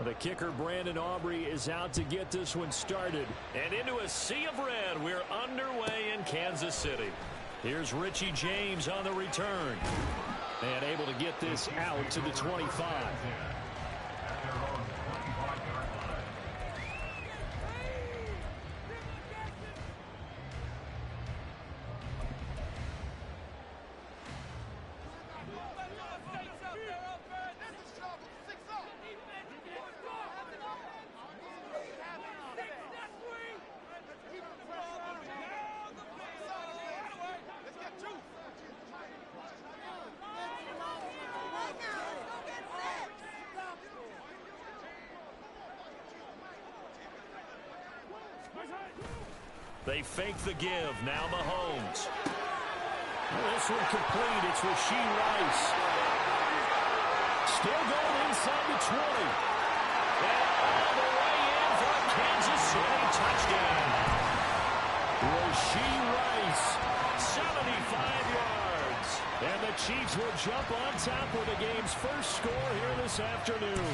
The kicker, Brandon Aubrey, is out to get this one started. And into a sea of red, we're underway in Kansas City. Here's Richie James on the return. And able to get this out to the 25. They fake the give. Now Mahomes. This one complete. It's Rashee Rice. Still going inside the 20. And all the way in for a Kansas City touchdown. Rashee Rice, 75 yards. And the Chiefs will jump on top with the game's first score here this afternoon.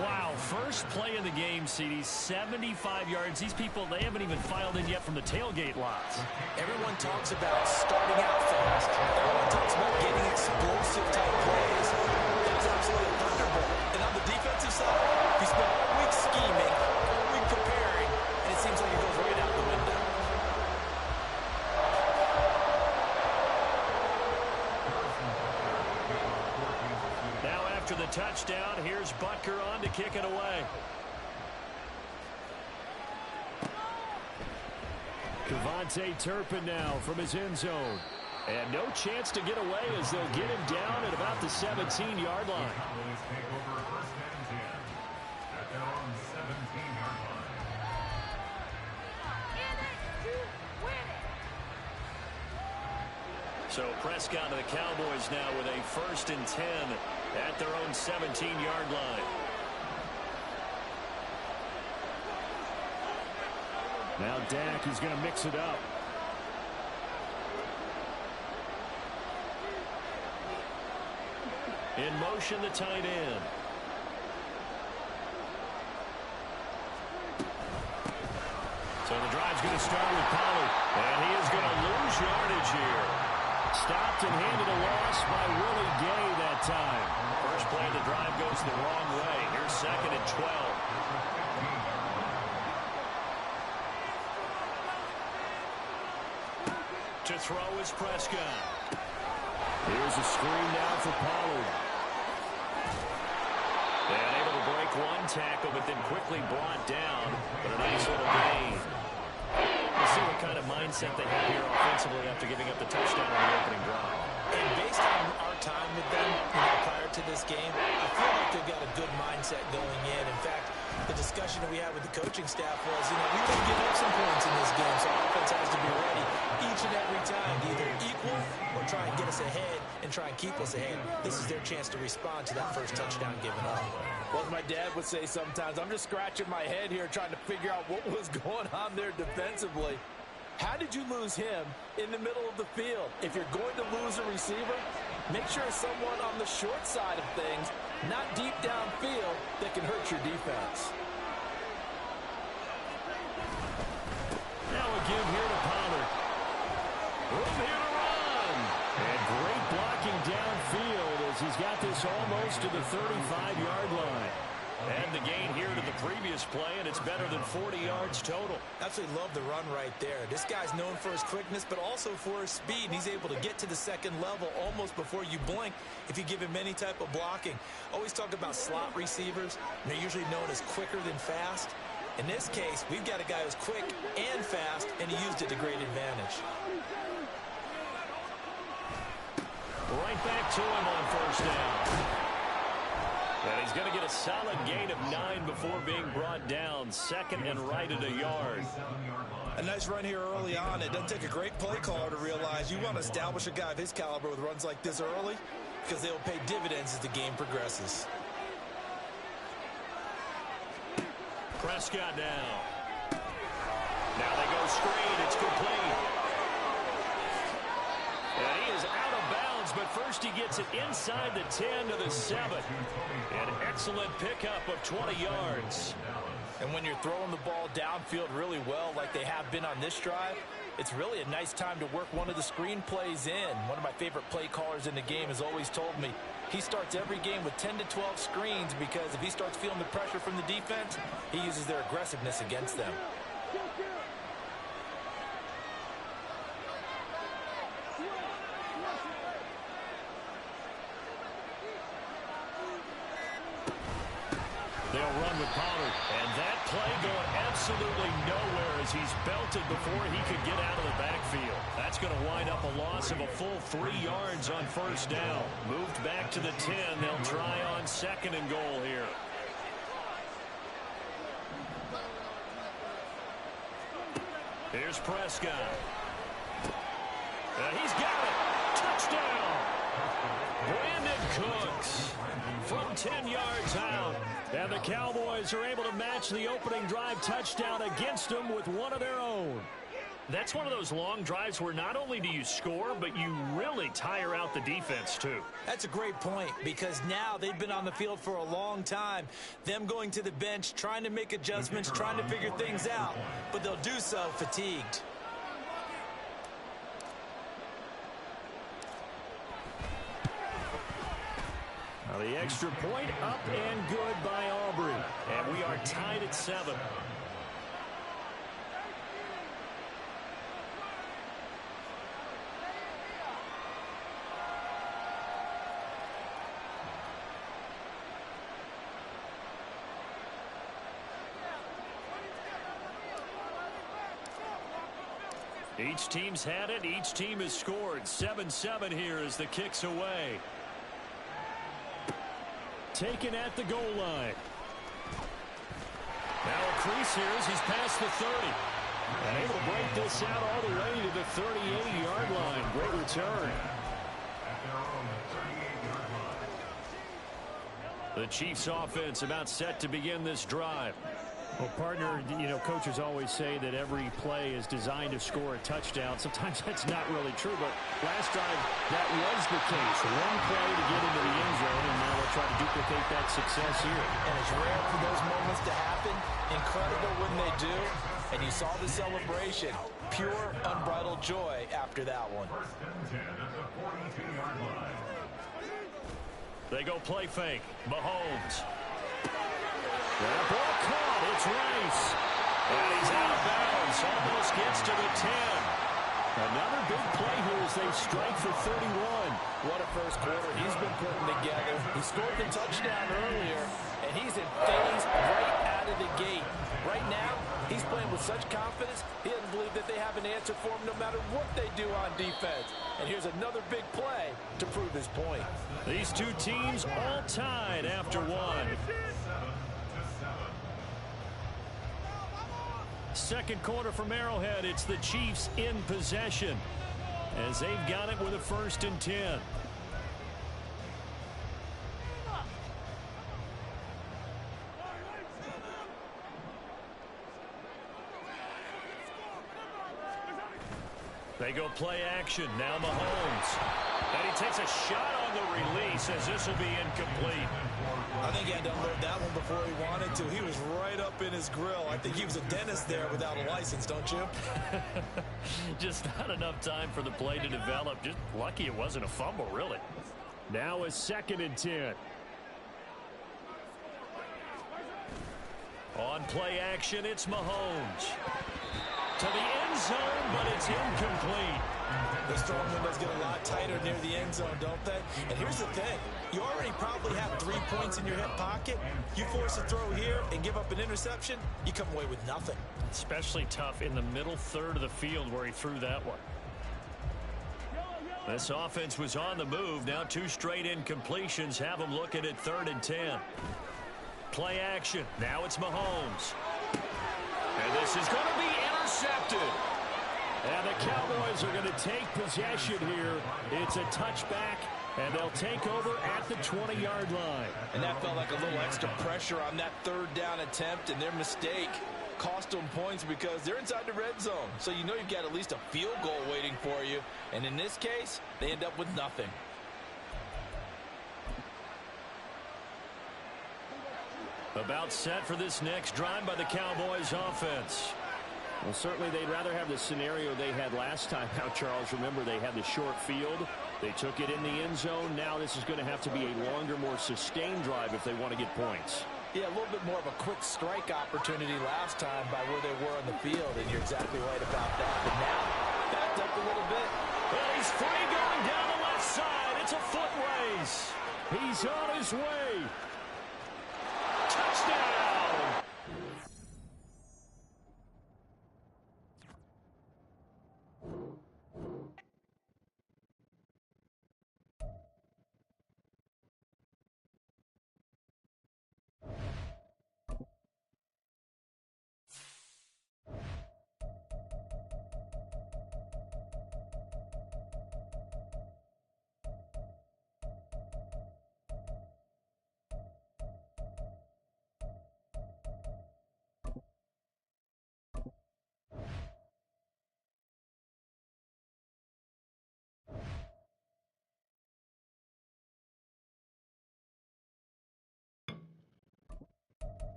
Wow, first play in the game, CD, 75 yards. These people, they haven't even filed in yet from the tailgate lots. Everyone talks about starting out fast. Everyone talks about getting explosive type plays. That was absolutely a thunderbolt. And on the defensive side, you spent all week scheming, all week preparing, and it seems like it goes right out the window. After the touchdown, here's Butker on to kick it away. Kevontae Turpin now from his end zone. And no chance to get away as they'll get him down at about the 17-yard line. So Prescott to the Cowboys now with a 1st and 10 at their own 17-yard line. Now Dak, he's going to mix it up. In motion, the tight end. So the drive's going to start with Pollard. And he is going to lose yardage here. Stopped and handed a loss by Willie Gay that time. First play of the drive goes the wrong way. Here's 2nd and 12. To throw is Prescott. Here's a screen now for Pollard. And able to break one tackle, but then quickly brought down. But a nice little gain. We'll see what kind of mindset they have here offensively after giving up the touchdown on the opening drive. And based on our time with them prior to this game, I feel like they've got a good mindset going in. In fact, the discussion that we had with the coaching staff was, we can give up some points in this game, so offense has to be ready each and every time to either equal or try and get us ahead and try and keep us ahead. This is their chance to respond to that first touchdown given up. Well, as my dad would say sometimes, I'm just scratching my head here trying to figure out what was going on there defensively. How did you lose him in the middle of the field? If you're going to lose a receiver, make sure it's someone on the short side of things, not deep downfield, that can hurt your defense. Now a give here to Pollard. Room here to run. And great blocking downfield as he's got this almost to the 35-yard line. And the gain here to the previous play, and it's better than 40 yards total. Absolutely love the run right there. This guy's known for his quickness, but also for his speed. And he's able to get to the second level almost before you blink if you give him any type of blocking. Always talk about slot receivers. They're usually known as quicker than fast. In this case, we've got a guy who's quick and fast, and he used it to great advantage. Right back to him on 1st down. And he's going to get a solid gain of 9 before being brought down. 2nd and right at a yard. A nice run here early on. It doesn't take a great play caller to realize you want to establish a guy of his caliber with runs like this early because they will pay dividends as the game progresses. Prescott now. Now they go screen. It's complete. And he is out of bounds, but first First, he gets it inside the 10 to the 7. An excellent pickup of 20 yards. And when you're throwing the ball downfield really well like they have been on this drive, it's really a nice time to work one of the screen plays in. One of my favorite play callers in the game has always told me he starts every game with 10 to 12 screens because if he starts feeling the pressure from the defense, he uses their aggressiveness against them. They'll run with Pollard. And that play going absolutely nowhere as he's belted before he could get out of the backfield. That's going to wind up a loss of a full 3 yards on first down. Moved back to the 10. They'll try on second and goal here. Here's Prescott. He's got it. Touchdown. Brandon Cooks from 10 yards out. And the Cowboys are able to match the opening drive touchdown against them with one of their own. That's one of those long drives where not only do you score, but you really tire out the defense, too. That's a great point because now they've been on the field for a long time. Them going to the bench, trying to make adjustments, trying to figure things out, but they'll do so fatigued. Now the extra point up and good by Aubrey. And we are tied at 7. Each team's had it. Each team has scored. 7-7 here as the kick's away. Taken at the goal line. Now a crease here as he's past the 30. And able to break this out all the way to the 38-yard line. Great return. The Chiefs offense about set to begin this drive. Well, partner, you know, coaches always say that every play is designed to score a touchdown. Sometimes that's not really true, but last drive, that was the case. One play to get into the end zone, and now they'll try to duplicate that success here. And it's rare for those moments to happen. Incredible when they do. And you saw the celebration. Pure, unbridled joy after that one. They go play fake. Mahomes. That ball caught. It's Rice. And he's out of bounds. Almost gets to the 10. Another big play here as they strike for 31. What a first quarter he's been putting together. He scored the touchdown earlier, and he's in phase right out of the gate. Right now, he's playing with such confidence, he doesn't believe that they have an answer for him no matter what they do on defense. And here's another big play to prove his point. These two teams all tied after one. Second quarter from Arrowhead. It's the Chiefs in possession as they've got it with a 1st and 10. They go play action. Now Mahomes. And he takes a shot on the release as this will be incomplete. I think he had to unload that one before he wanted to. He was right up in his grill. I think he was a dentist there without a license, don't you? Just not enough time for the play to develop. Just lucky it wasn't a fumble, really. Now a 2nd and 10. On play action, it's Mahomes. To the end zone, but it's incomplete. The storm windows get a lot tighter near the end zone, don't they? And here's the thing. You already probably have 3 points in your hip pocket. You force a throw here and give up an interception, you come away with nothing. Especially tough in the middle third of the field where he threw that one. This offense was on the move. Now 2 straight incompletions have them looking at 3rd and 10. Play action. Now it's Mahomes. And this is going to be intercepted. And the Cowboys are going to take possession here. It's a touchback, and they'll take over at the 20-yard line. And that felt like a little extra pressure on that 3rd down attempt, and their mistake cost them points because they're inside the red zone. So you know you've got at least a field goal waiting for you. And in this case, they end up with nothing. About set for this next drive by the Cowboys offense. Well, certainly they'd rather have the scenario they had last time out, Charles. Remember, they had the short field. They took it in the end zone. Now this is going to have to be a longer, more sustained drive if they want to get points. Yeah, a little bit more of a quick strike opportunity last time by where they were on the field, and you're exactly right about that. But now, backed up a little bit. Well, he's free going down the left side. It's a foot race. He's on his way. Touchdown.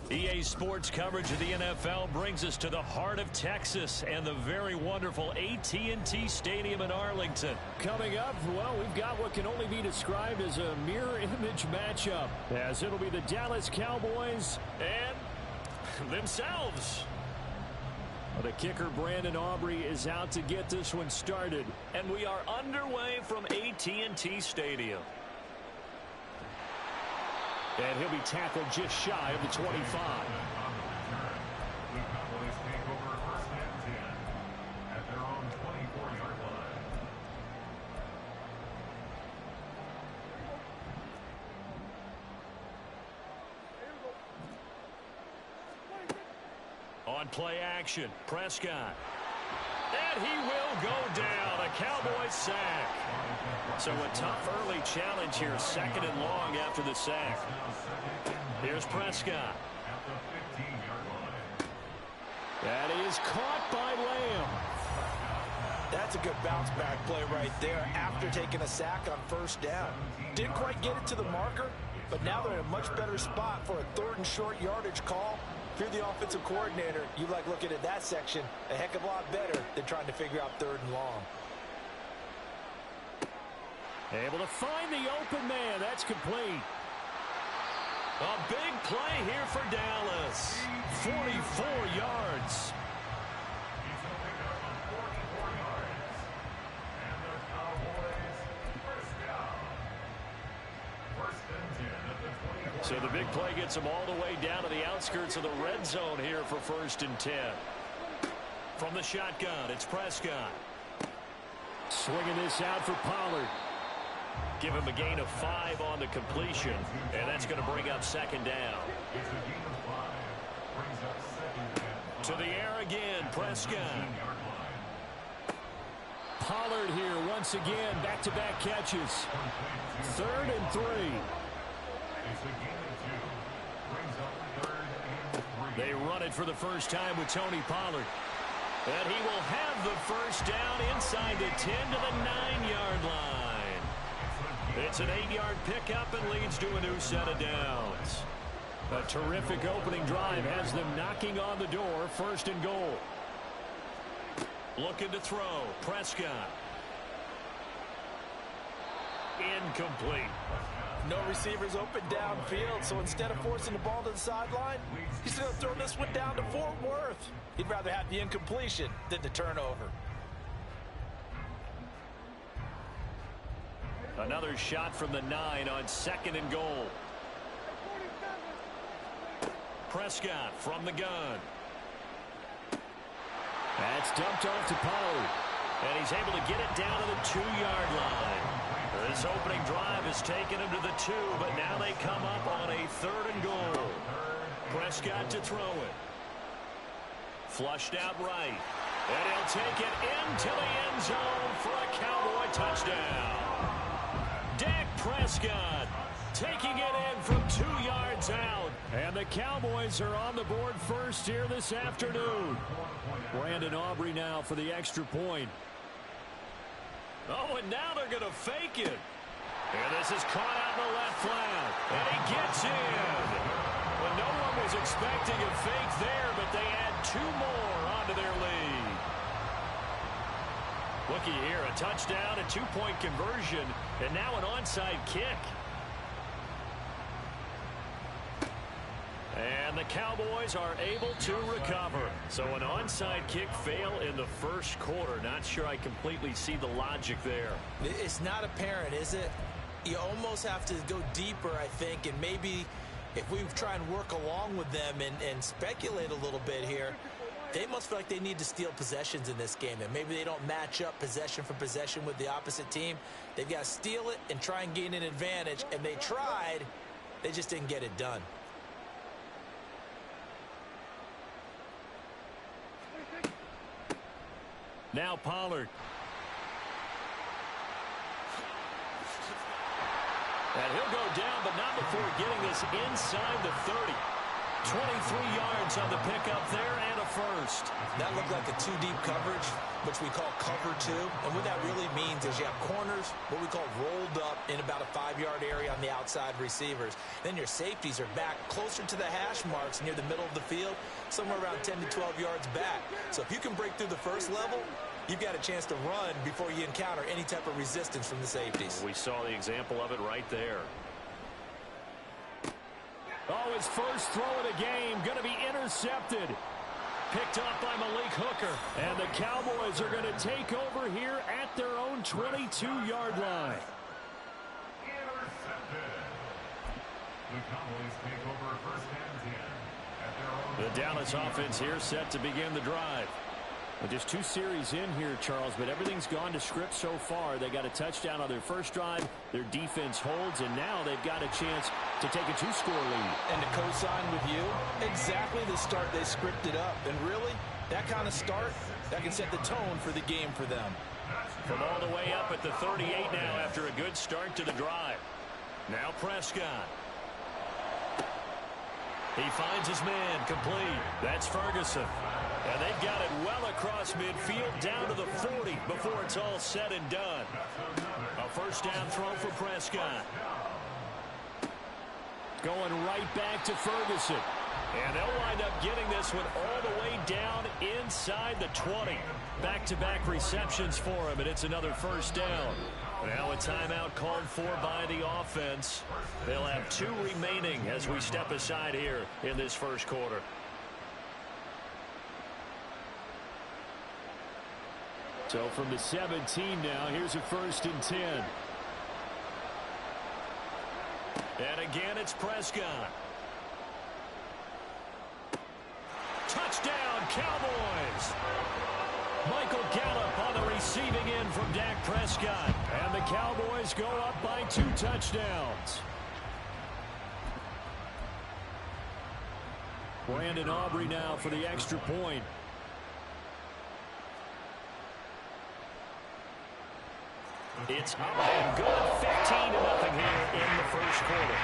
EA Sports coverage of the NFL brings us to the heart of Texas and the very wonderful AT&T Stadium in Arlington. Coming up, well, we've got what can only be described as a mirror image matchup, as it'll be the Dallas Cowboys And themselves. The kicker, Brandon Aubrey, is out to get this one started. And we are underway from AT&T Stadium. And he'll be tackled just shy of the 25. On play action, Prescott. And he will go down. A Cowboys sack. So a tough early challenge here, 2nd and long after the sack. Here's Prescott. That is caught by Lamb. That's a good bounce back play right there after taking a sack on 1st down. Didn't quite get it to the marker, but now they're in a much better spot for a 3rd and short yardage call. If you're the offensive coordinator, you like looking at that section a heck of a lot better than trying to figure out 3rd and long. Able to find the open man. That's complete. A big play here for Dallas. 44 yards. So the big play gets them all the way down to the outskirts of the red zone here for 1st and 10. From the shotgun, it's Prescott. Swinging this out for Pollard. Give him a gain of 5 on the completion, and that's going to bring up 2nd down. To the air again, Prescott. Pollard here once again, back-to-back catches. 3rd and 3. They run it for the first time with Tony Pollard. And he will have the 1st down inside the 10 to the 9-yard line. It's an 8-yard pickup and leads to a new set of downs. A terrific opening drive has them knocking on the door, 1st and goal. Looking to throw, Prescott. Incomplete. No receivers open downfield, so instead of forcing the ball to the sideline, he's going to throw this one down to Fort Worth. He'd rather have the incompletion than the turnover. Another shot from the 9 on 2nd and goal. Prescott from the gun. That's dumped off to Pollard. And he's able to get it down to the 2-yard line. This opening drive has taken him to the 2, but now they come up on a 3rd and goal. Prescott to throw it. Flushed out right. And he'll take it into the end zone for a Cowboy touchdown. Dak Prescott taking it in from 2 yards out. And the Cowboys are on the board first here this afternoon. Brandon Aubrey now for the extra point. Oh, and now they're going to fake it. And this is caught out in the left flat. And he gets in. Well, no one was expecting a fake there, but they add 2 more onto their lead. Looky here, a touchdown, a 2-point conversion, and now an onside kick. And the Cowboys are able to recover. So an onside kick fail in the first quarter. Not sure I completely see the logic there. It's not apparent, is it? You almost have to go deeper, I think, and maybe if we try and work along with them and speculate a little bit here, they must feel like they need to steal possessions in this game, and maybe they don't match up possession for possession with the opposite team. They've got to steal it and try and gain an advantage, and they tried. They just didn't get it done. Now Pollard. And he'll go down, but not before getting this inside the 30. 23 yards on the pickup there and a first. That looked like a 2-deep coverage, which we call cover 2. And what that really means is you have corners, what we call rolled up in about a 5-yard area on the outside receivers. Then your safeties are back closer to the hash marks near the middle of the field, somewhere around 10 to 12 yards back. So if you can break through the first level, you've got a chance to run before you encounter any type of resistance from the safeties. We saw the example of it right there. Oh, his first throw of the game going to be intercepted. Picked up by Malik Hooker. And the Cowboys are going to take over here at their own 22-yard line. Intercepted. The Cowboys take over first and 10 at their own. The Dallas offense here set to begin the drive. Well, just 2 series in here, Charles, but everything's gone to script so far. They got a touchdown on their first drive. Their defense holds, and now they've got a chance to take a 2-score lead. And to co-sign with you, exactly the start they scripted up. And really, that kind of start, that can set the tone for the game for them. From all the way up at the 38 now after a good start to the drive. Now Prescott. He finds his man complete. That's Ferguson. And they've got it well across midfield down to the 40 before it's all said and done. A first down throw for Prescott. Going right back to Ferguson. And they'll wind up getting this one all the way down inside the 20. Back-to-back receptions for him, and it's another first down. Now a timeout called for by the offense. They'll have 2 remaining as we step aside here in this first quarter. So from the 17 now, here's a first and 10. And again, it's Prescott. Touchdown, Cowboys! Michael Gallup on the receiving end from Dak Prescott. And the Cowboys go up by 2 touchdowns. Brandon Aubrey now for the extra point. It's up and good. 15-0 here in the first quarter.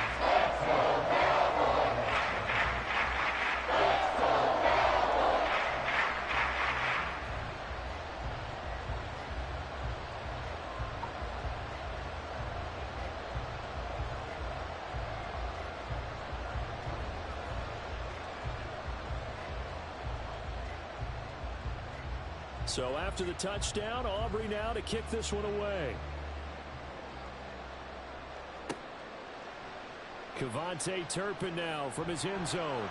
So after the touchdown, Aubrey now to kick this one away. Kevontae Turpin now from his end zone.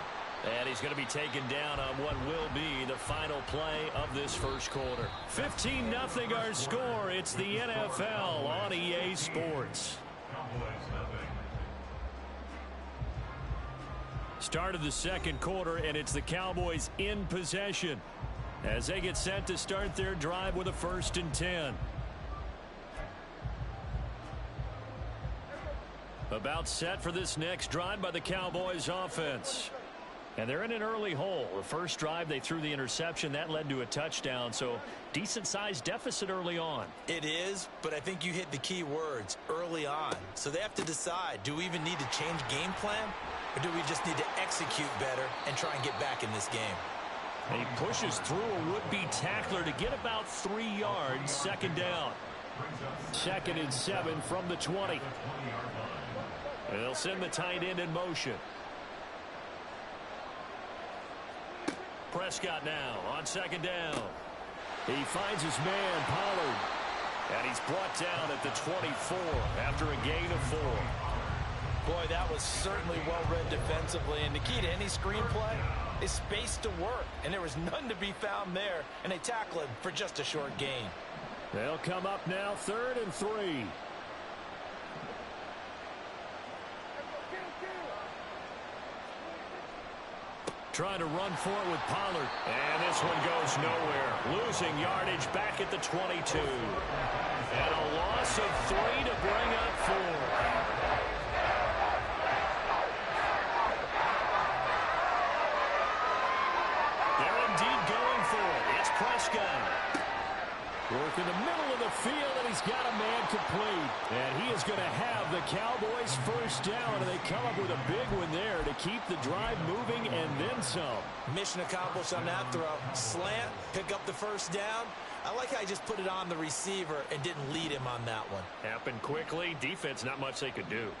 And he's going to be taken down on what will be the final play of this first quarter. 15-0 our score. It's the NFL on EA Sports. Start of the second quarter, and it's the Cowboys in possession as they get set to start their drive with a first and 10. About set for this next drive by the Cowboys offense. And they're in an early hole. The first drive, they threw the interception. That led to a touchdown. So decent-sized deficit early on. It is, but I think you hit the key words, early on. So they have to decide, do we even need to change game plan? Or do we just need to execute better and try and get back in this game? And he pushes through a would-be tackler to get about 3 yards. Second down. 2nd and 7 from the 20. They'll send the tight end in motion. Prescott now on 2nd down. He finds his man, Pollard. And he's brought down at the 24 after a gain of 4. Boy, that was certainly well-read defensively. And the key to any screenplay is space to work. And there was none to be found there. And they tackle him for just a short gain. They'll come up now 3rd and 3. Trying to run for it with Pollard. And this one goes nowhere. Losing yardage back at the 22. And a loss of 3 to bring up 4. They're indeed going for it. It's Prescott. Work in the middle of the field, and he's got a man complete. And he is going to have the Cowboys first down, and they come up with a big one there to keep the drive moving and then some. Mission accomplished on that throw. Slant, pick up the first down. I like how he just put it on the receiver and didn't lead him on that one. Happened quickly. Defense, not much they could do.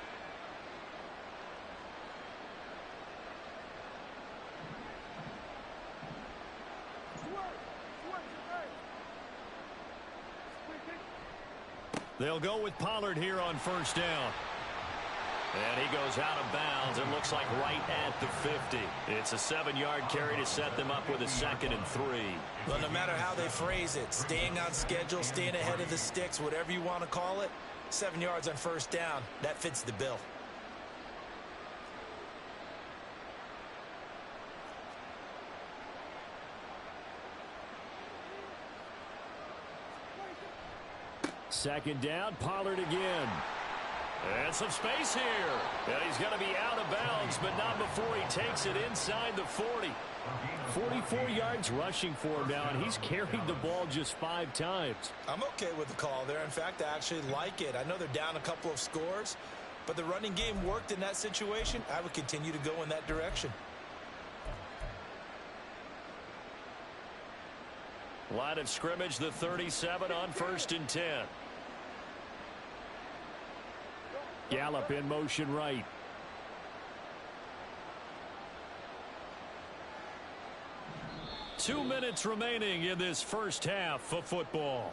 They'll go with Pollard here on first down. And he goes out of bounds. It looks like right at the 50. It's a 7-yard carry to set them up with a 2nd and 3. Well, no matter how they phrase it, staying on schedule, staying ahead of the sticks, whatever you want to call it, 7 yards on first down, that fits the bill. Second down, Pollard again. And some space here. And he's going to be out of bounds, but not before he takes it inside the 40. 44 yards rushing for him now, and he's carried the ball just 5 times. I'm okay with the call there. In fact, I actually like it. I know they're down a couple of scores, but the running game worked in that situation. I would continue to go in that direction. Line of scrimmage, the 37 on 1st and 10. Gallup in motion right. Two minutes remaining in this first half of football.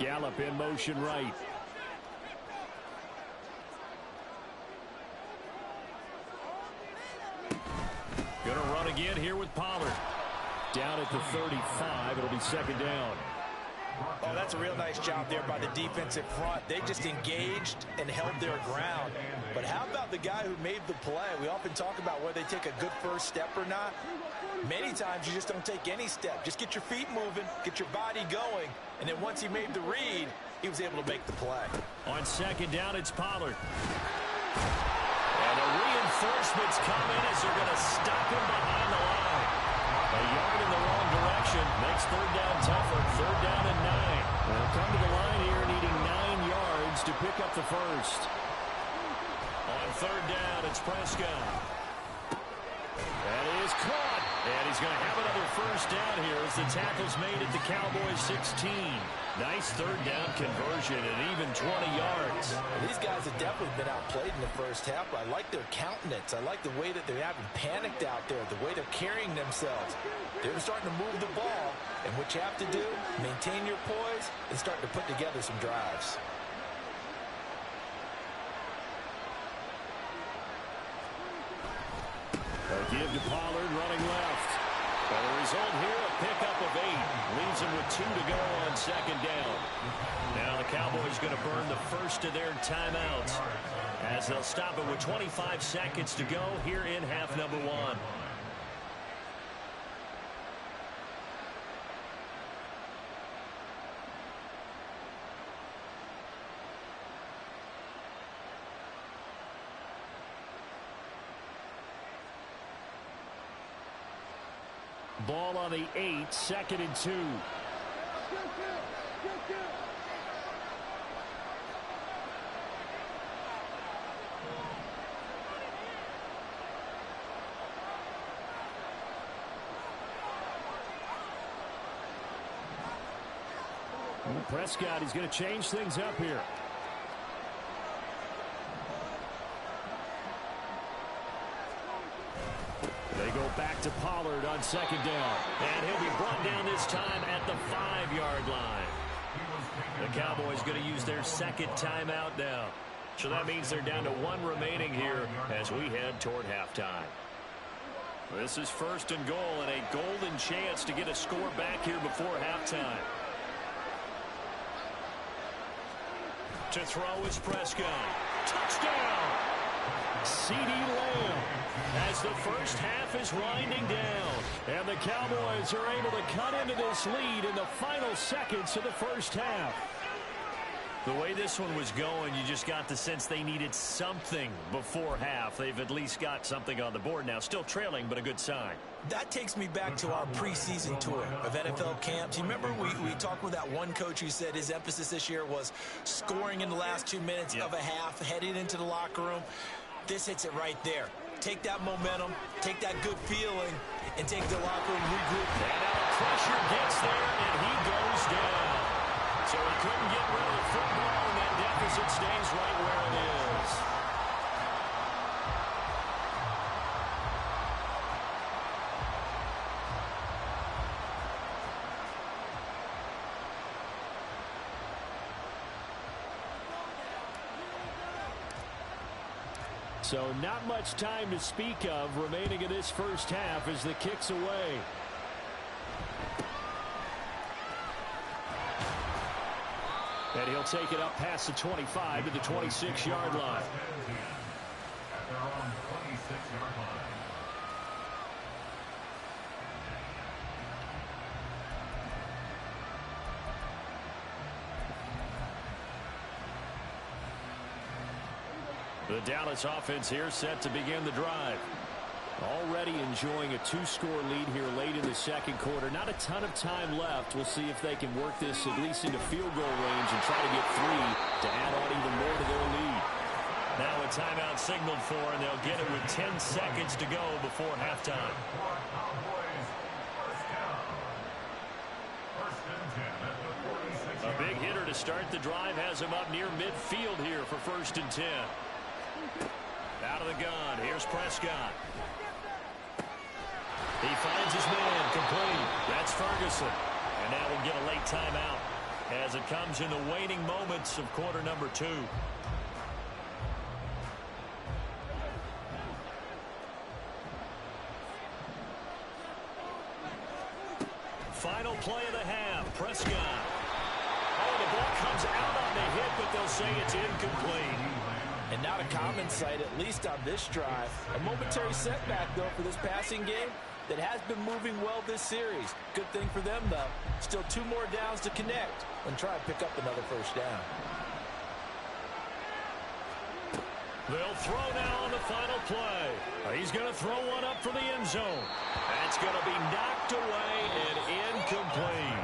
Gallup in motion right. Going to run again here with Pollard. Down at the 35. It'll be 2nd down. Oh, that's a real nice job there by the defensive front. They just engaged and held their ground. But how about the guy who made the play? We often talk about whether they take a good first step or not. Many times you just don't take any step. Just get your feet moving, get your body going, and then once he made the read, he was able to make the play. On 2nd down, it's Pollard. And the reinforcements come in as they're going to stop him behind the line. A yard in the wrong direction makes 3rd down tougher. 3rd down and 9. They'll come to the line here needing 9 yards to pick up the first. On 3rd down, it's Prescott. That is caught. And he's going to have another first down here as the tackle's made at the Cowboys 16. Nice third down conversion and even 20 yards. Well, these guys have definitely been outplayed in the first half. I like their countenance. I like the way that they haven't panicked out there, the way they're carrying themselves. They're starting to move the ball, and what you have to do, maintain your poise and start to put together some drives. A give to Pollard running left. And the result here, a pickup of 8. Leaves him with 2 to go on second down. Now the Cowboys going to burn the first of their timeouts as they'll stop it with 25 seconds to go here in half number 1. Ball on the 8, 2nd and 2. Prescott, he's going to change things up here. They go back to Pollard on second down. And he'll be brought down this time at the 5-yard line. The Cowboys going to use their second timeout now. So that means they're down to 1 remaining here as we head toward halftime. This is 1st and goal and a golden chance to get a score back here before halftime. To throw is Prescott. Touchdown! C.D. Lamb as the first half is winding down. And the Cowboys are able to cut into this lead in the final seconds of the first half. The way this one was going, you just got the sense they needed something before half. They've at least got something on the board now. Still trailing, but a good sign. That takes me back to our preseason tour of NFL camps. You remember we talked with that one coach who said his emphasis this year was scoring in the last 2 minutes of a half, heading into the locker room. This hits it right there. Take that momentum, take that good feeling, and take the locker room, regroup. And now the pressure gets there, and he goes down. So he couldn't get rid of the football, and that deficit stays right where it is. So not much time to speak of remaining in this first half as the kick's away. And he'll take it up past the 25 to the 26-yard line. At their own 26-yard line. The Dallas offense here set to begin the drive. Already enjoying a 2-score lead here late in the second quarter. Not a ton of time left. We'll see if they can work this at least into field goal range and try to get 3 to add on even more to their lead. Now a timeout signaled for, and they'll get it with 10 seconds to go before halftime. A big hitter to start the drive has him up near midfield here for 1st and 10. Out of the gun, here's Prescott. He finds his man, complete. That's Ferguson. And now we'll get a late timeout as it comes in the waning moments of quarter number 2. Final play of the half, Prescott. Oh, the ball comes out on the hit, but they'll say it's incomplete. And not a common sight, at least on this drive. A momentary setback, though, for this passing game that has been moving well this series. Good thing for them, though. Still 2 more downs to connect and try to pick up another first down. They'll throw now on the final play. He's going to throw one up for the end zone. That's going to be knocked away and incomplete.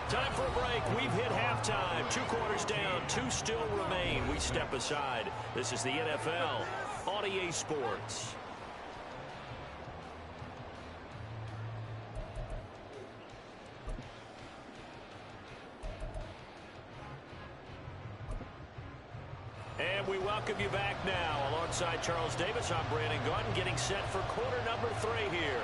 Time for a break. We've hit halftime. 2 quarters down. 2 still remain. We step aside. This is the NFL on EA Sports. And we welcome you back now. Alongside Charles Davis, I'm Brandon Gaudin, getting set for quarter number 3 here.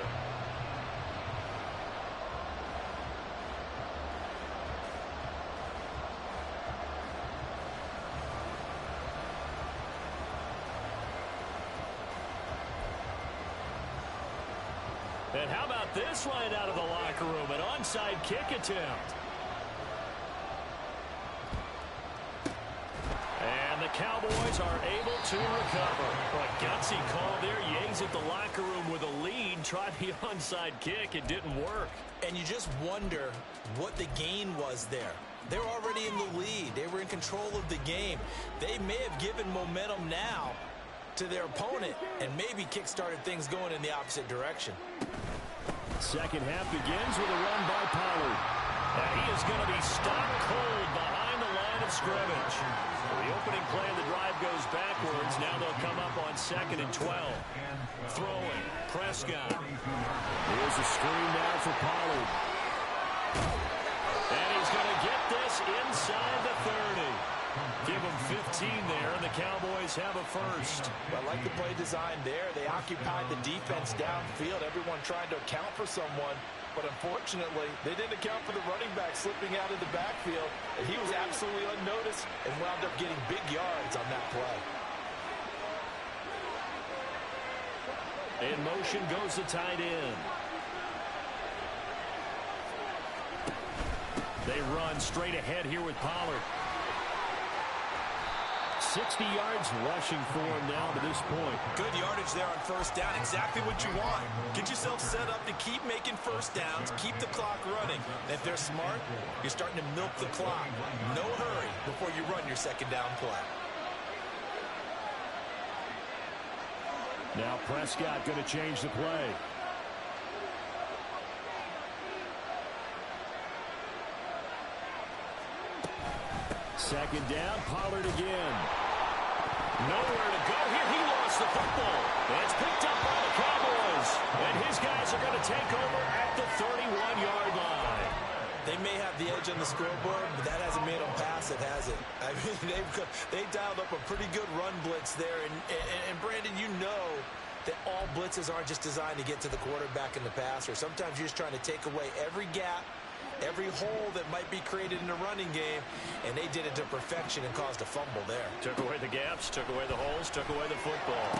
And how about this line out of the locker room? An onside kick attempt. And the Cowboys are able to recover. A gutsy call there. You exit the locker room with a lead. Try the onside kick. It didn't work. And you just wonder what the gain was there. They're already in the lead. They were in control of the game. They may have given momentum now to their opponent and maybe kick-started things going in the opposite direction. Second half begins with a run by Pollard. And he is going to be stopped cold behind the line of scrimmage. The opening play of the drive goes backwards. Now they'll come up on 2nd and 12. Throwing, Prescott. Here's a screen now for Pollard. And he's going to get this inside the 30. Give him 15 there, and the Cowboys have a first. I like the play design there. They occupied the defense downfield. Everyone trying to account for someone. But unfortunately, they didn't account for the running back slipping out of the backfield. And he was absolutely unnoticed and wound up getting big yards on that play. In motion goes the tight end. They run straight ahead here with Pollard. 60 yards rushing for him now to this point. Good yardage there on first down. Exactly what you want. Get yourself set up to keep making first downs, keep the clock running. And if they're smart, you're starting to milk the clock. No hurry before you run your second down play. Now Prescott going to change the play. Second down, Pollard again. Nowhere to go here. He lost the football. And it's picked up by the Cowboys. And his guys are going to take over at the 31-yard line. They may have the edge on the scoreboard, but that hasn't made them pass it, has it? I mean, they dialed up a pretty good run blitz there. And Brandon, you know that all blitzes aren't just designed to get to the quarterback in the passer. Sometimes you're just trying to take away every gap, every hole that might be created in the running game, and they did it to perfection and caused a fumble there. Took away the gaps, took away the holes, took away the football.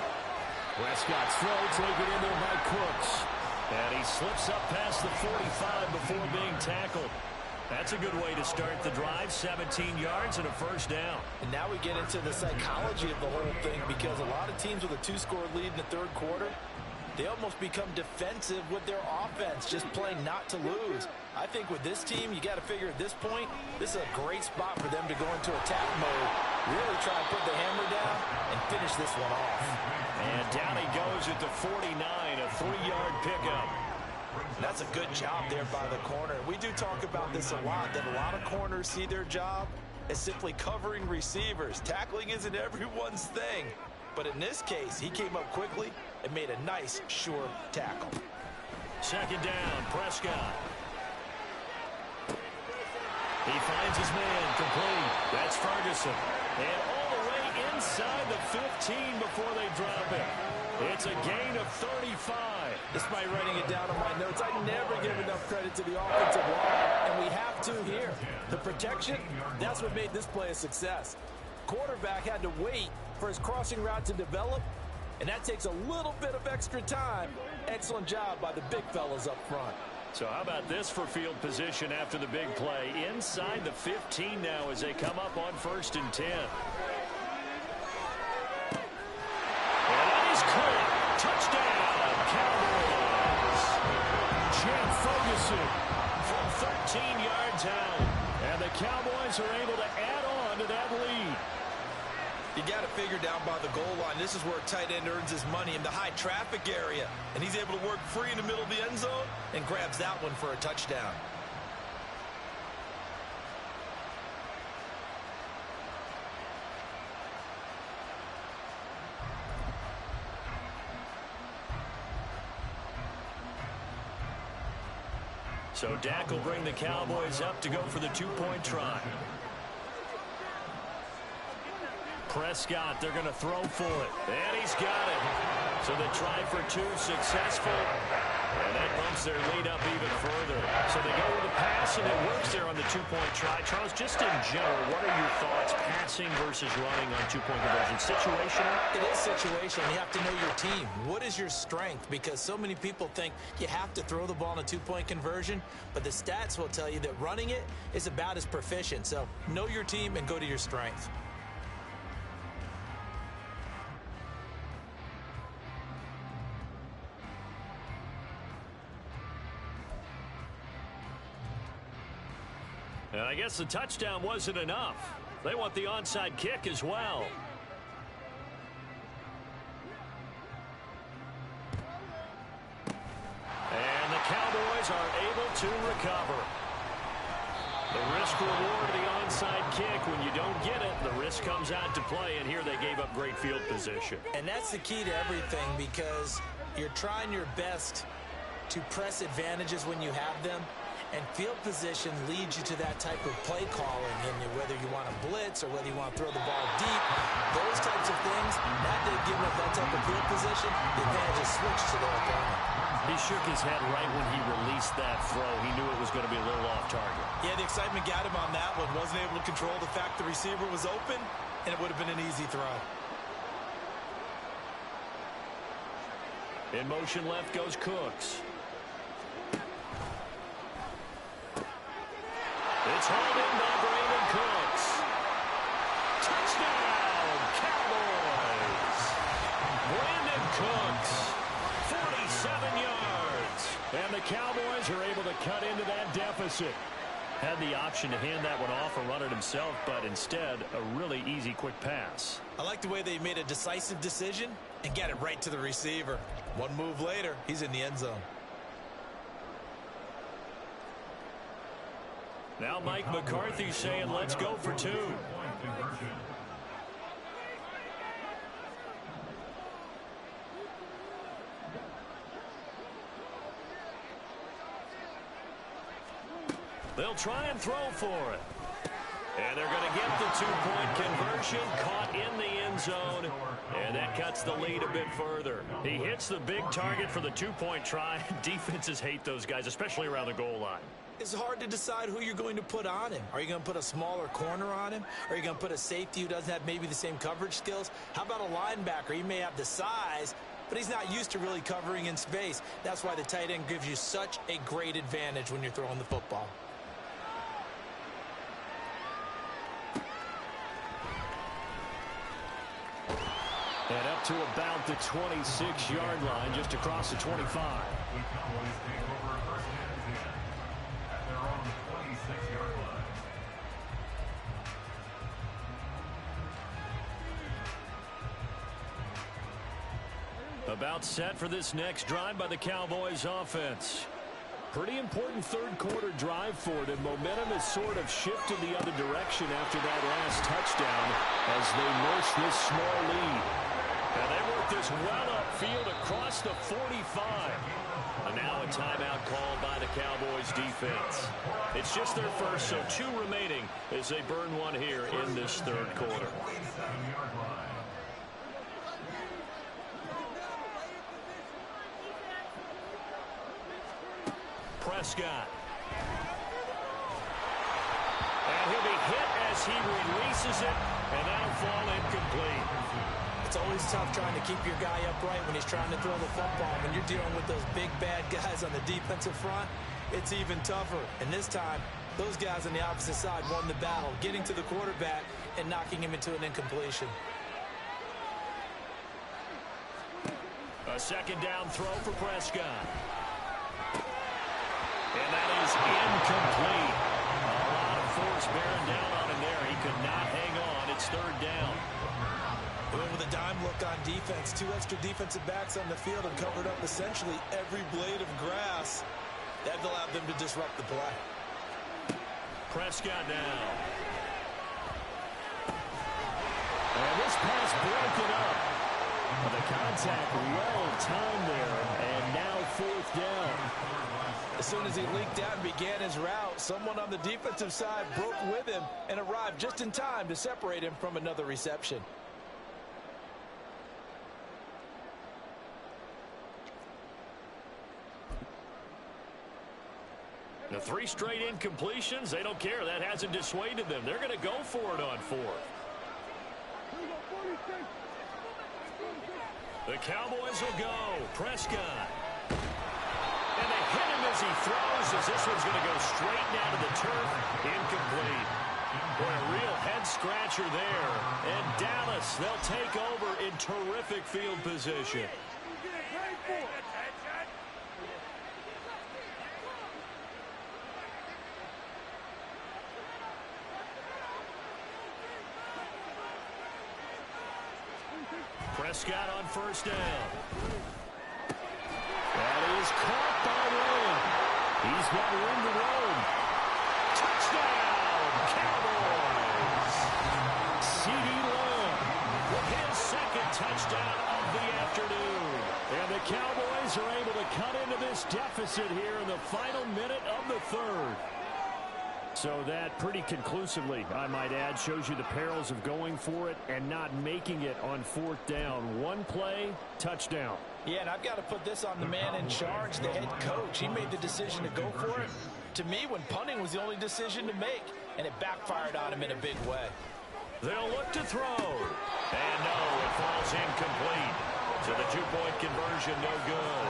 Prescott's throw taken in there by Cooks. And he slips up past the 45 before being tackled. That's a good way to start the drive. 17 yards and a first down. And now we get into the psychology of the whole thing, because a lot of teams with a 2-score lead in the third quarter, they almost become defensive with their offense, just playing not to lose. I think with this team, you got to figure at this point, this is a great spot for them to go into attack mode, really try and put the hammer down and finish this one off. And down he goes at the 49, a 3-yard pickup. That's a good job there by the corner. We do talk about this a lot, that a lot of corners see their job as simply covering receivers. Tackling isn't everyone's thing. But in this case, he came up quickly and made a nice, sure tackle. Second down, Prescott. He finds his man complete. That's Ferguson. And all the way inside the 15 before they drop it. It's a gain of 35. This might writing it down on my notes. I never give enough credit to the offensive line, and we have to here. The protection, that's what made this play a success. Quarterback had to wait for his crossing route to develop, and that takes a little bit of extra time. Excellent job by the big fellas up front. So how about this for field position after the big play? Inside the 15 now as they come up on 1st and 10. And that is caught. Touchdown, Cowboys. Jim Ferguson from 13 yards out. And the Cowboys are able to add on to that lead. You got to figure down by the goal line. This is where a tight end earns his money, in the high traffic area. And he's able to work free in the middle of the end zone and grabs that one for a touchdown. So Dak will bring the Cowboys up to go for the 2-point try. Prescott, they're going to throw for it. And he's got it. So the try for 2 successful. And that bumps their lead up even further. So they go with the pass, and it works there on the 2-point try. Charles, just in general, what are your thoughts passing versus running on 2-point conversion? Situational? It is situational. You have to know your team. What is your strength? Because so many people think you have to throw the ball in a 2-point conversion, but the stats will tell you that running it is about as proficient. So know your team and go to your strength. And I guess the touchdown wasn't enough. They want the onside kick as well. And the Cowboys are able to recover. The risk reward of the onside kick, when you don't get it, the risk comes out to play, and here they gave up great field position. And that's the key to everything, because you're trying your best to press advantages when you have them. And field position leads you to that type of play calling, and whether you want to blitz or whether you want to throw the ball deep, those types of things, that did give up that type of field position, the advantage is switched to their opponent. He shook his head right when he released that throw. He knew it was going to be a little off target. Yeah, the excitement got him on that one. Wasn't able to control the fact the receiver was open, and it would have been an easy throw. In motion left goes Cooks. It's hauled in by Brandon Cooks. Touchdown, Cowboys. Brandon Cooks, 47 yards. And the Cowboys are able to cut into that deficit. Had the option to hand that one off or run it himself, but instead, a really easy, quick pass. I like the way they made a decisive decision and got it right to the receiver. One move later, he's in the end zone. Now Mike McCarthy saying, let's go for 2. They'll try and throw for it. And they're going to get the 2-point conversion, caught in the end zone, and that cuts the lead a bit further. He hits the big target for the 2-point try. Defenses hate those guys, especially around the goal line. It's hard to decide who you're going to put on him. Are you going to put a smaller corner on him? Are you going to put a safety who doesn't have maybe the same coverage skills? How about a linebacker? He may have the size, but he's not used to really covering in space. That's why the tight end gives you such a great advantage when you're throwing the football. And up to about the 26-yard line, just across the 25. The Cowboys take over first and 10 at their own 26-yard line. About set for this next drive by the Cowboys offense. Pretty important third-quarter drive for them. Momentum has sort of shifted the other direction after that last touchdown as they nurse this small lead. And they work this well upfield across the 45. And now a timeout called by the Cowboys defense. It's just their first, so 2 remaining as they burn one here in this third quarter. Prescott. And he'll be hit as he releases it, and that'll fall incomplete. It's always tough trying to keep your guy upright when he's trying to throw the football. When you're dealing with those big, bad guys on the defensive front, it's even tougher. And this time, those guys on the opposite side won the battle, getting to the quarterback and knocking him into an incompletion. A second down throw for Prescott. And that is incomplete. A lot of force bearing down on him there. He could not hang on. It's third down. Well, with a dime look on defense, 2 extra defensive backs on the field and covered up essentially every blade of grass. That allowed them to disrupt the play. Prescott now. And this pass broken up. The contact well timed there, and now fourth down. As soon as he leaked out and began his route, someone on the defensive side broke with him and arrived just in time to separate him from another reception. The 3 straight incompletions, they don't care. That hasn't dissuaded them. They're going to go for it on 4th. The Cowboys will go. Prescott. And they hit him as he throws, as this one's going to go straight down to the turf. Incomplete. Boy, a real head-scratcher there. And Dallas, they'll take over in terrific field position. Prescott on first down. That is caught by Lamb. He's got room to roam. Touchdown, Cowboys. C.D. Lamb with his second touchdown of the afternoon. And the Cowboys are able to cut into this deficit here in the final minute of the 3rd. So that pretty conclusively, I might add, shows you the perils of going for it and not making it on 4th down. One play, touchdown. Yeah, and I've got to put this on the man in charge, the head coach. He made the decision to go for it. To me, when punting was the only decision to make, and it backfired on him in a big way. They'll look to throw. And no, it falls incomplete. So the 2-point conversion, no good.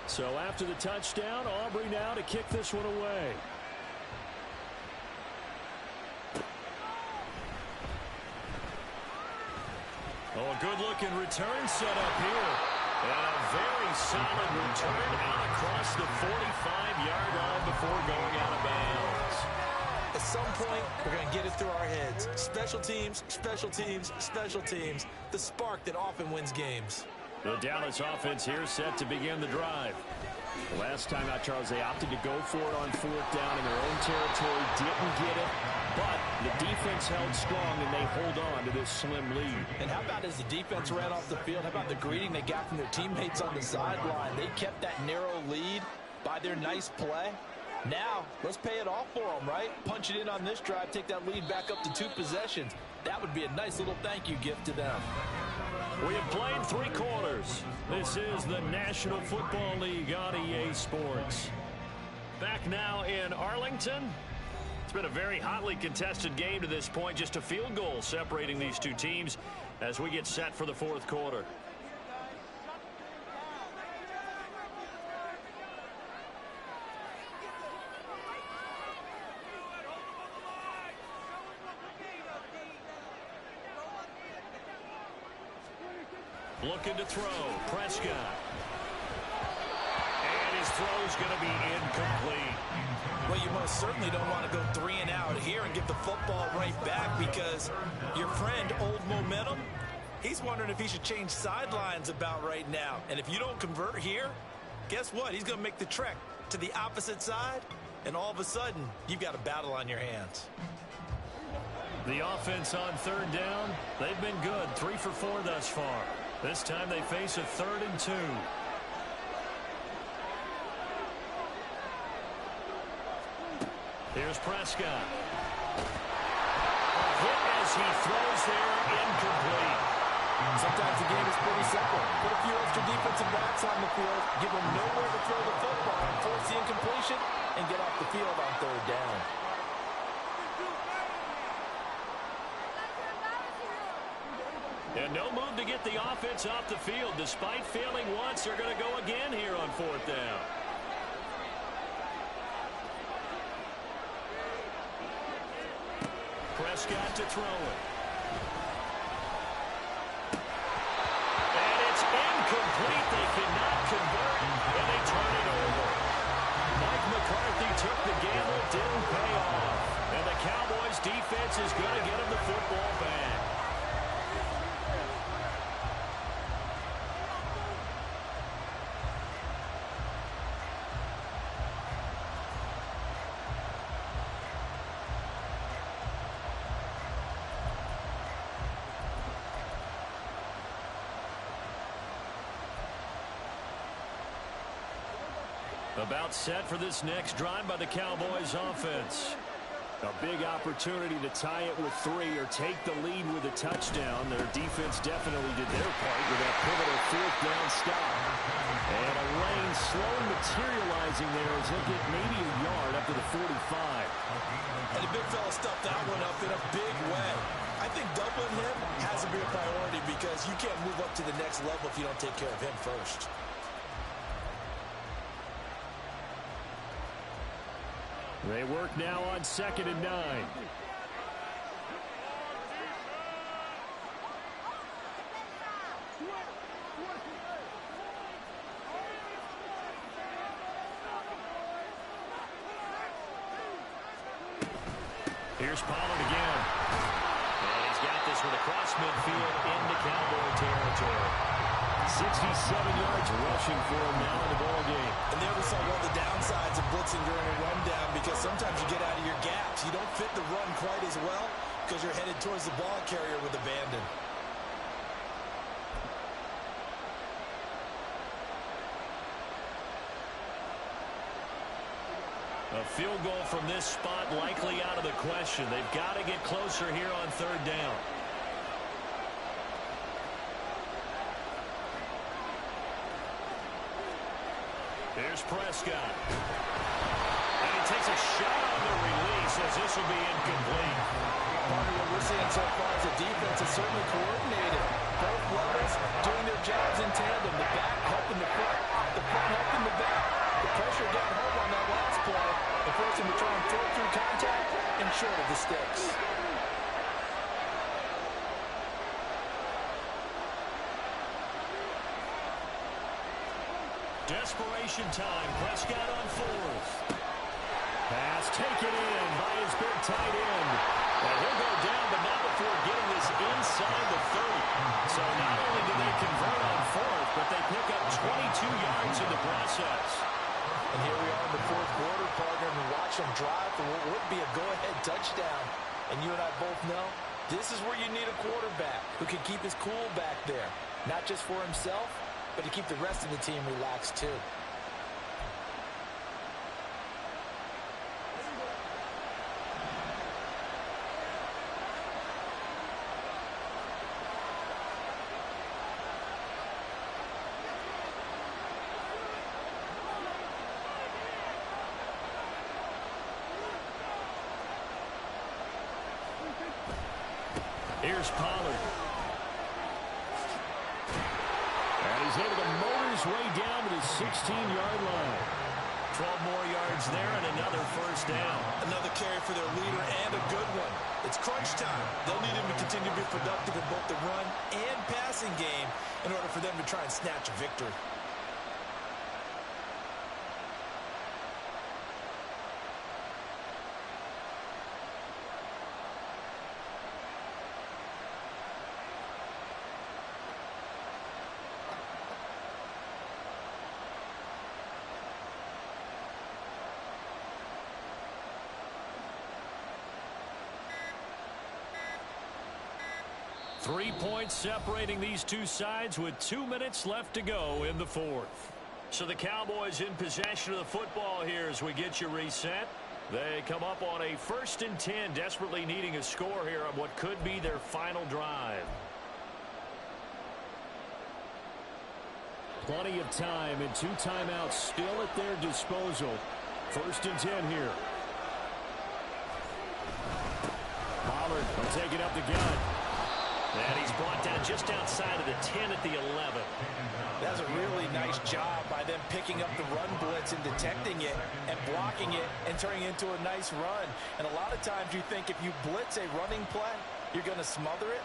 So after the touchdown, Aubrey now to kick this one away. Oh, a good-looking return set up here. And a very solid return out across the 45-yard line before going out of bounds. At some point, we're going to get it through our heads. Special teams, special teams, special teams. The spark that often wins games. The Dallas offense here set to begin the drive. Last time out, Charles, they opted to go for it on 4th down in their own territory. Didn't get it, but the defense held strong, and they hold on to this slim lead. And how about as the defense ran off the field, how about the greeting they got from their teammates on the sideline? They kept that narrow lead by their nice play. Now, let's pay it off for them, right? Punch it in on this drive, take that lead back up to 2 possessions. That would be a nice little thank you gift to them. We have played 3 quarters. This is the National Football League on EA Sports. Back now in Arlington. It's been a very hotly contested game to this point. Just a field goal separating these 2 teams as we get set for the 4th quarter. Looking to throw. Prescott. And his throw's going to be incomplete. Well, you most certainly don't want to go 3 and out here and get the football right back, because your friend, Old Momentum, he's wondering if he should change sidelines about right now. And if you don't convert here, guess what? He's going to make the trek to the opposite side, and all of a sudden, you've got a battle on your hands. The offense on 3rd down, they've been good. 3 for 4 thus far. This time they face a 3rd and 2. Here's Prescott. A hit as he throws there, incomplete. Sometimes the game is pretty simple. Put a few extra defensive backs on the field, give them nowhere to throw the football, and force the incompletion, and get off the field on 3rd down. And no move to get the offense off the field. Despite failing once, they're going to go again here on 4th down. Prescott to throw it. And it's incomplete. They cannot convert, and they turn it over. Mike McCarthy took the gamble, didn't pay off. And the Cowboys defense is going to get him the football back. About set for this next drive by the Cowboys offense. A big opportunity to tie it with 3 or take the lead with a touchdown. Their defense definitely did their part with that pivotal 4th down stop. And a lane slow materializing there as he'll get maybe a yard up to the 45. And the big fella stuffed that one up in a big way. I think doubling him has to be a priority because you can't move up to the next level if you don't take care of him first. They work now on 2nd and 9. Here's Pollard again. And he's got this one across midfield into Cowboy territory. 67 yards rushing for him now in the ball game. And there we saw one of the downsides of blitzing during a rundown because sometimes you get out of your gaps. You don't fit the run quite as well because you're headed towards the ball carrier with abandon. A field goal from this spot likely out of the question. They've got to get closer here on 3rd down. Here's Prescott. And he takes a shot on the release as this will be incomplete. Part of what we're seeing so far is the defense is certainly coordinated. Both levels doing their jobs in tandem. The back helping the front helping the back. The pressure got home on that last play and forced him to try and throw through contact and short of the sticks. Desperation time. Prescott on 4th. Pass taken in by his big tight end. And he'll go down, but not before getting this inside the 30. So not only did they convert on 4th, but they pick up 22 yards in the process. And here we are in the 4th quarter, partner, and watch them drive for what would be a go-ahead touchdown. And you and I both know this is where you need a quarterback who can keep his cool back there. Not just for himself, but to keep the rest of the team relaxed too. Here's Pollard. And he's able to motor his way down to the 16-yard line. 12 more yards there and another 1st down. Another carry for their leader and a good one. It's crunch time. They'll need him to continue to be productive in both the run and passing game in order for them to try and snatch a victory. Three points separating these two sides with 2 minutes left to go in the 4th. So the Cowboys in possession of the football here as we get you reset. They come up on a 1st and 10, desperately needing a score here on what could be their final drive. Plenty of time and 2 timeouts still at their disposal. 1st and 10 here. Pollard will take it up the gut. And he's brought down just outside of the 10 at the 11. That's a really nice job by them picking up the run blitz and detecting it and blocking it and turning it into a nice run. And a lot of times you think if you blitz a running play, you're going to smother it.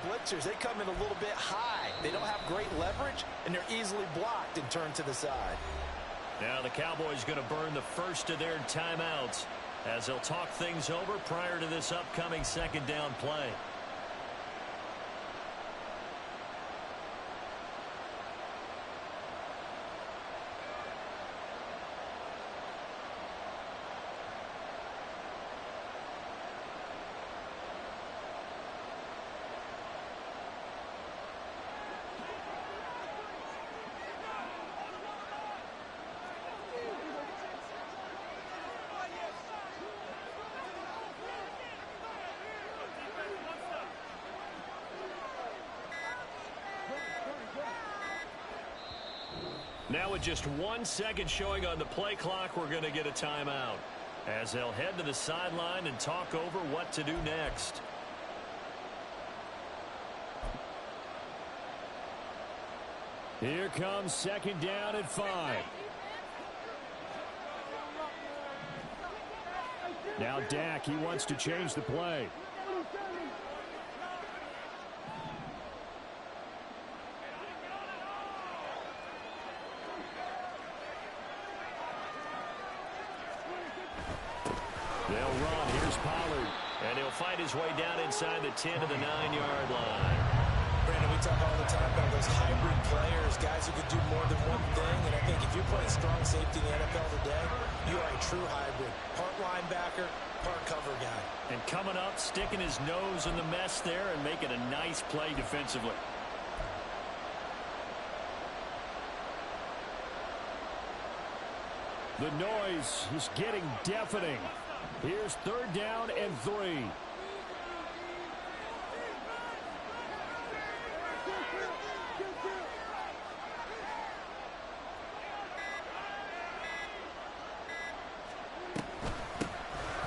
Blitzers, they come in a little bit high. They don't have great leverage, and they're easily blocked and turned to the side. Now the Cowboys going to burn the first of their timeouts as they'll talk things over prior to this upcoming 2nd down play. Now with just 1 second showing on the play clock, we're going to get a timeout as they'll head to the sideline and talk over what to do next. Here comes 2nd down and 5. Now Dak, he wants to change the play. They'll run. Here's Pollard. And he'll fight his way down inside the 10 to the 9-yard line. Brandon, we talk all the time about those hybrid players, guys who could do more than one thing. And I think if you're playing strong safety in the NFL today, you are a true hybrid. Part linebacker, part cover guy. And coming up, sticking his nose in the mess there and making a nice play defensively. The noise is getting deafening. Here's 3rd down and 3.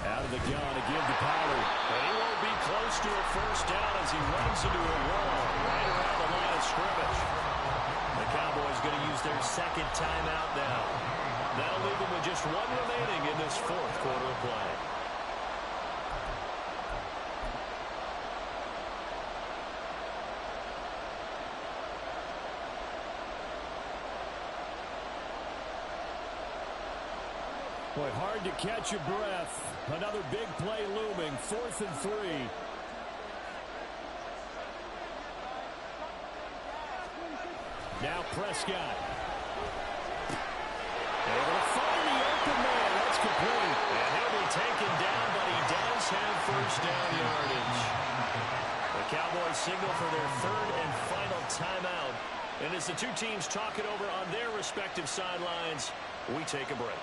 Out of the gun to give to Pollard. And he won't be close to a 1st down as he runs into a wall right around the line of scrimmage. The Cowboys going to use their 2nd timeout now. That'll leave them with just 1 remaining in this 4th quarter of play. Boy, hard to catch your breath. Another big play looming. 4th and 3. Now Prescott. Able to find the open man. That's complete. And he'll be taken down, but he does have 1st down yardage. The Cowboys signal for their 3rd and final timeout. And as the two teams talk it over on their respective sidelines, we take a break.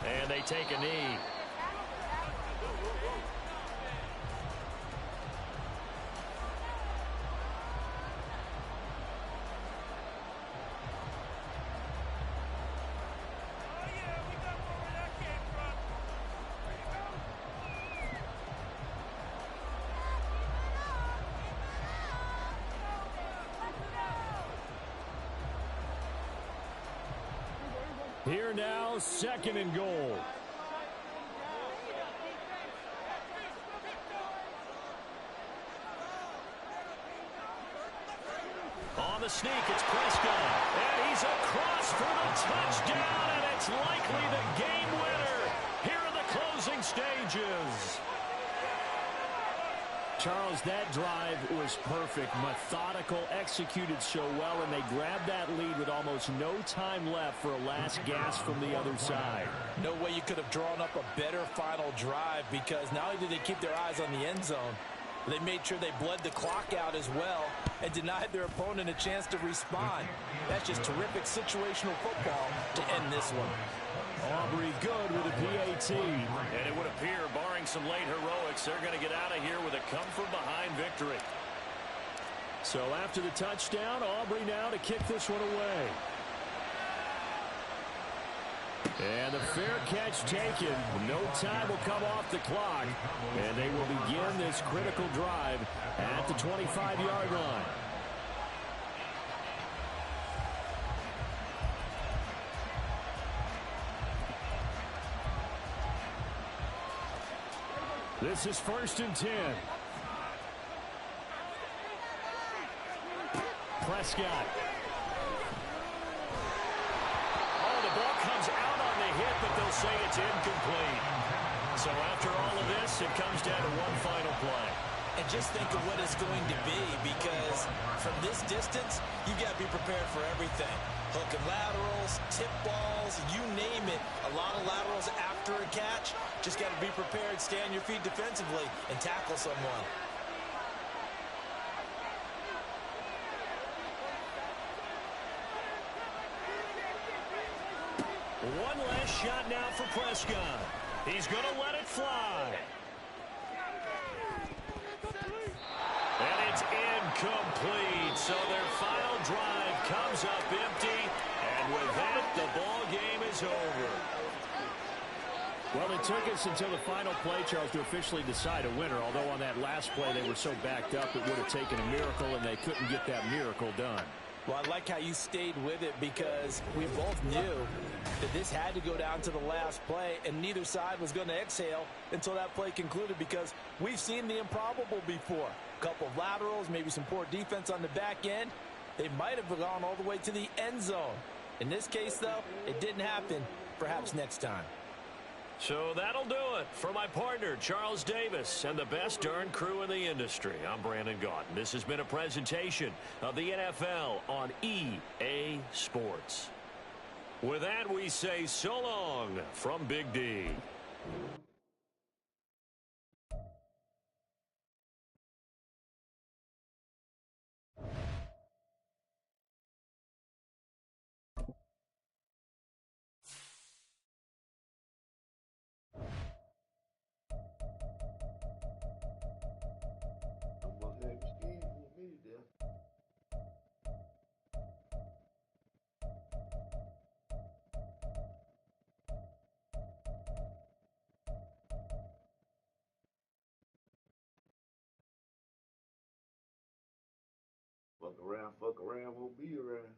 And they take a knee. Here now, 2nd and goal. On the sneak, it's Prescott. And he's across for the touchdown, and it's likely the game winner here in the closing stages. Charles, that drive was perfect. Methodical, executed so well, and they grabbed that lead with almost no time left for a last gasp from the other side. No way you could have drawn up a better final drive, because not only did they keep their eyes on the end zone, they made sure they bled the clock out as well and denied their opponent a chance to respond. That's just terrific situational football to end this one. Aubrey good with a PAT. And it would appear, barring some late heroics, they're going to get out of here with a come-from-behind victory. So after the touchdown, Aubrey now to kick this one away. And the fair catch taken. No time will come off the clock. And they will begin this critical drive at the 25-yard line. This is 1st and 10. Prescott. Oh, the ball comes out on the hit, but they'll say it's incomplete. So after all of this, it comes down to one final play. And just think of what it's going to be, because from this distance, you got to be prepared for everything. Hook and laterals, tip balls, you name it. A lot of laterals after a catch. Just got to be prepared, stay on your feet defensively, and tackle someone. One last shot now for Prescott. He's going to let it fly. And it's incomplete. So their final drive comes up empty. And with that, the ball game is over. Well, it took us until the final play, Charles, to officially decide a winner. Although on that last play they were so backed up, it would have taken a miracle, and they couldn't get that miracle done. Well, I like how you stayed with it, because we both knew that this had to go down to the last play, and neither side was going to exhale until that play concluded, because we've seen the improbable before. A couple of laterals, maybe some poor defense on the back end. They might have gone all the way to the end zone. In this case, though, it didn't happen. Perhaps next time. So that'll do it for my partner, Charles Davis, and the best darn crew in the industry. I'm Brandon Gaudin. This has been a presentation of the NFL on EA Sports. With that, we say so long from Big D. Fuck around, won't be around.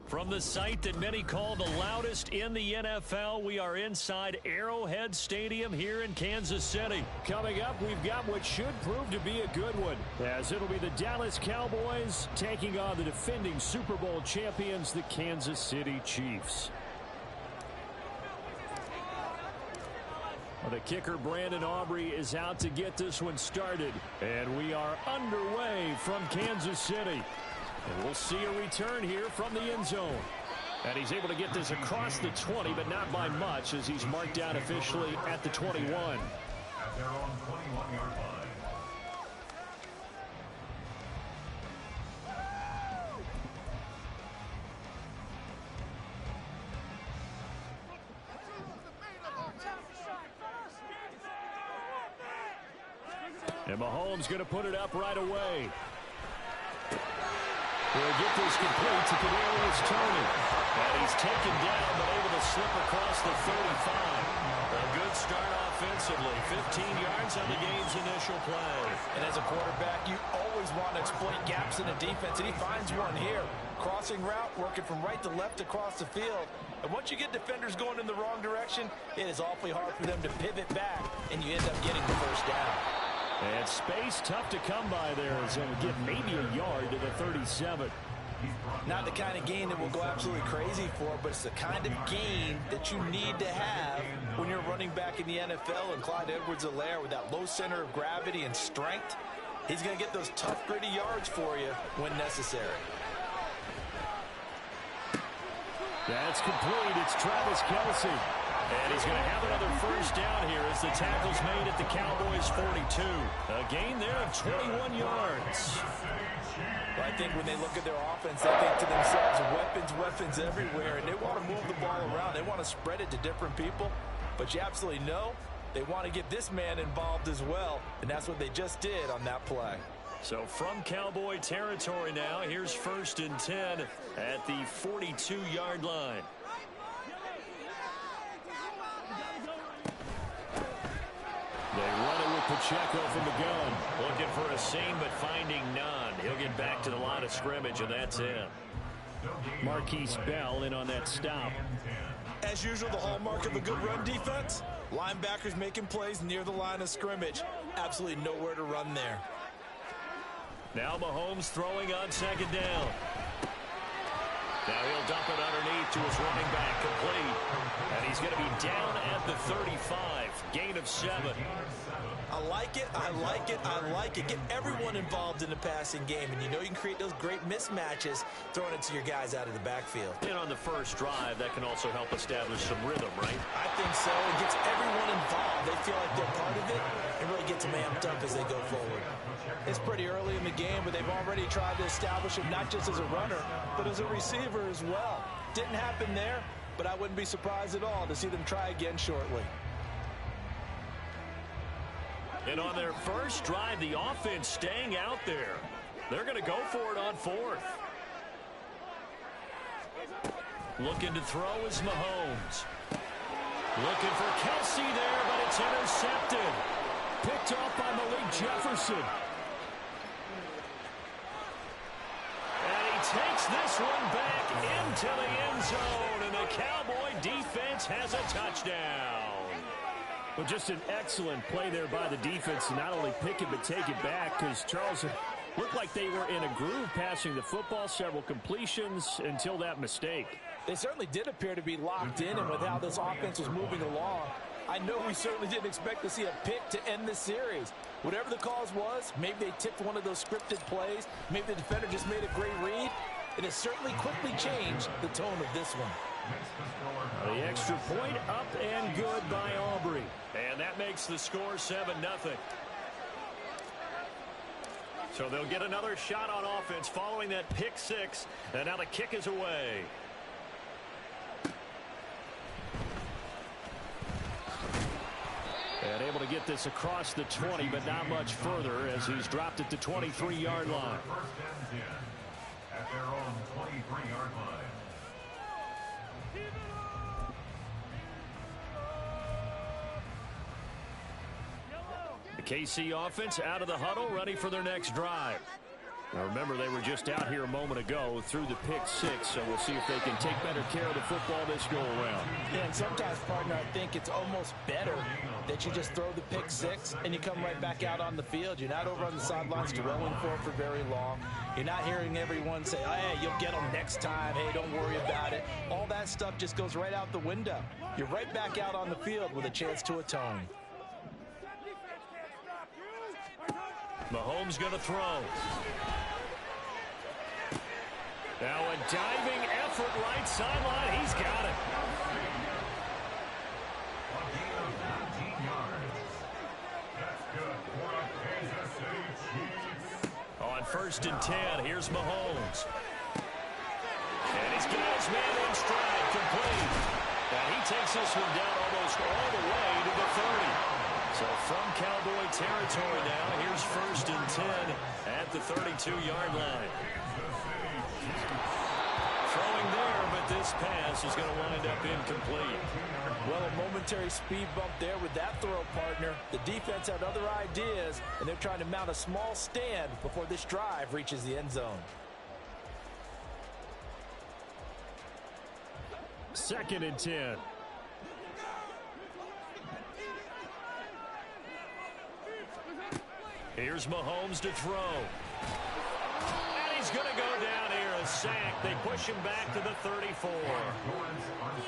From the site that many call the loudest in the NFL, we are inside Arrowhead Stadium here in Kansas City. Coming up, we've got what should prove to be a good one, as it'll be the Dallas Cowboys taking on the defending Super Bowl champions, the Kansas City Chiefs. Well, the kicker, Brandon Aubrey, is out to get this one started, and we are underway from Kansas City. And we'll see a return here from the end zone. And he's able to get this across the 20, but not by much, as he's marked down officially at the 21. At their own 21-yard line. And Mahomes going to put it up right away. He'll get this complete to Kadarius Toney. And he's taken down, but able to slip across the 35. A good start offensively. 15 yards on the game's initial play. And as a quarterback, you always want to exploit gaps in the defense, and he finds one here. Crossing route, working from right to left across the field. And once you get defenders going in the wrong direction, it is awfully hard for them to pivot back, and you end up getting the first down. And space tough to come by there, as he'll get maybe a yard to the 37. Not the kind of gain that will go absolutely crazy for, but it's the kind of gain that you need to have when you're running back in the NFL. And Clyde Edwards-Helaire, with that low center of gravity and strength, he's going to get those tough, gritty yards for you when necessary. That's complete. It's Travis Kelce. And he's going to have another first down here as the tackle's made at the Cowboys' 42. A gain there of 21 yards. Well, I think when they look at their offense, they think to themselves, weapons everywhere, and they want to move the ball around. They want to spread it to different people, but you absolutely know they want to get this man involved as well, and that's what they just did on that play. So from Cowboy territory now, here's 1st and 10 at the 42-yard line. Pacheco from the gun. Looking for a seam, but finding none. He'll get back to the line of scrimmage, and that's it. Marquise Bell in on that stop. As usual, the hallmark of a good run defense, linebackers making plays near the line of scrimmage. Absolutely nowhere to run there. Now Mahomes throwing on second down. Now he'll dump it underneath to his running back, complete. And he's going to be down at the 35. Gain of 7. I like it, I like it, I like it. Get everyone involved in the passing game, and you know you can create those great mismatches throwing it to your guys out of the backfield. And on the first drive, that can also help establish some rhythm, right? I think so. It gets everyone involved. They feel like they're part of it and really gets them amped up as they go forward. It's pretty early in the game, but they've already tried to establish him not just as a runner, but as a receiver as well. Didn't happen there, but I wouldn't be surprised at all to see them try again shortly. And on their first drive, the offense staying out there. They're going to go for it on 4th. Looking to throw is Mahomes. Looking for Kelsey there, but it's intercepted. Picked off by Malik Jefferson. And he takes this one back into the end zone, and the Cowboy defense has a touchdown. Well, just an excellent play there by the defense to not only pick it but take it back, because Charles, it looked like they were in a groove passing the football, several completions until that mistake. They certainly did appear to be locked in, and with how this offense was moving along, I know we certainly didn't expect to see a pick to end this series. Whatever the cause was, maybe they tipped one of those scripted plays, maybe the defender just made a great read. It has certainly quickly changed the tone of this one. The extra point up and good by Aubrey. And that makes the score 7-0. So they'll get another shot on offense following that pick 6. And now the kick is away. And able to get this across the 20, but not much further as he's dropped at the 23-yard line. First and 10 at their own 23-yard line. The KC offense out of the huddle, ready for their next drive. Now remember, they were just out here a moment ago through the pick 6, so we'll see if they can take better care of the football this go-around. Yeah, and sometimes, partner, I think it's almost better that you just throw the pick 6 and you come right back out on the field. You're not over on the sidelines dwelling for it for very long. You're not hearing everyone say, oh, hey, you'll get them next time. Hey, don't worry about it. All that stuff just goes right out the window. You're right back out on the field with a chance to atone. Mahomes going to throw. Now a diving effort right sideline. He's got it. A gain of 19 yards. That's good for the Kansas City Chiefs. On 1st and 10, here's Mahomes. And he's got his man in stride, complete. And he takes this one down almost all the way to the 30. So from Cowboy territory now, here's 1st and 10 at the 32-yard line. Throwing there, but this pass is going to wind up incomplete. Well, a momentary speed bump there with that throw, partner. The defense had other ideas, and they're trying to mount a small stand before this drive reaches the end zone. 2nd and 10. Here's Mahomes to throw. And he's going to go down here, a sack. They push him back to the 34.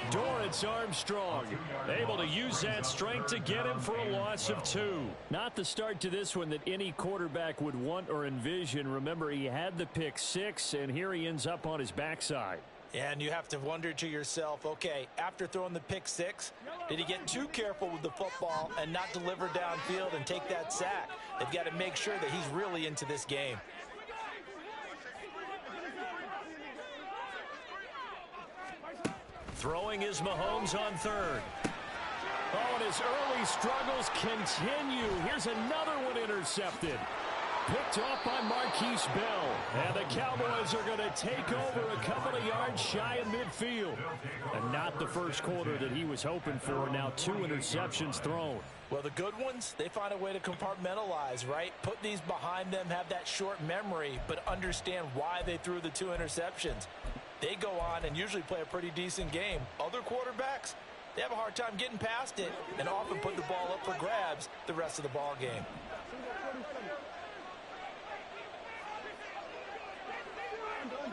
Dorrance Armstrong able to use that strength to get him for a loss of 2. Not the start to this one that any quarterback would want or envision. Remember, he had the pick 6, and here he ends up on his backside. And you have to wonder to yourself, okay, after throwing the pick 6, did he get too careful with the football and not deliver downfield and take that sack? They've got to make sure that he's really into this game. Throwing is Mahomes on 3rd. Oh, and his early struggles continue. Here's another one intercepted. Picked off by Marquise Bell. And the Cowboys are going to take over a couple of yards shy of midfield. And not the first quarter that he was hoping for. Now 2 interceptions thrown. Well, the good ones, they find a way to compartmentalize, right? Put these behind them, have that short memory, but understand why they threw the 2 interceptions. They go on and usually play a pretty decent game. Other quarterbacks, they have a hard time getting past it and often put the ball up for grabs the rest of the ball game.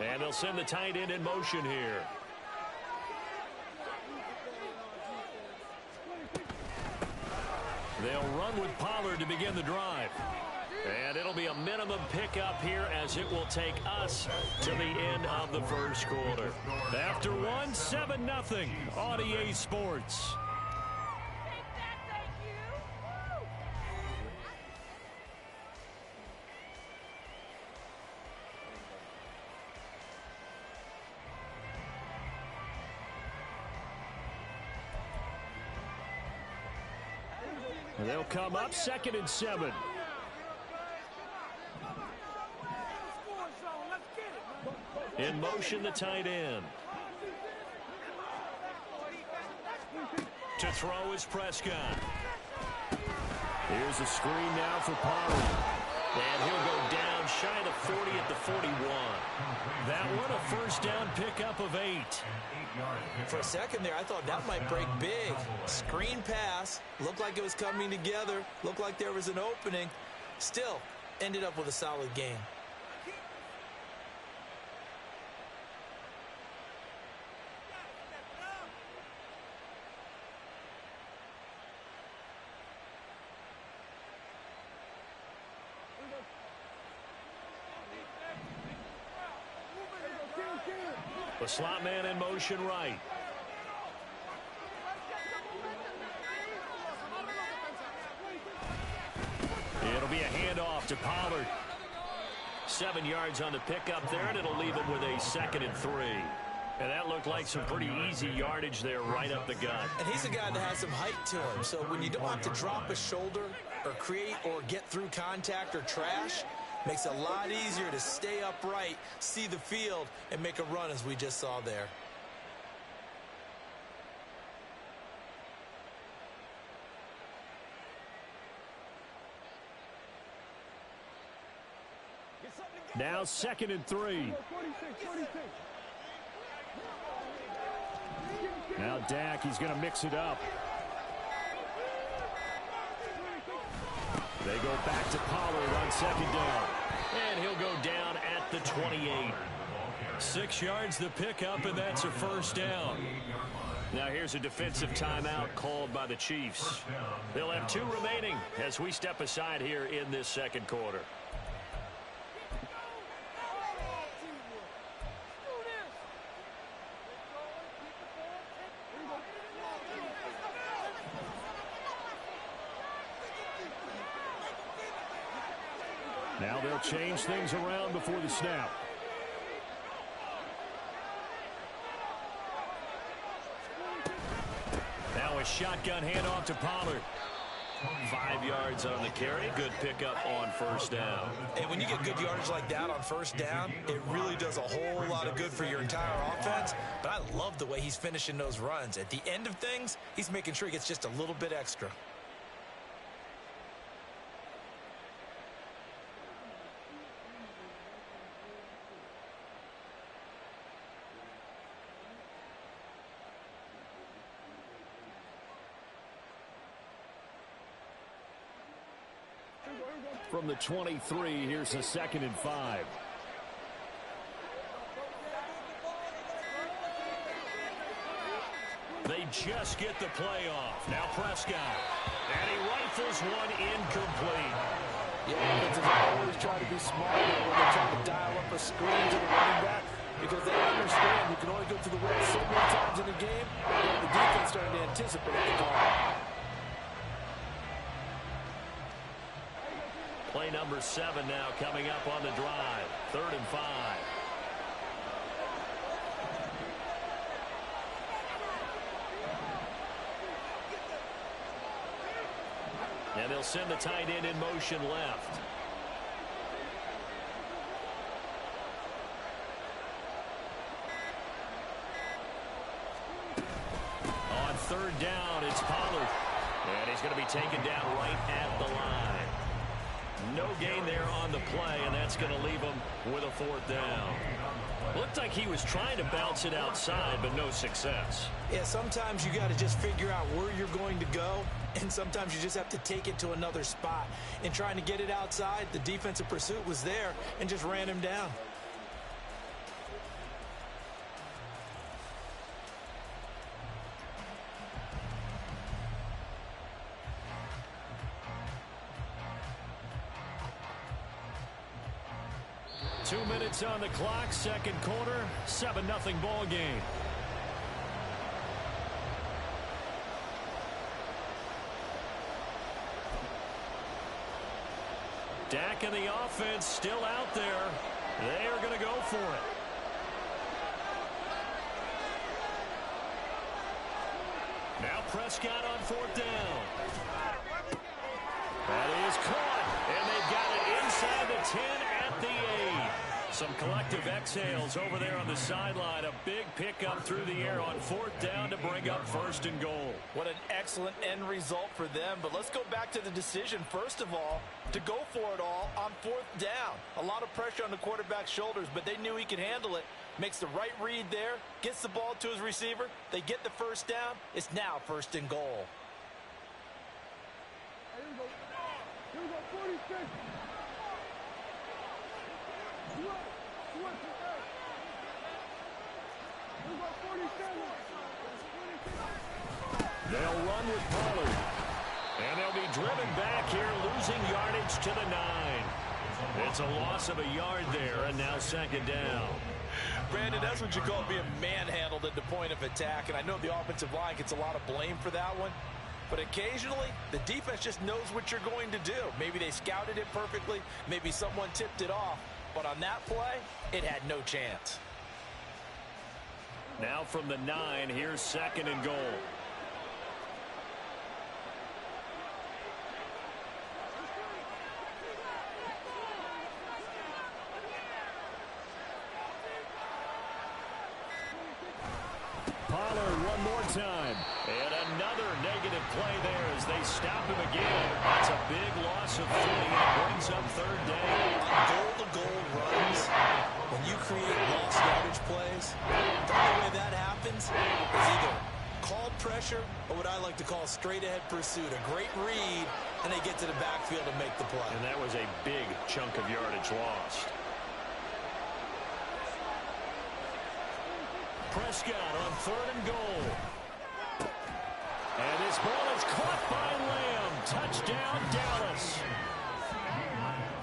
And they'll send the tight end in motion here. They'll run with Pollard to begin the drive. And it'll be a minimum pickup here as it will take us to the end of the first quarter. After 1, 7-0 on EA Sports. They'll come up 2nd and 7. In motion, the tight end. To throw is Prescott. Here's a screen now for Pollard. And he'll go down shy of the 40 at the 41. That one a first down pickup of 8. For a second there, I thought that might break big. Screen pass. Looked like it was coming together. Looked like there was an opening. Still, ended up with a solid game. The slot man in motion right. It'll be a handoff to Pollard. 7 yards on the pickup there, and it'll leave him with a 2nd and 3. And that looked like some pretty easy yardage there right up the gut. And he's a guy that has some height to him. So when you don't have to drop a shoulder or create or get through contact or trash, makes it a lot easier to stay upright, see the field, and make a run as we just saw there. Now 2nd and 3. Now Dak, he's going to mix it up. They go back to Pollard on 2nd down. And he'll go down at the 28. 6 yards the pickup, and that's a first down. Now here's a defensive timeout called by the Chiefs. They'll have 2 remaining as we step aside here in this second quarter. Now they'll change things around before the snap. Now a shotgun handoff to Pollard. 5 yards on the carry. Good pickup on first down. And when you get good yardage like that on first down, it really does a whole lot of good for your entire offense. But I love the way he's finishing those runs. At the end of things, he's making sure he gets just a little bit extra. From the 23, here's a 2nd and 5. They just get the play off. Now Prescott. And he rifles one incomplete. Yeah, offenses always try to be smart when they're trying to dial up a screen to the running back because they understand you can only go to the well so many times in the game. And the defense starting to anticipate the call. Play number 7 now coming up on the drive. 3rd and 5. And they'll send the tight end in motion left. third down, it's Pollard. And he's going to be taken down right at the line. No gain there on the play, and that's going to leave him with a fourth down. Looked like he was trying to bounce it outside, but no success. Yeah, sometimes you got to just figure out where you're going to go, and sometimes you just have to take it to another spot. In trying to get it outside, the defensive pursuit was there and just ran him down. Two minutes on the clock, second quarter, 7-0 ball game. Dak and the offense still out there. They are going to go for it. Now Prescott on fourth down. That is caught, and they've got it inside the 10 at the 8. Some collective exhales over there on the sideline. A big pickup through the air on fourth down to bring up first and goal. What an excellent end result for them. But let's go back to the decision, first of all, to go for it all on fourth down. A lot of pressure on the quarterback's shoulders, but they knew he could handle it. Makes the right read there, gets the ball to his receiver. They get the first down. It's now first and goal. Here we go, 46. They'll run with Pollard. And they'll be driven back here, losing yardage to the 9. It's a loss of a yard there, and now second down. Brandon, that's what you call being manhandled at the point of attack. And I know the offensive line gets a lot of blame for that one. But occasionally, the defense just knows what you're going to do. Maybe they scouted it perfectly. Maybe someone tipped it off. But on that play, it had no chance. Now from the 9, here's second and goal. Pollard one more time. And another negative play there as they stop him again. That's a big loss of 3. It brings up third down. Goal-to-goal runs, when you create lost yardage plays, the only way that happens is either called pressure or what I like to call straight-ahead pursuit. A great read, and they get to the backfield and make the play. And that was a big chunk of yardage lost. Prescott on third and goal. And this ball is caught by Lamb. Touchdown, Dallas.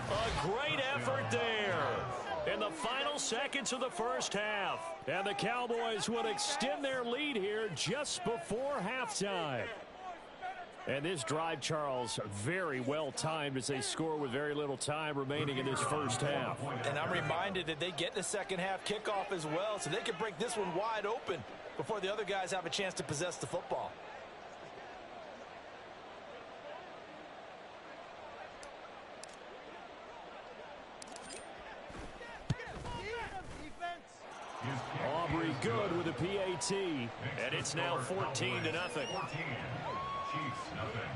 A great effort there in the final seconds of the first half. And the Cowboys would extend their lead here just before halftime. And this drive, Charles, very well timed as they score with very little time remaining in this first half. And I'm reminded that they get the second half kickoff as well, so they can break this one wide open before the other guys have a chance to possess the football. Aubrey good with a PAT, and it's now 14-0. Chiefs, nothing.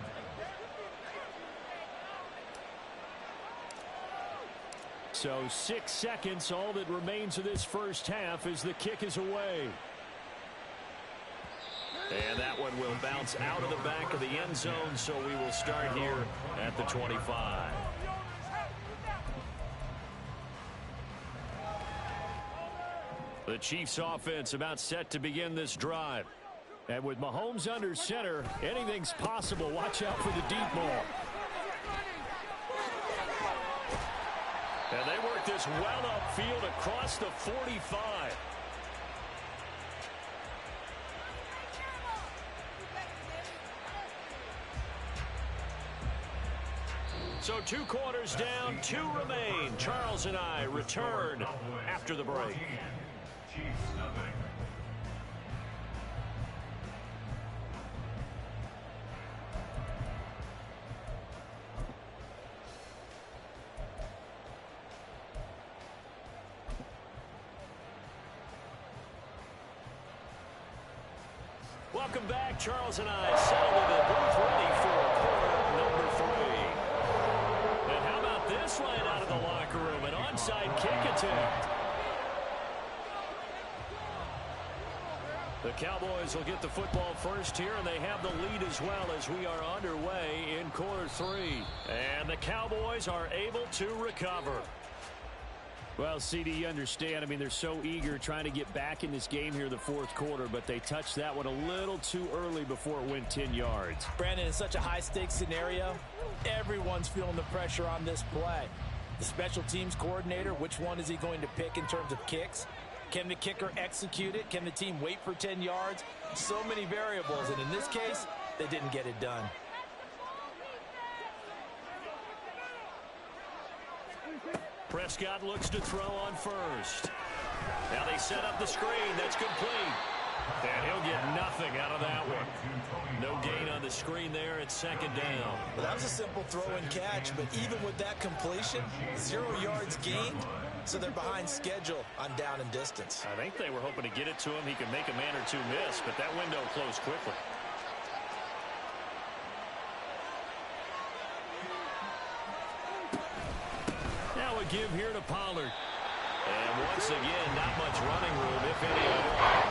So 6 seconds, all that remains of this first half as the kick is away. And that one will bounce out of the back of the end zone, so we will start here at the 25. The Chiefs offense about set to begin this drive. And with Mahomes under center, anything's possible. Watch out for the deep ball. And they work this well upfield across the 45. So 2 quarters down, 2 remain. Charles and I return after the break. Chiefs, nothing. Welcome back. Charles and I settled in the booth ready for quarter number 3. And how about this right out of the locker room? An onside kick attempt. The Cowboys will get the football first here, and they have the lead as well as we are underway in quarter 3. And the Cowboys are able to recover. Well, CD, you understand. I mean, they're so eager trying to get back in this game here in the fourth quarter, but they touched that one a little too early before it went 10 yards. Brandon, in such a high-stakes scenario, everyone's feeling the pressure on this play. The special teams coordinator, which one is he going to pick in terms of kicks? Can the kicker execute it? Can the team wait for 10 yards? So many variables, and in this case, they didn't get it done. Prescott looks to throw on first. Now they set up the screen. That's complete. And he'll get nothing out of that one. No gain on the screen there. It's second down. Well, that was a simple throw and catch, but even with that completion, 0 yards gained, so they're behind schedule on down and distance. I think they were hoping to get it to him. He could make a man or two miss, but that window closed quickly. Now a give here to Pollard. And once again, not much running room, if any at all.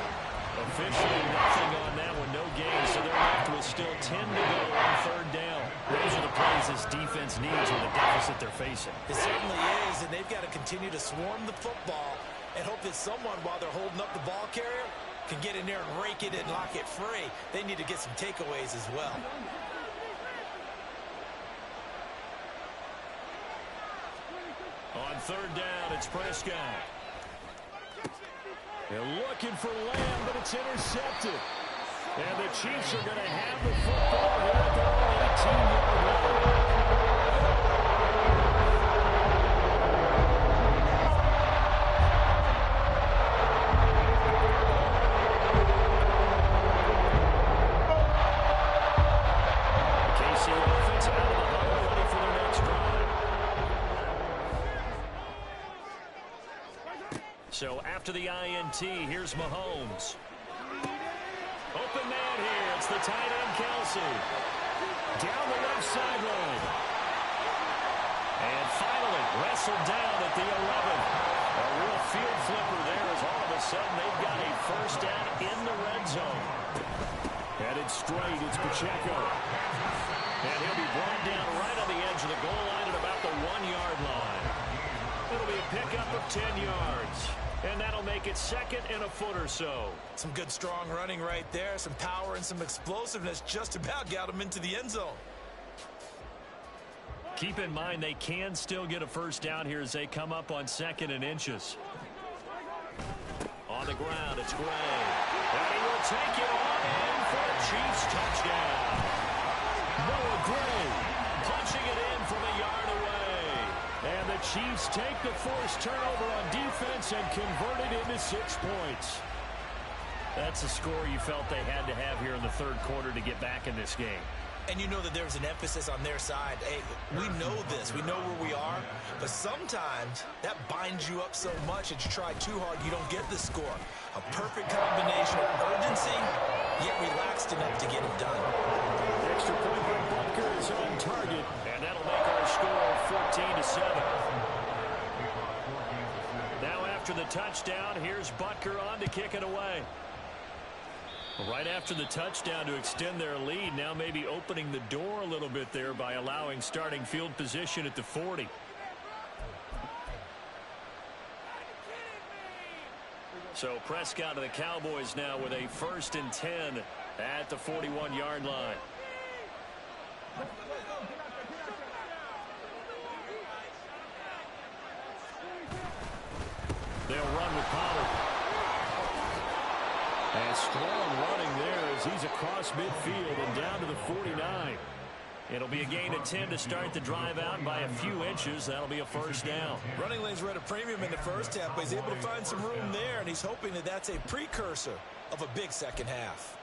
Officially nothing on that one, no gain, so they're left with still 10 to go on third down. Those are the plays this defense needs with the deficit they're facing. It certainly is, and they've got to continue to swarm the football and hope that someone, while they're holding up the ball carrier, can get in there and rake it and lock it free. They need to get some takeaways as well. On third down, it's Prescott. They're looking for Lamb, but it's intercepted. And the Chiefs are going to have the football here at their own 18-yard line. KC offense out of the huddle, ready for their next drive. So after the INT, here's Mahomes. Open man here. It's the tight end, Kelsey. Down the left sideline. And finally wrestled down at the 11. A real field flipper there as all of a sudden they've got a first down in the red zone. Headed straight, it's Pacheco. And he'll be brought down right on the edge of the goal line at about the 1-yard line. It'll be a pickup of 10 yards. And that'll make it second and a foot or so. Some good, strong running right there. Some power and some explosiveness just about got them into the end zone. Keep in mind they can still get a first down here as they come up on second and inches. On the ground, it's Gray. And he will take it on in for a Chiefs touchdown. Noah Gray punching it in from a yard away. And the Chiefs take the forced turnover on defense and convert it into 6 points. That's the score you felt they had to have here in the third quarter to get back in this game. And you know that there's an emphasis on their side. Hey, we know this. We know where we are. But sometimes that binds you up so much that you try too hard, you don't get the score. A perfect combination of urgency, yet relaxed enough to get it done. Extra point by Butker is on target. And that'll make our score 14-7. Now after the touchdown, here's Butker on to kick it away. Right after the touchdown to extend their lead, now maybe opening the door a little bit there by allowing starting field position at the 40. So Prescott of the Cowboys now with a 1st and 10 at the 41-yard line. They'll run with Pollard. And strong running there as he's across midfield and down to the 49. It'll be a gain of 10 to start the drive out by a few inches. That'll be a first down. Running lanes were at a premium in the first half, but he's able to find some room there, and he's hoping that that's a precursor of a big second half.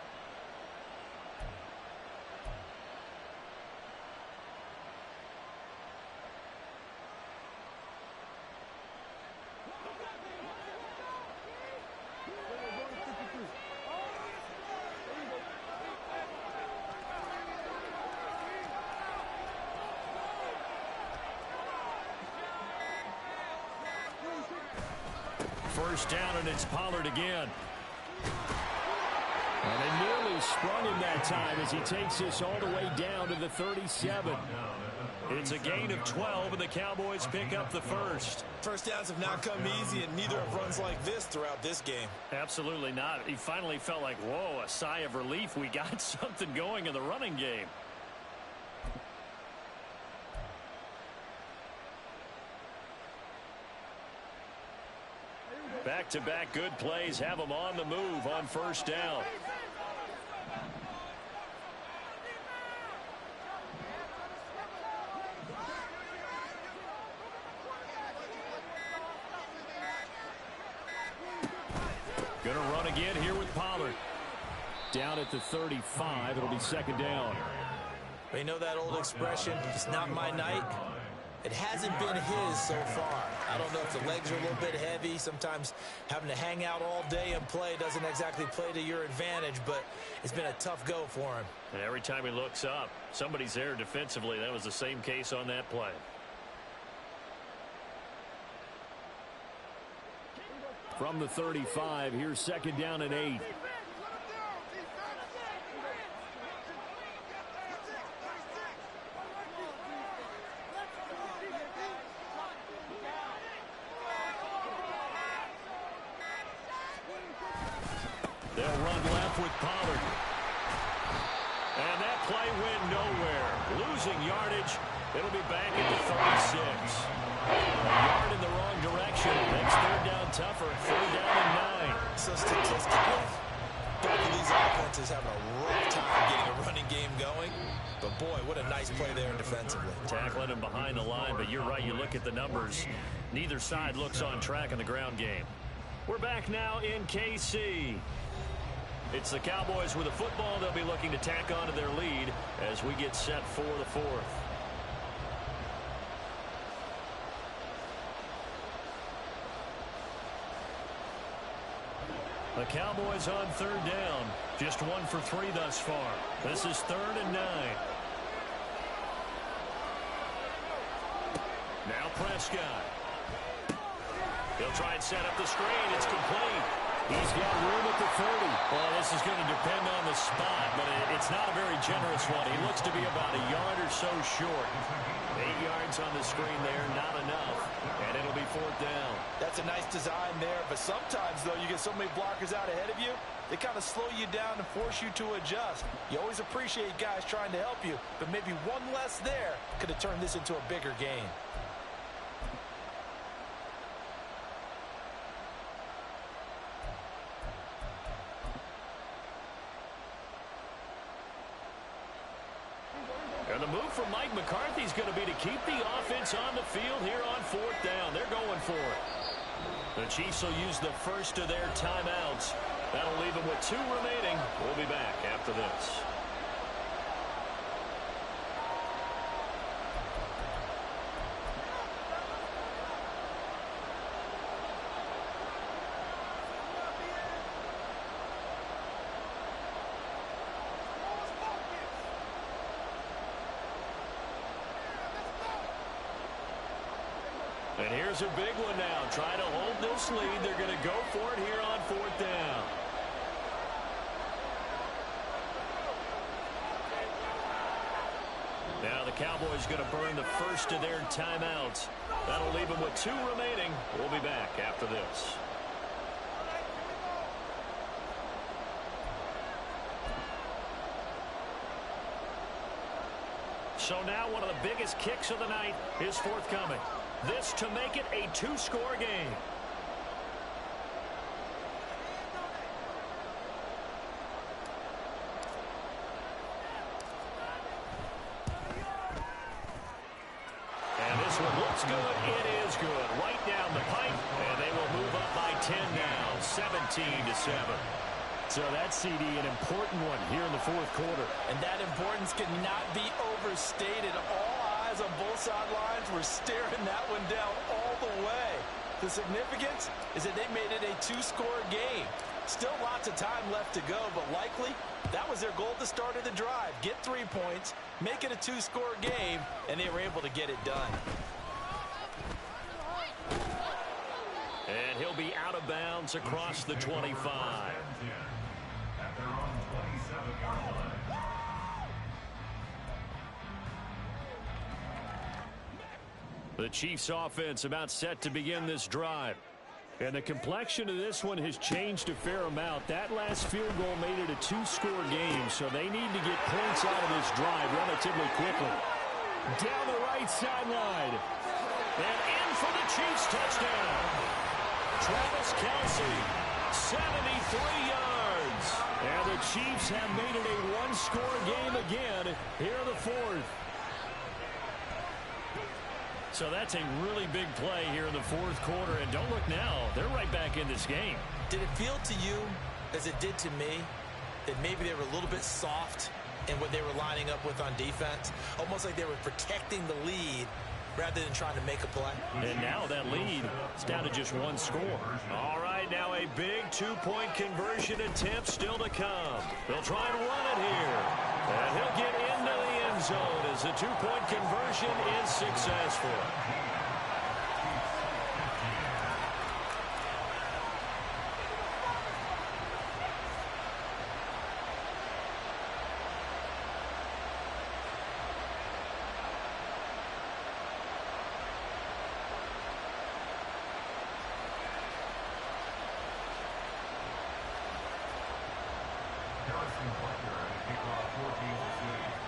first down, and it's Pollard again. And it nearly sprung him that time as he takes this all the way down to the 37. It's a gain of 12, and the Cowboys pick up the first. First downs have not come easy, and neither have runs like this throughout this game. Absolutely not. He finally felt like, whoa, a sigh of relief. We got something going in the running game. Back-to-back good plays have them on the move on first down. Going to run again here with Pollard. Down at the 35. It'll be second down. You know that old expression, it's not my night? It hasn't been his so far. I don't know if the legs are a little bit heavy. Sometimes having to hang out all day and play doesn't exactly play to your advantage, but it's been a tough go for him. And every time he looks up, somebody's there defensively. That was the same case on that play. From the 35, here's second down and 8. They'll run left with Pollard. And that play went nowhere. Losing yardage. It'll be back at the 36. A yard in the wrong direction. Makes third down tougher. Third down and 9. So statistically, both of these offenses having a rough time getting a running game going. But boy, what a nice play there defensively. Tackling him behind the line, but you're right. You look at the numbers. Neither side looks on track in the ground game. We're back now in KC. It's the Cowboys with a football. They'll be looking to tack on to their lead as we get set for the fourth. The Cowboys on third down. Just 1 for 3 thus far. This is 3rd and 9. Now Prescott. He'll try and set up the screen. It's complete. He's got room at the 30. Well, this is going to depend on the spot, but it's not a very generous one. He looks to be about a yard or so short. 8 yards on the screen there, not enough, and it'll be 4th down. That's a nice design there, but sometimes, though, you get so many blockers out ahead of you, they kind of slow you down and force you to adjust. You always appreciate guys trying to help you, but maybe one less there could have turned this into a bigger game. And the move from Mike McCarthy is going to be to keep the offense on the field here on 4th down. They're going for it. The Chiefs will use the first of their timeouts. That'll leave them with 2 remaining. We'll be back after this. And here's a big one now. Trying to hold this lead. They're going to go for it here on 4th down. Now the Cowboys going to burn the first of their timeouts. That'll leave them with 2 remaining. We'll be back after this. So now one of the biggest kicks of the night is forthcoming. This to make it a 2-score game. And this one looks good. It is good. Right down the pipe. And they will move up by 10 now. 17-7. So that CD, an important one here in the 4th quarter. And that importance cannot be overstated. All eyes on both sidelines were staring that one down all the way. The significance is that they made it a 2-score game. Still lots of time left to go, but likely that was their goal at the start of the drive. Get 3 points, make it a 2-score game, and they were able to get it done. And he'll be out of bounds across the 25. At their own 27-yard line. The Chiefs offense about set to begin this drive. And the complexion of this one has changed a fair amount. That last field goal made it a two-score game, so they need to get points out of this drive relatively quickly. Down the right sideline. And in for the Chiefs touchdown. Travis Kelce, 73 yards. And the Chiefs have made it a one-score game again here in the fourth. So that's a really big play here in the fourth quarter. And don't look now, they're right back in this game. Did it feel to you, as it did to me, that maybe they were a little bit soft in what they were lining up with on defense? Almost like they were protecting the lead rather than trying to make a play. And now that lead is down to just one score. All right, now a big two-point conversion attempt still to come. They'll try and run it here. And he'll get into the end zone as the two-point conversion is successful.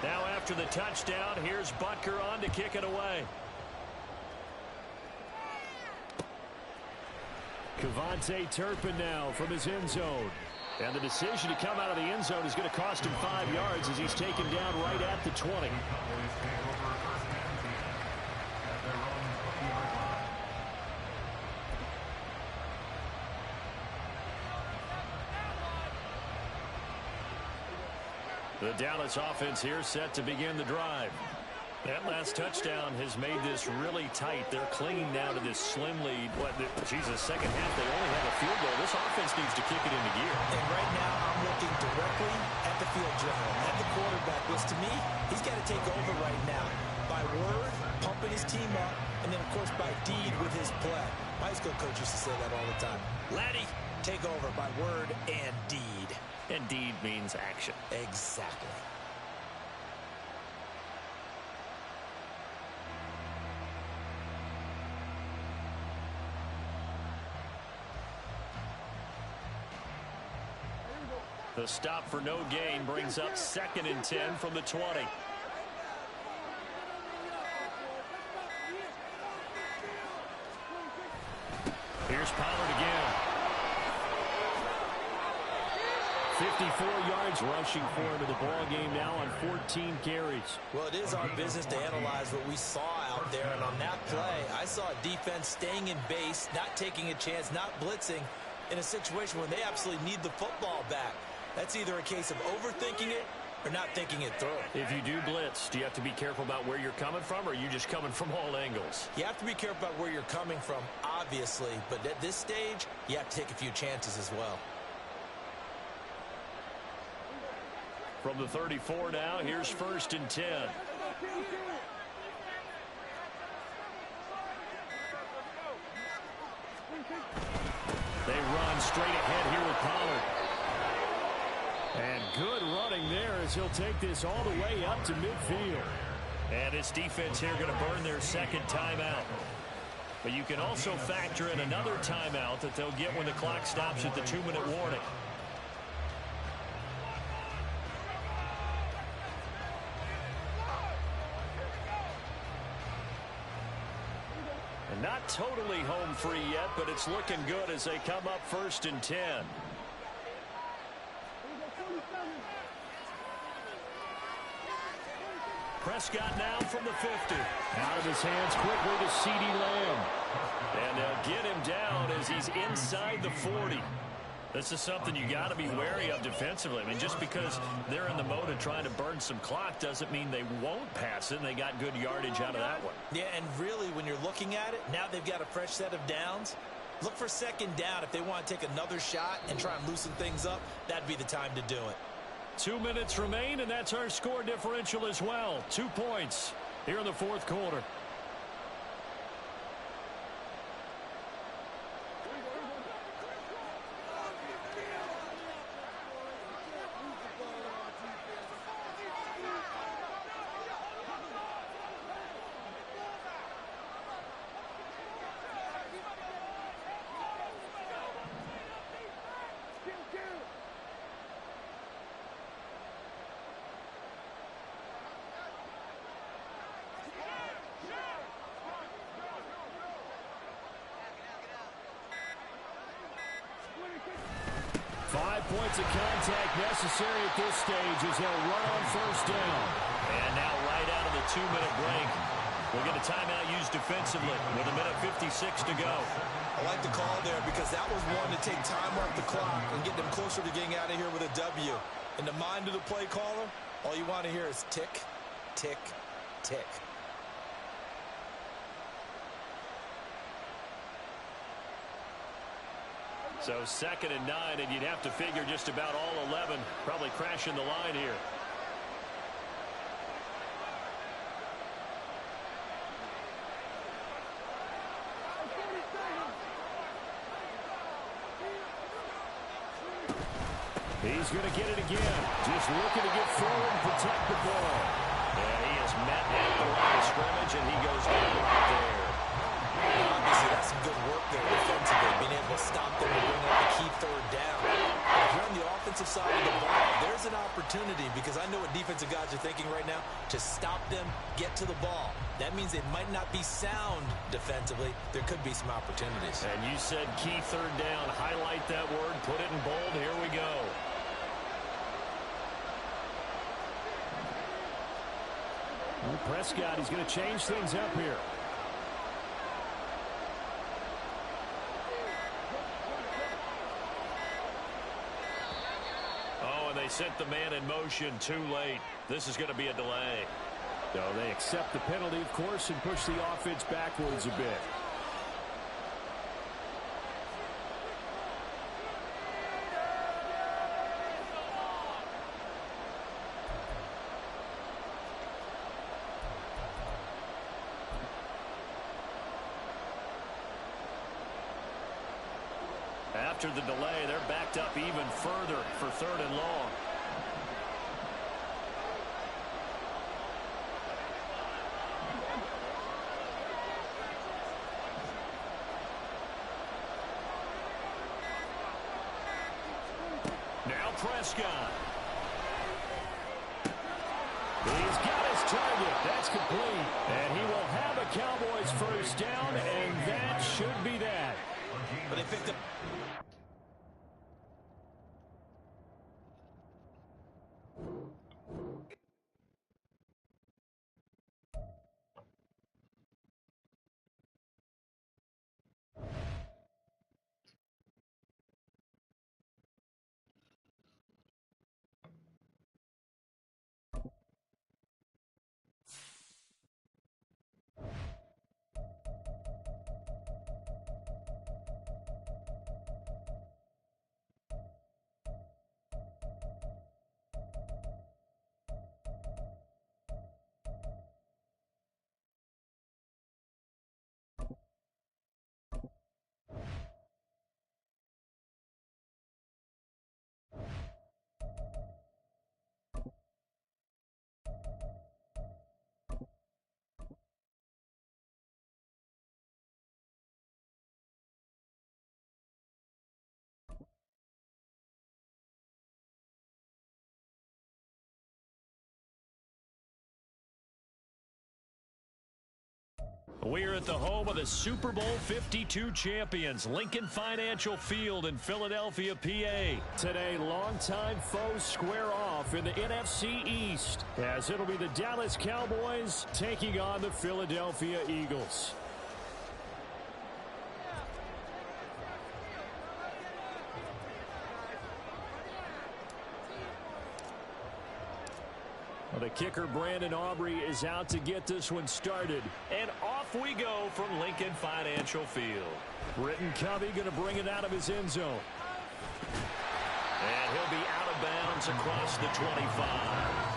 Now after the touchdown, here's Butker on to kick it away. Cavante Turpin now from his end zone. And the decision to come out of the end zone is going to cost him 5 yards as he's taken down right at the 20. The Dallas offense here set to begin the drive. That last touchdown has made this really tight. They're clinging now to this slim lead. Second half, they only have a field goal. This offense needs to kick it into gear. And right now, I'm looking directly at the field general, at the quarterback, which to me, he's got to take over right now. By word, pumping his team up, and then, of course, by deed with his play. My high school coach used to say that all the time. Laddie, take over by word and deed. And deed means action. Exactly. The stop for no gain brings up 2nd and 10 from the 20. Here's Pollard again. 54 yards rushing for him in the ball game now on 14 carries. Well, it is our business to analyze what we saw out there, and on that play, I saw a defense staying in base, not taking a chance, not blitzing in a situation where they absolutely need the football back. That's either a case of overthinking it or not thinking it through. If you do blitz, do you have to be careful about where you're coming from, or are you just coming from all angles? You have to be careful about where you're coming from, obviously, but at this stage, you have to take a few chances as well. From the 34 now, here's 1st and 10. They run straight ahead here with Pollard. And good running there as he'll take this all the way up to midfield. And this defense here going to burn their 2nd timeout. But you can also factor in another timeout that they'll get when the clock stops at the 2-minute warning. And not totally home free yet, but it's looking good as they come up 1st and 10. Prescott now from the 50. Out of his hands quickly to CeeDee Lamb. And they'll get him down as he's inside the 40. This is something you got to be wary of defensively. I mean, just because they're in the mode of trying to burn some clock doesn't mean they won't pass it, and they got good yardage out of that one. Yeah, and really, when you're looking at it, now they've got a fresh set of downs. Look for 2nd down. If they want to take another shot and try and loosen things up, that'd be the time to do it. 2 minutes remain, and that's our score differential as well. 2 points here in the fourth quarter. points of contact necessary at this stage as they'll run on first down. And now right out of the 2-minute break, we'll get a timeout used defensively with 1:56 to go. I like the call there because that was one to take time off the clock and get them closer to getting out of here with a W. In the mind of the play caller, all you want to hear is tick, tick, tick. So 2nd and 9, and you'd have to figure just about all 11 probably crashing the line here. He's going to get it again. Just looking to get forward and protect the ball. And he is met at the line of scrimmage, and he goes down right there. Obviously, that's some good work there defensively, being able to stop them and bring up the key 3rd down. But if you're on the offensive side of the ball, there's an opportunity because I know what defensive guys are thinking right now. To stop them, get to the ball. That means they might not be sound defensively. There could be some opportunities. And you said key 3rd down. Highlight that word. Put it in bold. Here we go. Well, Prescott, he's going to change things up here. Oh, and they sent the man in motion too late. This is going to be a delay. So they accept the penalty, of course, and push the offense backwards a bit. After the delay, they're backed up even further for 3rd and long. Now Prescott. He's got his target. That's complete. And he will have a Cowboys first down, and that should be that. But they picked up. We're at the home of the Super Bowl 52 champions, Lincoln Financial Field in Philadelphia, PA. Today, longtime foes square off in the NFC East, as it'll be the Dallas Cowboys taking on the Philadelphia Eagles. Well, the kicker, Brandon Aubrey, is out to get this one started. And off we go from Lincoln Financial Field. Britton Covey going to bring it out of his end zone. And he'll be out of bounds across the 25.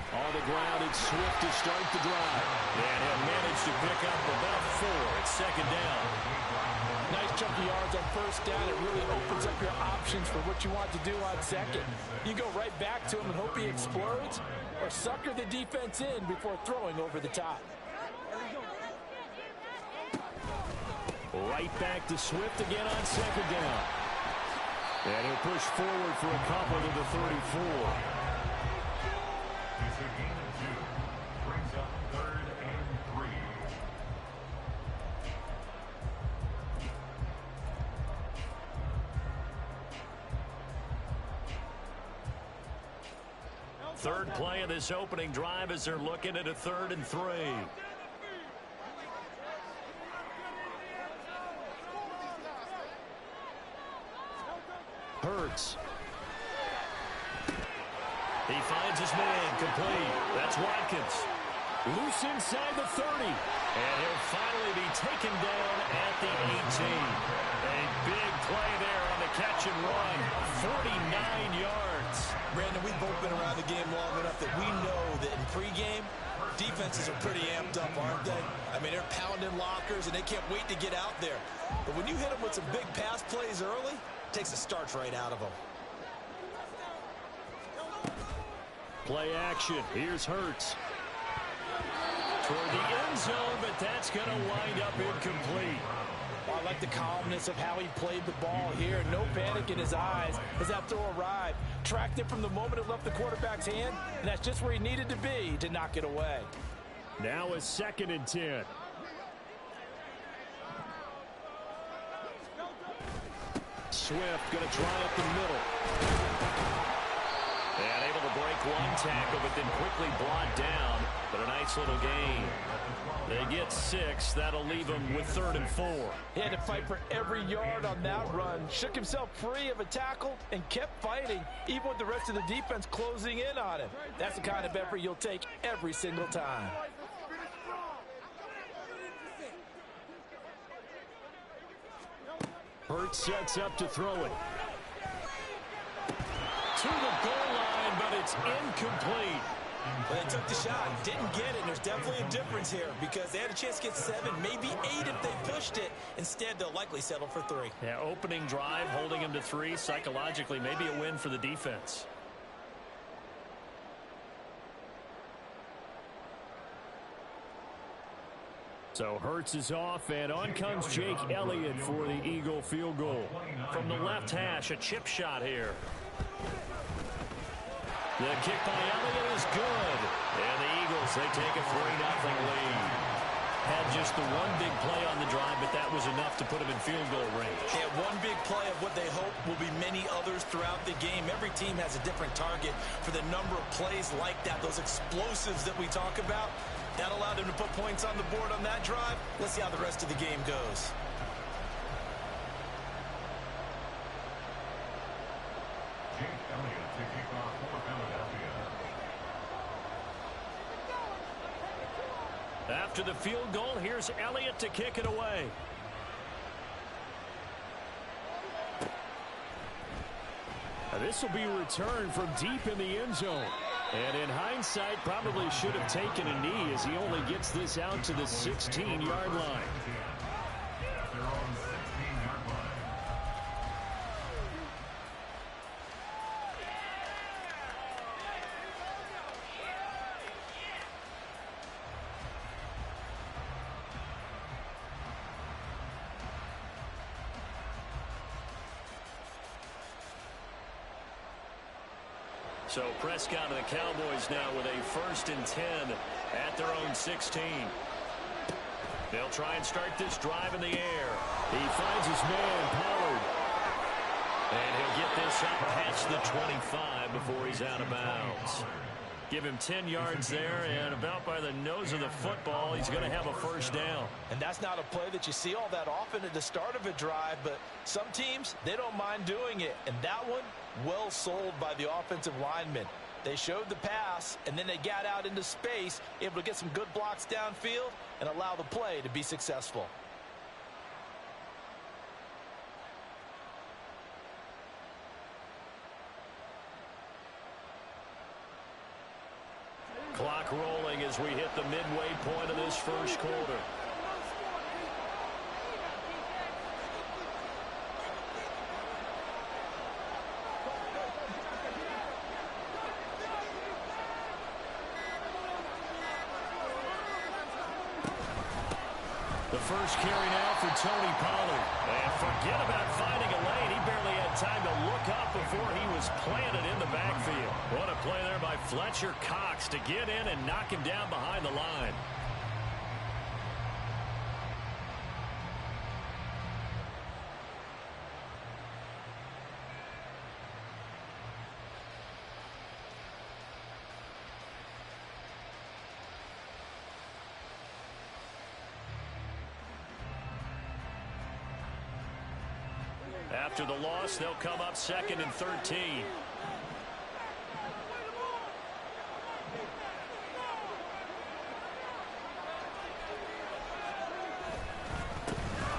On the ground, it's Swift to start the drive. And he'll manage to pick up about 4 at 2nd down. Nice job chunk of yards on first down, it really opens up your options for what you want to do on second. You go right back to him and hope he explodes, or sucker the defense in before throwing over the top. Right back to Swift again on second down. And he'll push forward for a couple to the 34. It's a gain of 2. Brings up 3rd and 3. Third play of this opening drive as they're looking at a 3rd and 3. Hurts. He finds his man complete. That's Watkins. Loose inside the 30. And he'll finally be taken down at the 18. A big play there on the catch and run. 49 yards. Brandon, we've both been around the game long enough that we know that in pregame, defenses are pretty amped up, aren't they? I mean, they're pounding lockers, and they can't wait to get out there. But when you hit them with some big pass plays early, it takes the starch right out of them. Play action. Here's Hurts. Toward the end zone, but that's going to wind up incomplete. Well, I like the calmness of how he played the ball here. No panic in his eyes as that throw arrived. Tracked it from the moment it left the quarterback's hand, and that's just where he needed to be to knock it away. Now a 2nd and 10. Swift going to try up the middle. And able to break one tackle, but then quickly brought down. But a nice little gain. They get 6. That'll leave them with 3rd and 4. He had to fight for every yard on that run. Shook himself free of a tackle and kept fighting, even with the rest of the defense closing in on him. That's the kind of effort you'll take every single time. Hurts sets up to throw it. To the goal line, but it's incomplete. Well, they took the shot, didn't get it, and there's definitely a difference here because they had a chance to get 7, maybe 8 if they pushed it. Instead, they'll likely settle for 3. Yeah, opening drive, holding him to 3. Psychologically, maybe a win for the defense. So Hurts is off, and on comes Jake Elliott for the Eagle field goal. From the left hash, a chip shot here. The kick by Elliott is good. And the Eagles, they take a 3-0 lead. Had just the one big play on the drive, but that was enough to put them in field goal range. Yeah, one big play of what they hope will be many others throughout the game. Every team has a different target for the number of plays like that, those explosives that we talk about. That allowed them to put points on the board on that drive. Let's see how the rest of the game goes. Jake Elliott to kick off for Philadelphia. After the field goal, here's Elliott to kick it away. This will be returned from deep in the end zone. And in hindsight, probably should have taken a knee as he only gets this out to the 16-yard line. At their own 16-yard line. So Prescott and the Cowboys now with a 1st and 10 at their own 16. They'll try and start this drive in the air. He finds his man, Pollard. And he'll get this up past the 25 before he's out of bounds. Give him 10 yards there, and about by the nose of the football, he's going to have a 1st down. And that's not a play that you see all that often at the start of a drive, but some teams, they don't mind doing it. And that one, well sold by the offensive lineman. They showed the pass, and then they got out into space, able to get some good blocks downfield and allow the play to be successful. Clock rolling as we hit the midway point of this 1st quarter. first carry now for Tony Pollard. And forget about finding a lane. He barely had time to look up before he was planted in the backfield. What a play there by Fletcher Cox to get in and knock him down behind the line. After the loss, they'll come up 2nd and 13.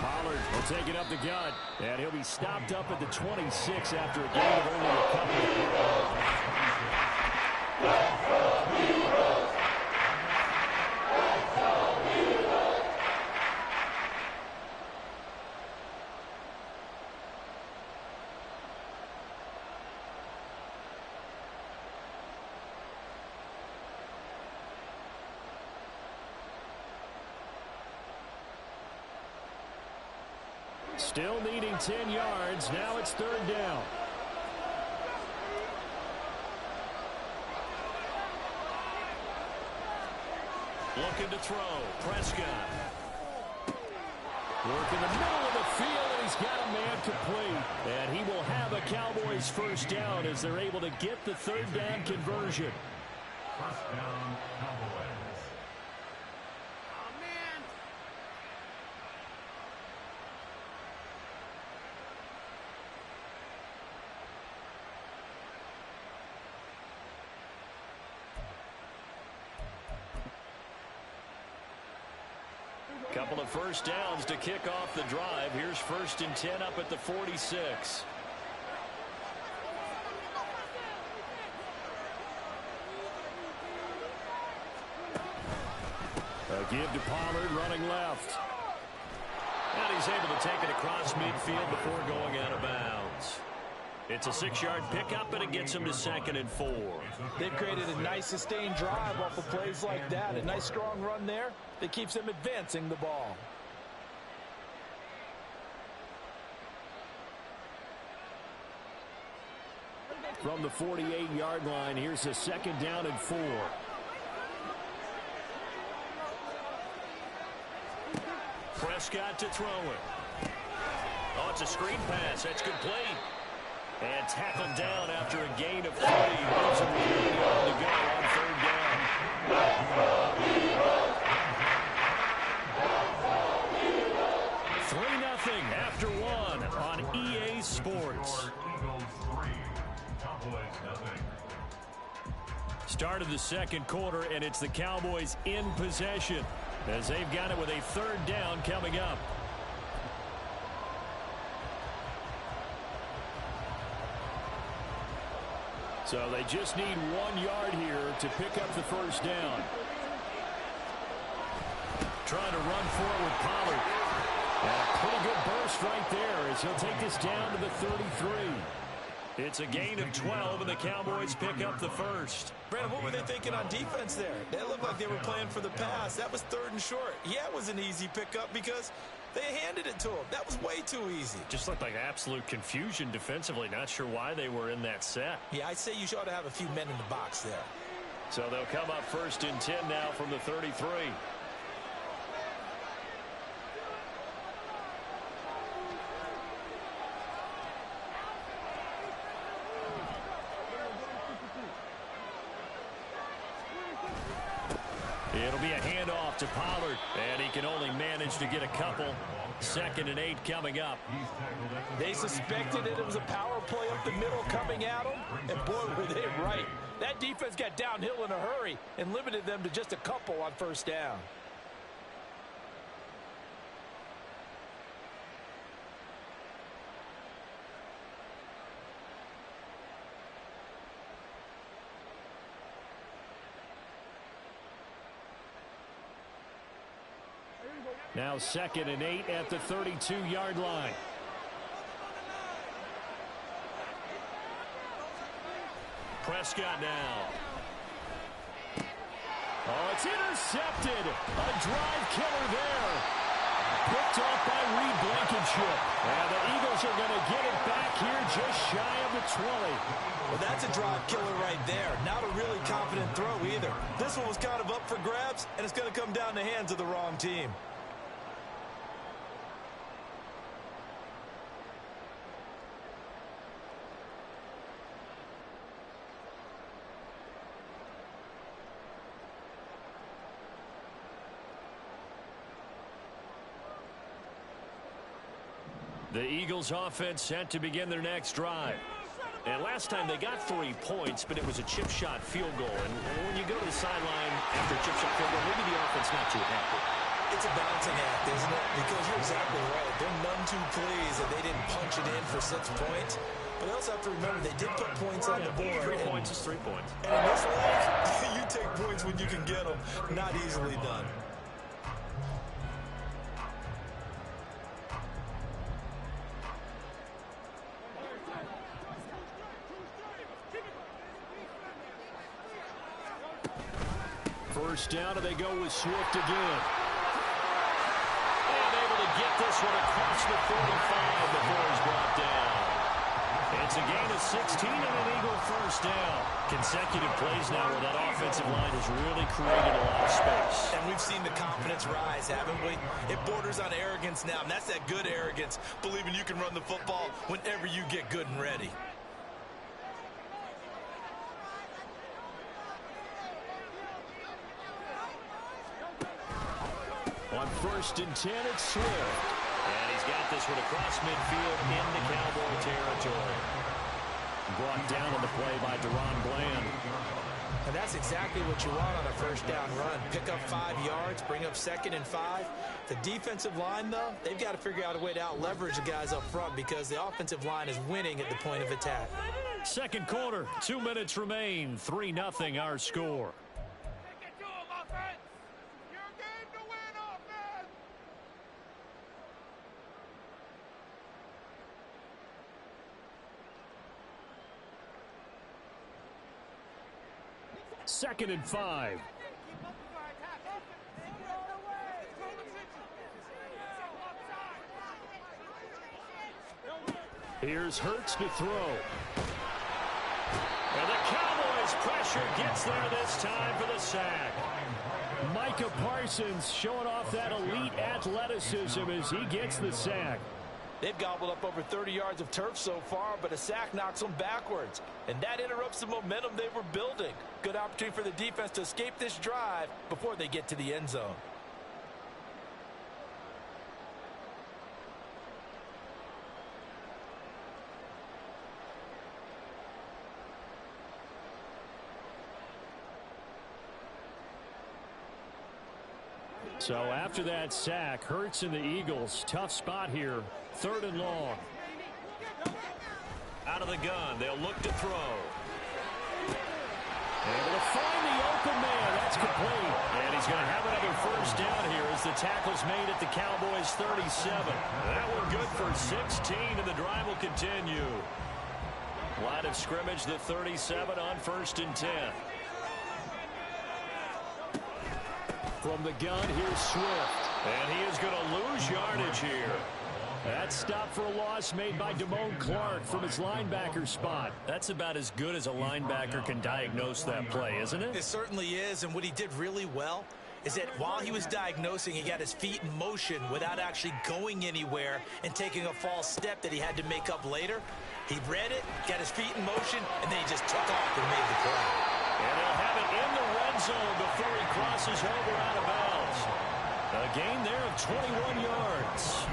Pollard will take it up the gut, and he'll be stopped up at the 26 after a gain of only a couple. Still needing 10 yards. Now it's 3rd down. Looking to throw. Prescott. Work in the middle of the field, and he's got a man complete. And he will have a Cowboys first down as they're able to get the 3rd down conversion. First down, Cowboys. Couple of first downs to kick off the drive. Here's 1st and 10 up at the 46. A give to Pollard running left. And he's able to take it across midfield before going out of bounds. It's a 6-yard pickup, and it gets him to 2nd and 4. They've created a nice sustained drive off of plays like that. A nice strong run there that keeps them advancing the ball. From the 48-yard line, here's a 2nd down and 4. Prescott to throw it. Oh, it's a screen pass. That's complete. And tackled down after a gain of 3. Moves him to go on 3rd down. 3-0 after 1 on EA Sports. Eagles 3, Cowboys 0. Start of the 2nd quarter, and it's the Cowboys in possession as they've got it with a 3rd down coming up. So they just need 1 yard here to pick up the first down. Trying to run forward with Pollard. And a pretty good burst right there as he'll take this down to the 33. It's a gain of 12, and the Cowboys pick up the first. Brandon, what were they thinking on defense there? They looked like they were playing for the pass. That was 3rd and short. Yeah, it was an easy pickup because they handed it to him. That was way too easy. Just looked like absolute confusion defensively. Not sure why they were in that set. Yeah, I'd say you ought to have a few men in the box there. So they'll come up 1st and 10 now from the 33. It'll be a handoff to Pollard, and he can only manage to get a couple. 2nd and 8 coming up. They suspected it was a power play up the middle coming at them, and boy, were they right. That defense got downhill in a hurry and limited them to just a couple on 1st down. Now 2nd and 8 at the 32-yard line. Prescott now. Oh, it's intercepted. A drive killer there. Picked off by Reed Blankenship. And the Eagles are going to get it back here just shy of the 20. Well, that's a drive killer right there. Not a really confident throw either. This one was kind of up for grabs, and it's going to come down the hands of the wrong team. The Eagles offense set to begin their next drive. And last time they got 3 points, but it was a chip shot field goal. And when you go to the sideline after a chip shot field goal, maybe the offense not too happy. It's a balancing act, isn't it? Because you're exactly right. They're none too pleased that they didn't punch it in for 6 points. But they also have to remember they did put points on the board. 3 points is 3 points. And in this league, you take points when you can get them. Not easily done. First down, and they go with Swift again. And able to get this one across the 45 before he's brought down. It's a gain of 16 and an Eagle first down. Consecutive plays now where that offensive line has really created a lot of space. And we've seen the confidence rise, haven't we? It borders on arrogance now, and that's that good arrogance, believing you can run the football whenever you get good and ready. On 1st and 10, it's Swift. And he's got this one across midfield into Cowboy territory. Brought down on the play by Deron Bland. And that's exactly what you want on a first down run. Pick up 5 yards, bring up 2nd and 5. The defensive line, though, they've got to figure out a way to out-leverage the guys up front because the offensive line is winning at the point of attack. Second quarter, 2 minutes remain. 3-0 our score. Second and 5. Here's Hurts to throw. And the Cowboys pressure gets there this time for the sack. Micah Parsons showing off that elite athleticism as he gets the sack. They've gobbled up over 30 yards of turf so far, but a sack knocks them backwards. And that interrupts the momentum they were building. Good opportunity for the defense to escape this drive before they get to the end zone. So after that sack, Hurts and the Eagles, tough spot here. 3rd and long. Out of the gun, they'll look to throw. Able to find the open man. That's complete. And he's going to have another first down here as the tackle's made at the Cowboys' 37. That one good for 16, and the drive will continue. Line of scrimmage, the 37 on 1st and 10. From the gun, here's Swift. And he is going to lose yardage here. That stop for a loss made by Damone Clark from his linebacker spot. That's about as good as a linebacker can diagnose that play, isn't it? It certainly is, and what he did really well is that while he was diagnosing, he got his feet in motion without actually going anywhere and taking a false step that he had to make up later. He read it, got his feet in motion, and then he just took off and made the play. And he'll have it in the red zone before he crosses over out of bounds. A gain there of 21 yards.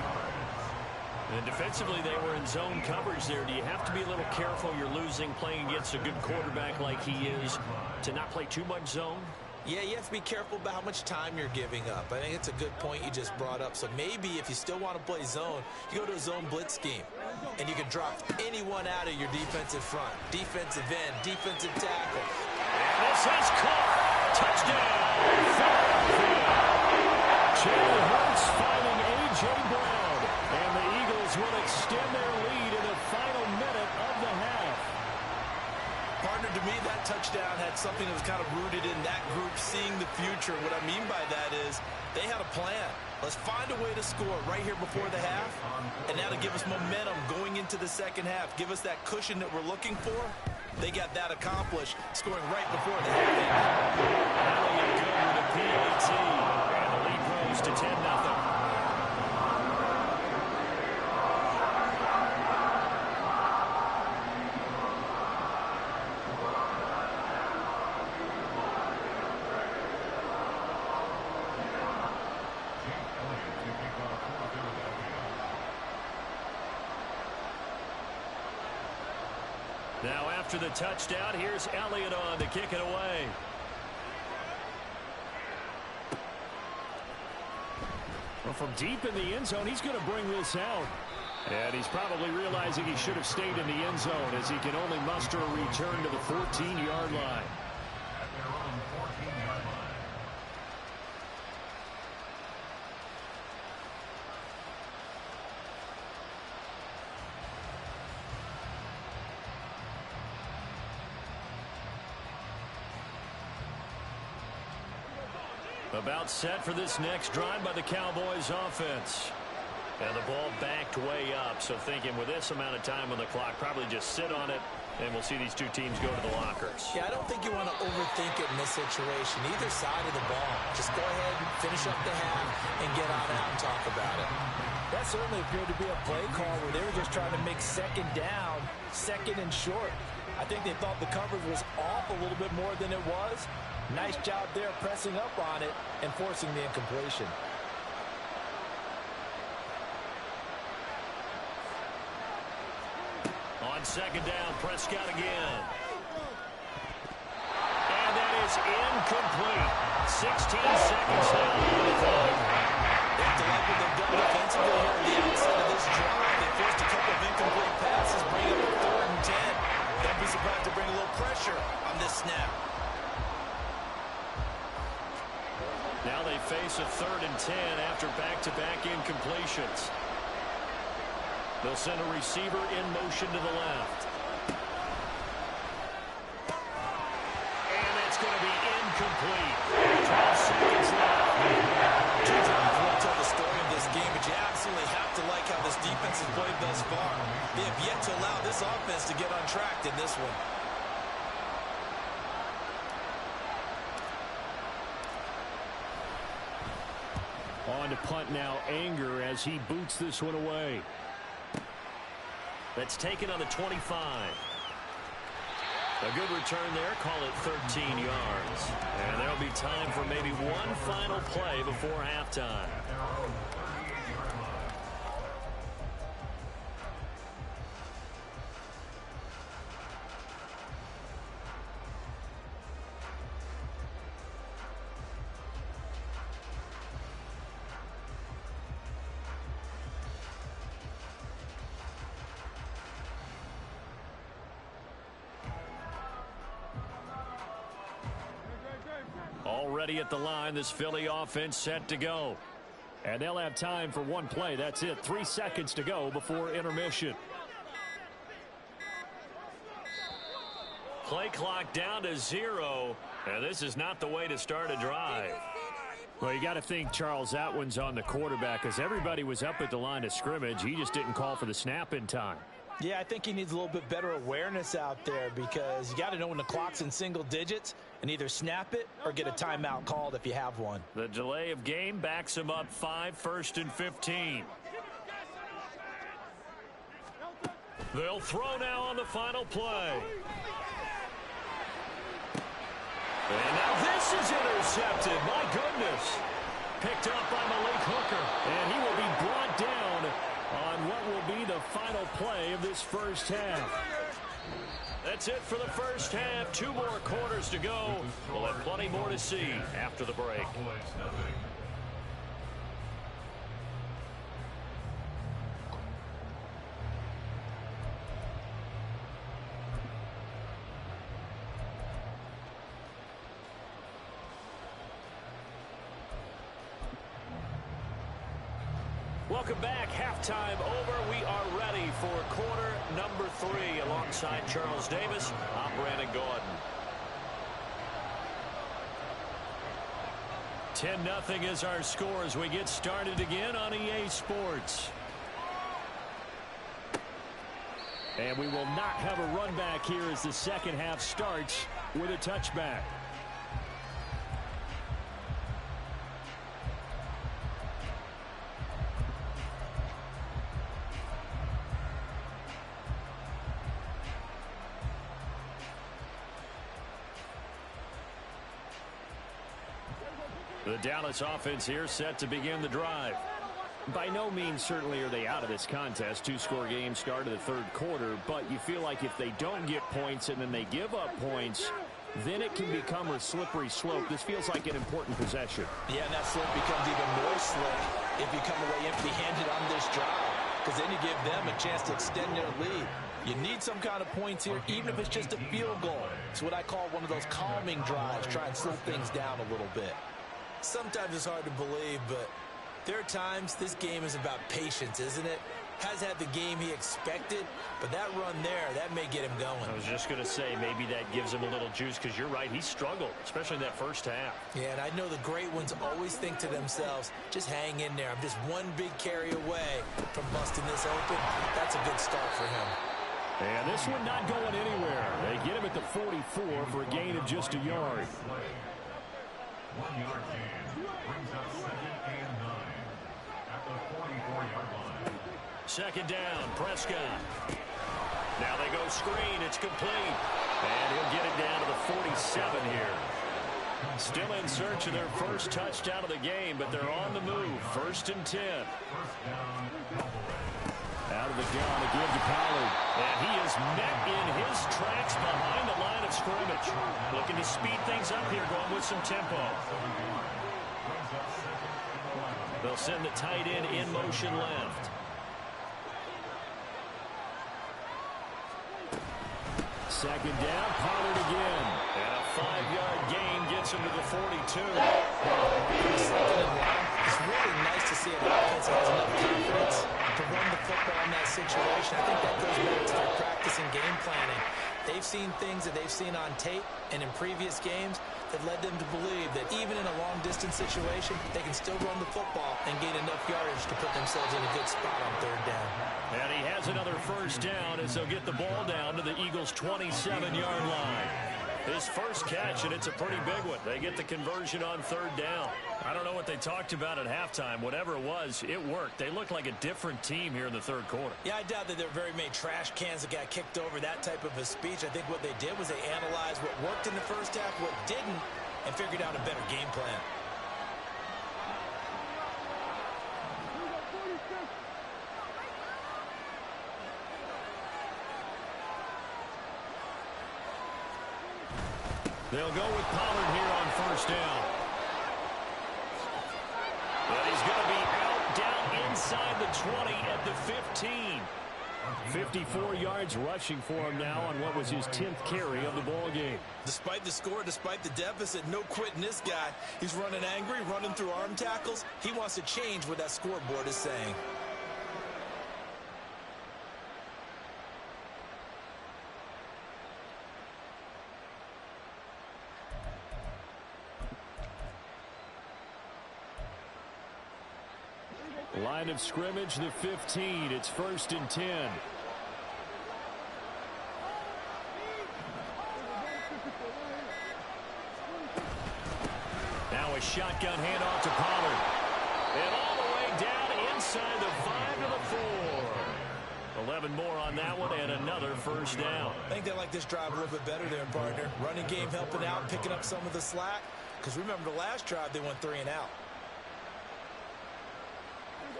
And defensively, they were in zone coverage there. Do you have to be a little careful? You're losing, playing against a good quarterback like he is, to not play too much zone? Yeah, you have to be careful about how much time you're giving up. I think it's a good point you just brought up. So maybe if you still want to play zone, you go to a zone blitz scheme. And you can drop anyone out of your defensive front. Defensive end, defensive tackle. And this is caught. Touchdown. Jalen Hurts finding A.J. Brown. And the Eagles will extend their lead in the final minute of the half. partner, to me, that touchdown had something that was kind of rooted in that group seeing the future. What I mean by that is they had a plan. Let's find a way to score right here before the half, and that'll give us momentum going into the second half. Give us that cushion that we're looking for. They got that accomplished, scoring right before the half ended. Good with a PAT, and the lead grows to 10-0. Now after the touchdown, here's Elliott on to kick it away. Well, from deep in the end zone, he's going to bring this out. And he's probably realizing he should have stayed in the end zone as he can only muster a return to the 14-yard line. At their own 14-yard line. About set for this next drive by the Cowboys offense. And the ball backed way up, so thinking with this amount of time on the clock, probably just sit on it, and we'll see these two teams go to the lockers. Yeah, I don't think you want to overthink it in this situation. Either side of the ball. Just go ahead and finish up the half and get on out and talk about it. That certainly appeared to be a play call where they were just trying to make second down, second and short. I think they thought the coverage was off a little bit more than it was. Nice job there pressing up on it and forcing the incompletion. On second down, Prescott again. And that is incomplete. 16 seconds now on the clock. They have to like what they've done defensively here at the outset of this drive. They forced a couple of incomplete passes, bring up a 3rd and 10. Don't be surprised to bring a little pressure on this snap. Now they face a 3rd and 10 after back-to-back incompletions. They'll send a receiver in motion to the left. And that's going to be incomplete. 12 seconds left. Two drives will tell the story of this game, but you absolutely have to like how this defense has played thus far. They have yet to allow this offense to get untracked in this one. On to punt now, Anger, as he boots this one away. That's taken on the 25. A good return there, call it 13 yards. And there'll be time for maybe one final play before halftime. At their own 38-yard line. Already at the line, this Philly offense set to go. And they'll have time for one play. That's it. 3 seconds to go before intermission. Play clock down to 0. And this is not the way to start a drive. Well, you got to think, Charles, that one's on the quarterback because everybody was up at the line of scrimmage. He just didn't call for the snap in time. Yeah, I think he needs a little bit better awareness out there because you got to know when the clock's in single digits and either snap it or get a timeout called if you have one. The delay of game backs him up 5, 1st and 15. They'll throw now on the final play. And now this is intercepted. My goodness. Picked up by Malik Hooker. And he will be brought down on what will be the final play of this first half. That's it for the first half. 2 more quarters to go. We'll have plenty more to see after the break. Cowboys nothing. Welcome back. Halftime over. We are ready for quarter number 3 alongside alongside Charles Davis, I'm Brandon Gaudin. 10-0 is our score as we get started again on EA Sports. And we will not have a run back here as the second half starts with a touchback. The Dallas offense here set to begin the drive. By no means certainly are they out of this contest. Two-score game start of the third quarter, but you feel like if they don't get points and then they give up points, then it can become a slippery slope. This feels like an important possession. Yeah, and that slope becomes even more slick if you come away empty-handed on this drive, because then you give them a chance to extend their lead. You need some kind of points here, even if it's just a field goal. It's what I call one of those calming drives, try and slow things down a little bit. Sometimes it's hard to believe, but there are times this game is about patience, isn't it? Has had the game he expected, but that run there, that may get him going. I was just going to say, maybe that gives him a little juice, because you're right, he struggled, especially in that first half. Yeah, and I know the great ones always think to themselves, just hang in there. I'm just one big carry away from busting this open. That's a good start for him. And this one not going anywhere. They get him at the 44 for a gain of just a yard. 1 yard gain brings up 2nd and 9 at the 44-yard line. Second down, Prescott. Now they go screen. It's complete. And he'll get it down to the 47 here. Still in search of their first touchdown of the game, but they're on the move. 1st and 10. First down, Cowboys. Out of the gun again to Pollard. And he is met in his tracks behind the line of scrimmage. Looking to speed things up here, going with some tempo. They'll send the tight end in motion left. Second down, Pollard again. And a 5-yard gain gets him to the 42. It's really nice to see an offense that has enough confidence to run the football in that situation. I think that goes back to their practice and game planning. They've seen things that they've seen on tape and in previous games that led them to believe that even in a long-distance situation, they can still run the football and gain enough yardage to put themselves in a good spot on 3rd down. And he has another first down as they'll get the ball down to the Eagles' 27-yard line. His first catch, and it's a pretty big one. They get the conversion on 3rd down. I don't know what they talked about at halftime. Whatever it was, it worked. They look like a different team here in the 3rd quarter. Yeah, I doubt that there were very many trash cans that got kicked over, that type of a speech. I think what they did was they analyzed what worked in the first half, what didn't, and figured out a better game plan. They'll go with Pollard here on 1st down. But he's going to be out down inside the 20 at the 15. 54 yards rushing for him now on what was his 10th carry of the ball game. Despite the score, despite the deficit, no quitting this guy. He's running angry, running through arm tackles. He wants to change what that scoreboard is saying. Line of scrimmage, the 15. It's 1st and 10. Now a shotgun handoff to Pollard. And all the way down inside the 5 to the 4. 11 more on that one and another first down. I think they like this drive a little bit better there, partner. Running game helping out, picking up some of the slack. Because remember the last drive, they went 3 and out.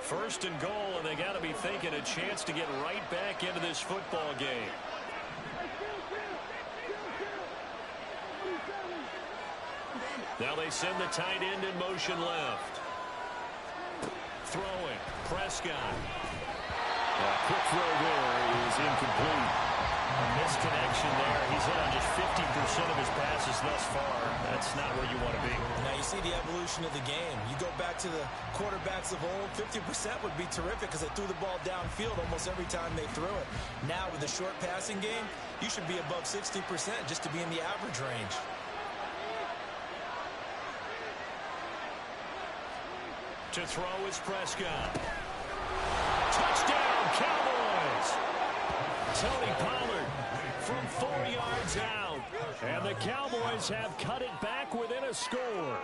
1st and goal, and they got to be thinking a chance to get right back into this football game. Now they send the tight end in motion left. Throwing, Prescott. A quick throw there is incomplete. A misconnection there. He's hit on just 50% of his passes thus far. That's not where you want to be. Now you see the evolution of the game. You go back to the quarterbacks of old, 50% would be terrific because they threw the ball downfield almost every time they threw it. Now with the short passing game, you should be above 60% just to be in the average range. To throw is Prescott. Touchdown, Cowboys! Tony Pollard from 4 yards out. And the Cowboys have cut it back within a score.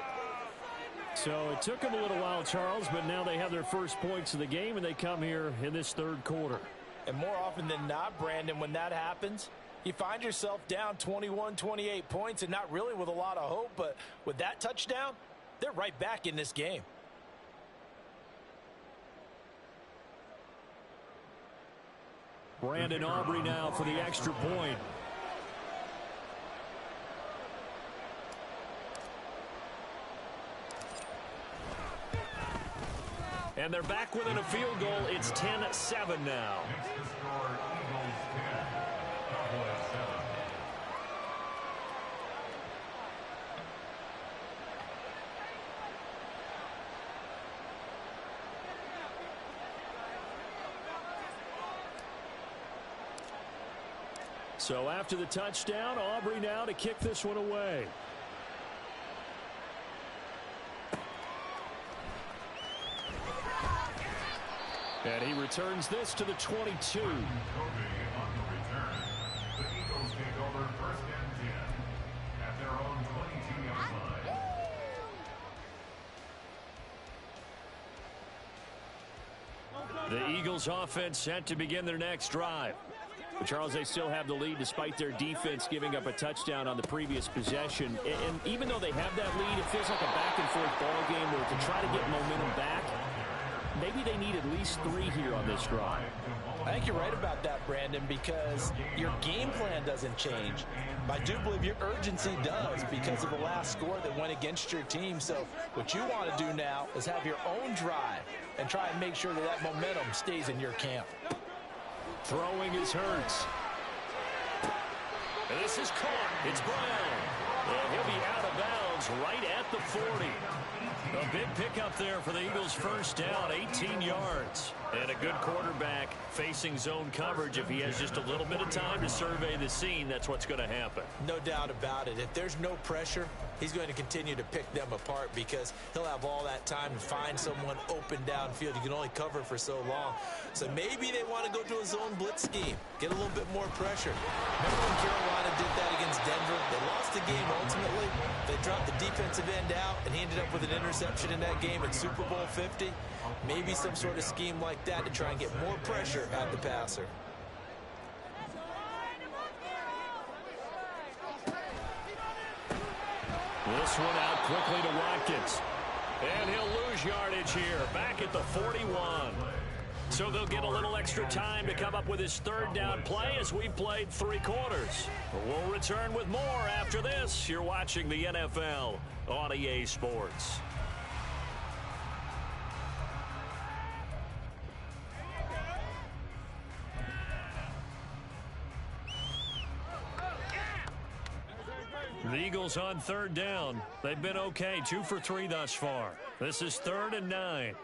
So it took them a little while, Charles, but now they have their first points of the game, and they come here in this third quarter. And more often than not, Brandon, when that happens, you find yourself down 21, 28 points and not really with a lot of hope. But with that touchdown, they're right back in this game. Brandon Aubrey now for the extra point. And they're back within a field goal. It's 10-7 now. Next to score, Eagles 10, Cowboys 7. So after the touchdown, Aubrey now to kick this one away. And he returns this to the 22. On the return, the Eagles take over first and 10 at their own 22-yard line. The Eagles offense set to begin their next drive. But Charles, they still have the lead despite their defense giving up a touchdown on the previous possession. And even though they have that lead, it feels like a back-and-forth ball game where to try to get momentum back, maybe they need at least 3 here on this drive. I think you're right about that, Brandon, because your game plan doesn't change. I do believe your urgency does because of the last score that went against your team. So what you want to do now is have your own drive and try and make sure that that momentum stays in your camp. Throwing is Hurts. And this is caught. It's Brown. And he'll be out of bounds right at the 40. A big pickup there for the Eagles' first down, 18 yards. And a good quarterback facing zone coverage. If he has just a little bit of time to survey the scene, that's what's going to happen. No doubt about it. If there's no pressure, he's going to continue to pick them apart because he'll have all that time to find someone open downfield. You can only cover for so long. So maybe they want to go to a zone blitz scheme, get a little bit more pressure. Remember when Carolina did that against Denver? They lost the game ultimately. They dropped the defensive end out, and he ended up with an interception in that game in Super Bowl 50. Maybe some sort of scheme like that to try and get more pressure at the passer. This one out quickly to Watkins. And he'll lose yardage here, back at the 41. So they'll get a little extra time to come up with his third down play as we played 3 quarters. We'll return with more after this. You're watching the NFL on EA Sports. The Eagles on third down. They've been okay, 2 for 3 thus far. This is 3rd and 9.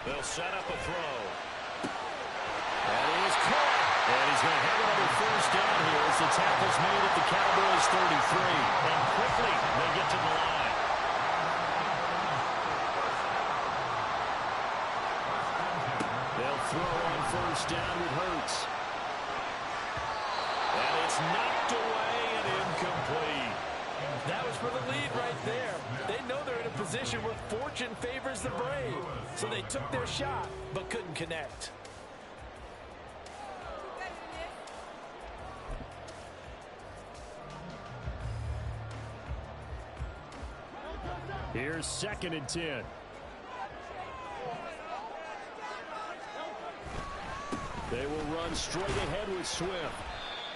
They'll set up a throw. That is caught. And he's going to have another first down here as the tackle's made at the Cowboys 33. And quickly they get to the line. They'll throw on first down with Hurts. And it's knocked away and incomplete. That was for the lead right there. They know they're in a position where fortune favors the brave. So they took their shot, but couldn't connect. Here's 2nd and 10. They will run straight ahead with Swift.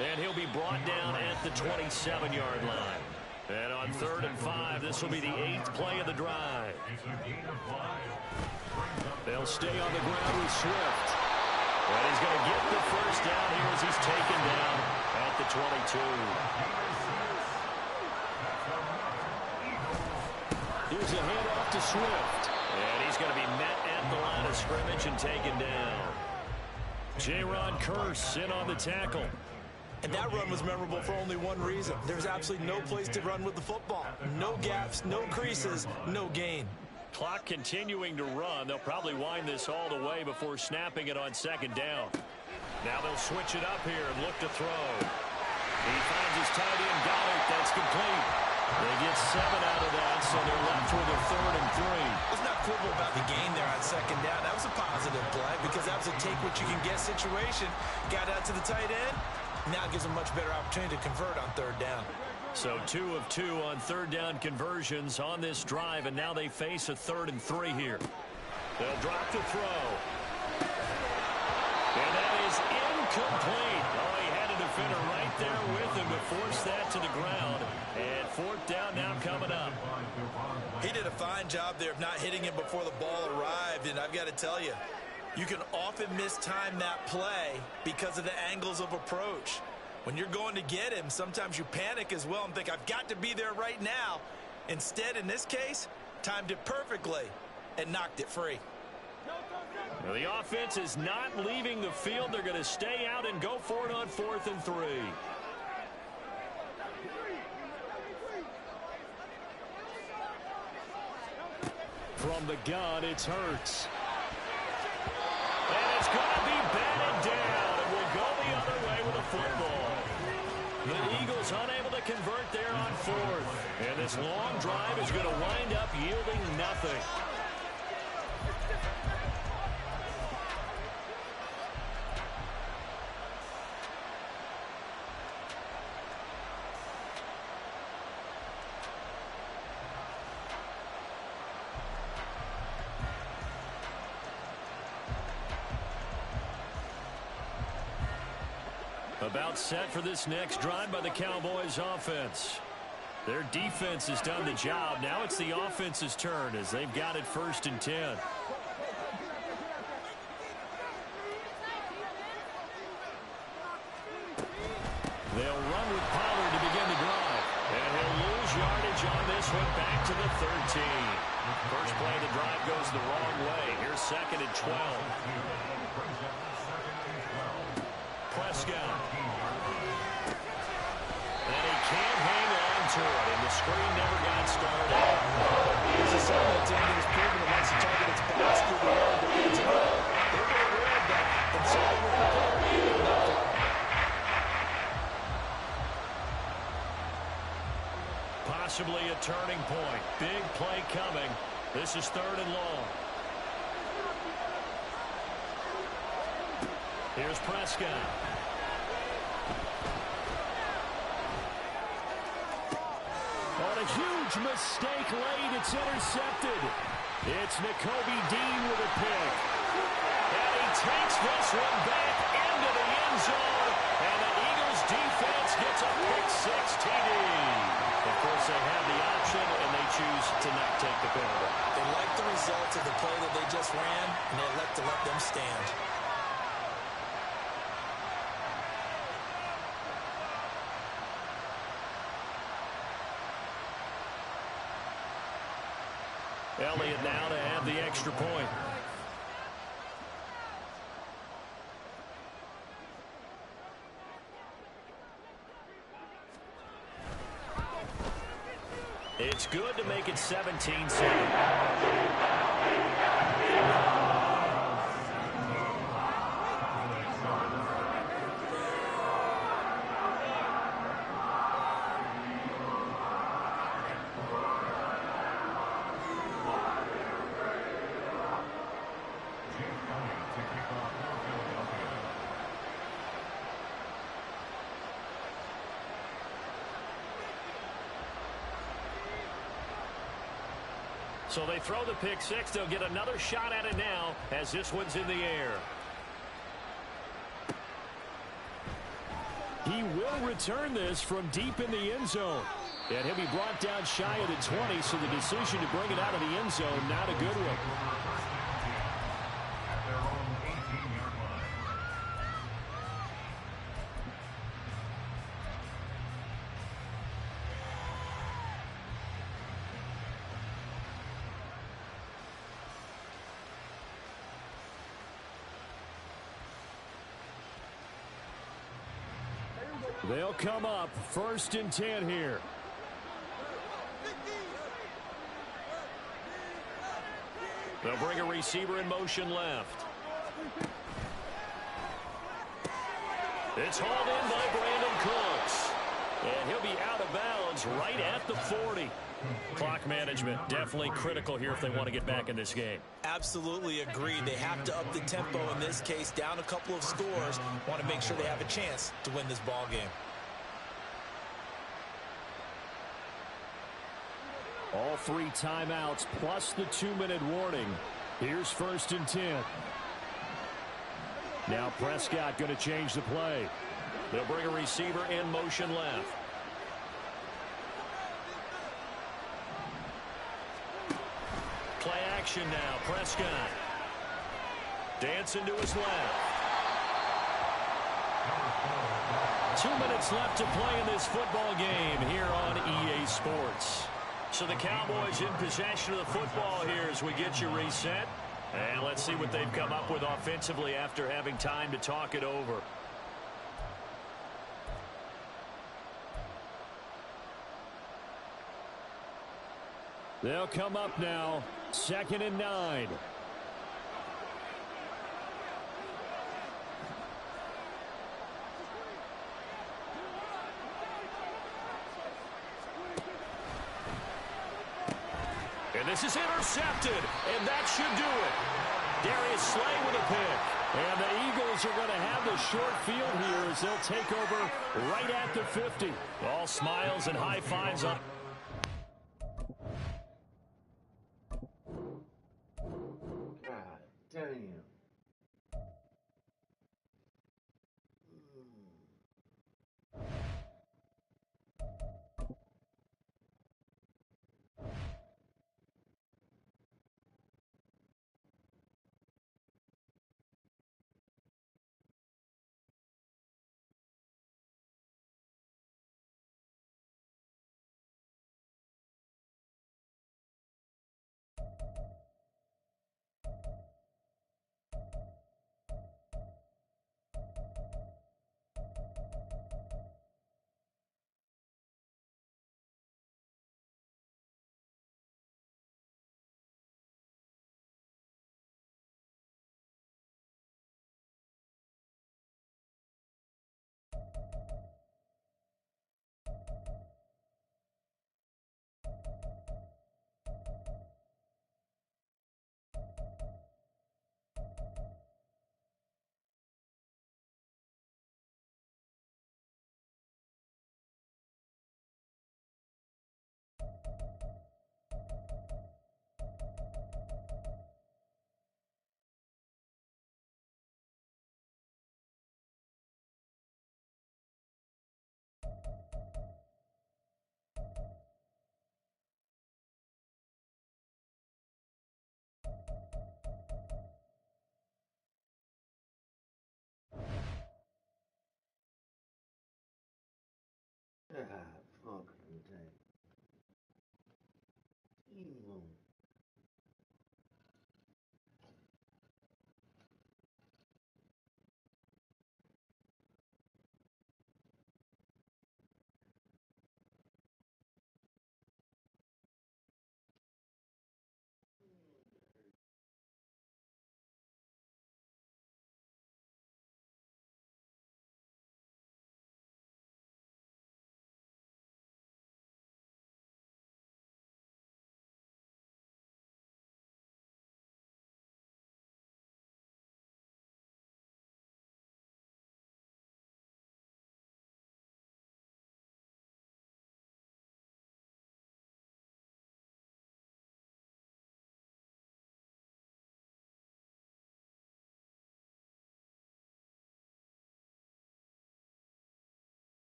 And he'll be brought down at the 27-yard line. And on 3rd and 5, this will be the 8th play of the drive. It's a gain of 5. They'll stay on the ground with Swift. And he's going to get the first down here as he's taken down at the 22. Here's a handoff to Swift. And he's going to be met at the line of scrimmage and taken down. J-Ron Curse in on the tackle. And that run was memorable for only one reason. There's absolutely no place to run with the football. No gaps, no creases, no gain. Clock continuing to run. They'll probably wind this all the way before snapping it on 2nd down. Now they'll switch it up here and look to throw. He finds his tight end, Goddard. That's complete. They get 7 out of that, so they're left with a 3rd and 3. Let's not quibble about the gain there on 2nd down. That was a positive play because that was a take-what-you-can-get situation. Got out to the tight end. Now gives them much better opportunity to convert on 3rd down. So 2 of 2 on 3rd down conversions on this drive, and now they face a 3rd and 3 here. They'll drop the throw. And that is incomplete. Oh, he had a defender right there with him to force that to the ground. And 4th down now coming up. He did a fine job there of not hitting him before the ball arrived, and I've got to tell you, you can often mistime that play because of the angles of approach. When you're going to get him, sometimes you panic as well and think, I've got to be there right now. Instead, in this case, timed it perfectly and knocked it free. Well, the offense is not leaving the field. They're going to stay out and go for it on 4th and 3. From the gun, it's Hurts. And it's going to be batted down, and we'll go the other way with a football. The Eagles unable to convert there on 4th. And this long drive is going to wind up yielding nothing. About set for this next drive by the Cowboys offense. Their defense has done the job. Now it's the offense's turn as they've got it 1st and 10. They'll run with Pollard to begin the drive. And he'll lose yardage on this one back to the 13. First play of the drive goes the wrong way. Here's 2nd and 12. Prescott. And he can't hang on to it, and the screen never got started. This is something the team has proven that once the target its box through the air defensively, they're going to read that, and so they were prepared. Possibly a turning point. Big play coming. This is 3rd and long. Here's Prescott. On a huge mistake late, it's intercepted. It's Nakobe Dean with a pick. And he takes this one back into the end zone. And the Eagles defense gets a pick-6 TD. Of course, they have the option, and they choose to not take the penalty. They like the results of the play that they just ran, and they elect to let them stand. Elliott now to have the extra point. It's good to make it 17-7. So they throw the pick-6. They'll get another shot at it now as this one's in the air. He will return this from deep in the end zone. And he'll be brought down shy of the 20, so the decision to bring it out of the end zone, not a good one. At their own 18-yard line. They'll come up 1st and 10 here. They'll bring a receiver in motion left. It's hauled in by Brandon Cooks. And he'll be out of bounds right at the 40. Clock management definitely critical here if they want to get back in this game. Absolutely agreed. They have to up the tempo in this case, down a couple of scores. Want to make sure they have a chance to win this ball game. All 3 timeouts plus the 2-minute warning. Here's 1st and 10. Now Prescott going to change the play. They'll bring a receiver in motion left. Play action now. Prescott. Dancing to his left. 2 minutes left to play in this football game here on EA Sports. So the Cowboys in possession of the football here as we get you reset. And let's see what they've come up with offensively after having time to talk it over. They'll come up now, 2nd and 9. And this is intercepted, and that should do it. Darius Slay with a pick. And the Eagles are going to have the short field here as they'll take over right at the 50. All smiles and high fives on. God damn.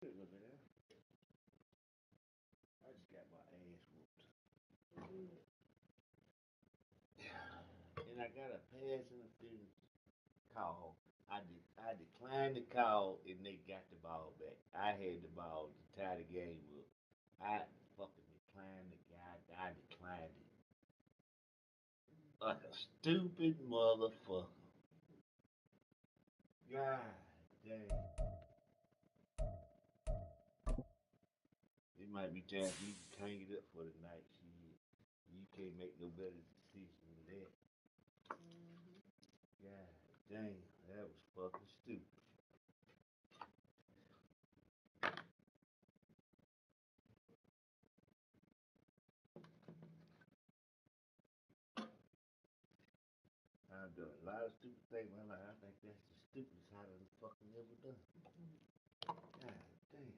Look at that. I just got my ass whooped. And I got a pass interference call. I declined the call and they got the ball back. I had the ball to tie the game up. I fucking declined the guy. I declined it. Like a stupid motherfucker. God damn. It might be time for you to hang it up for the night. Shit. You can't make no better decision than that. God damn, that was fucking stupid. I've done a lot of stupid things in my life. I think that's the stupidest I've fucking ever done. God damn.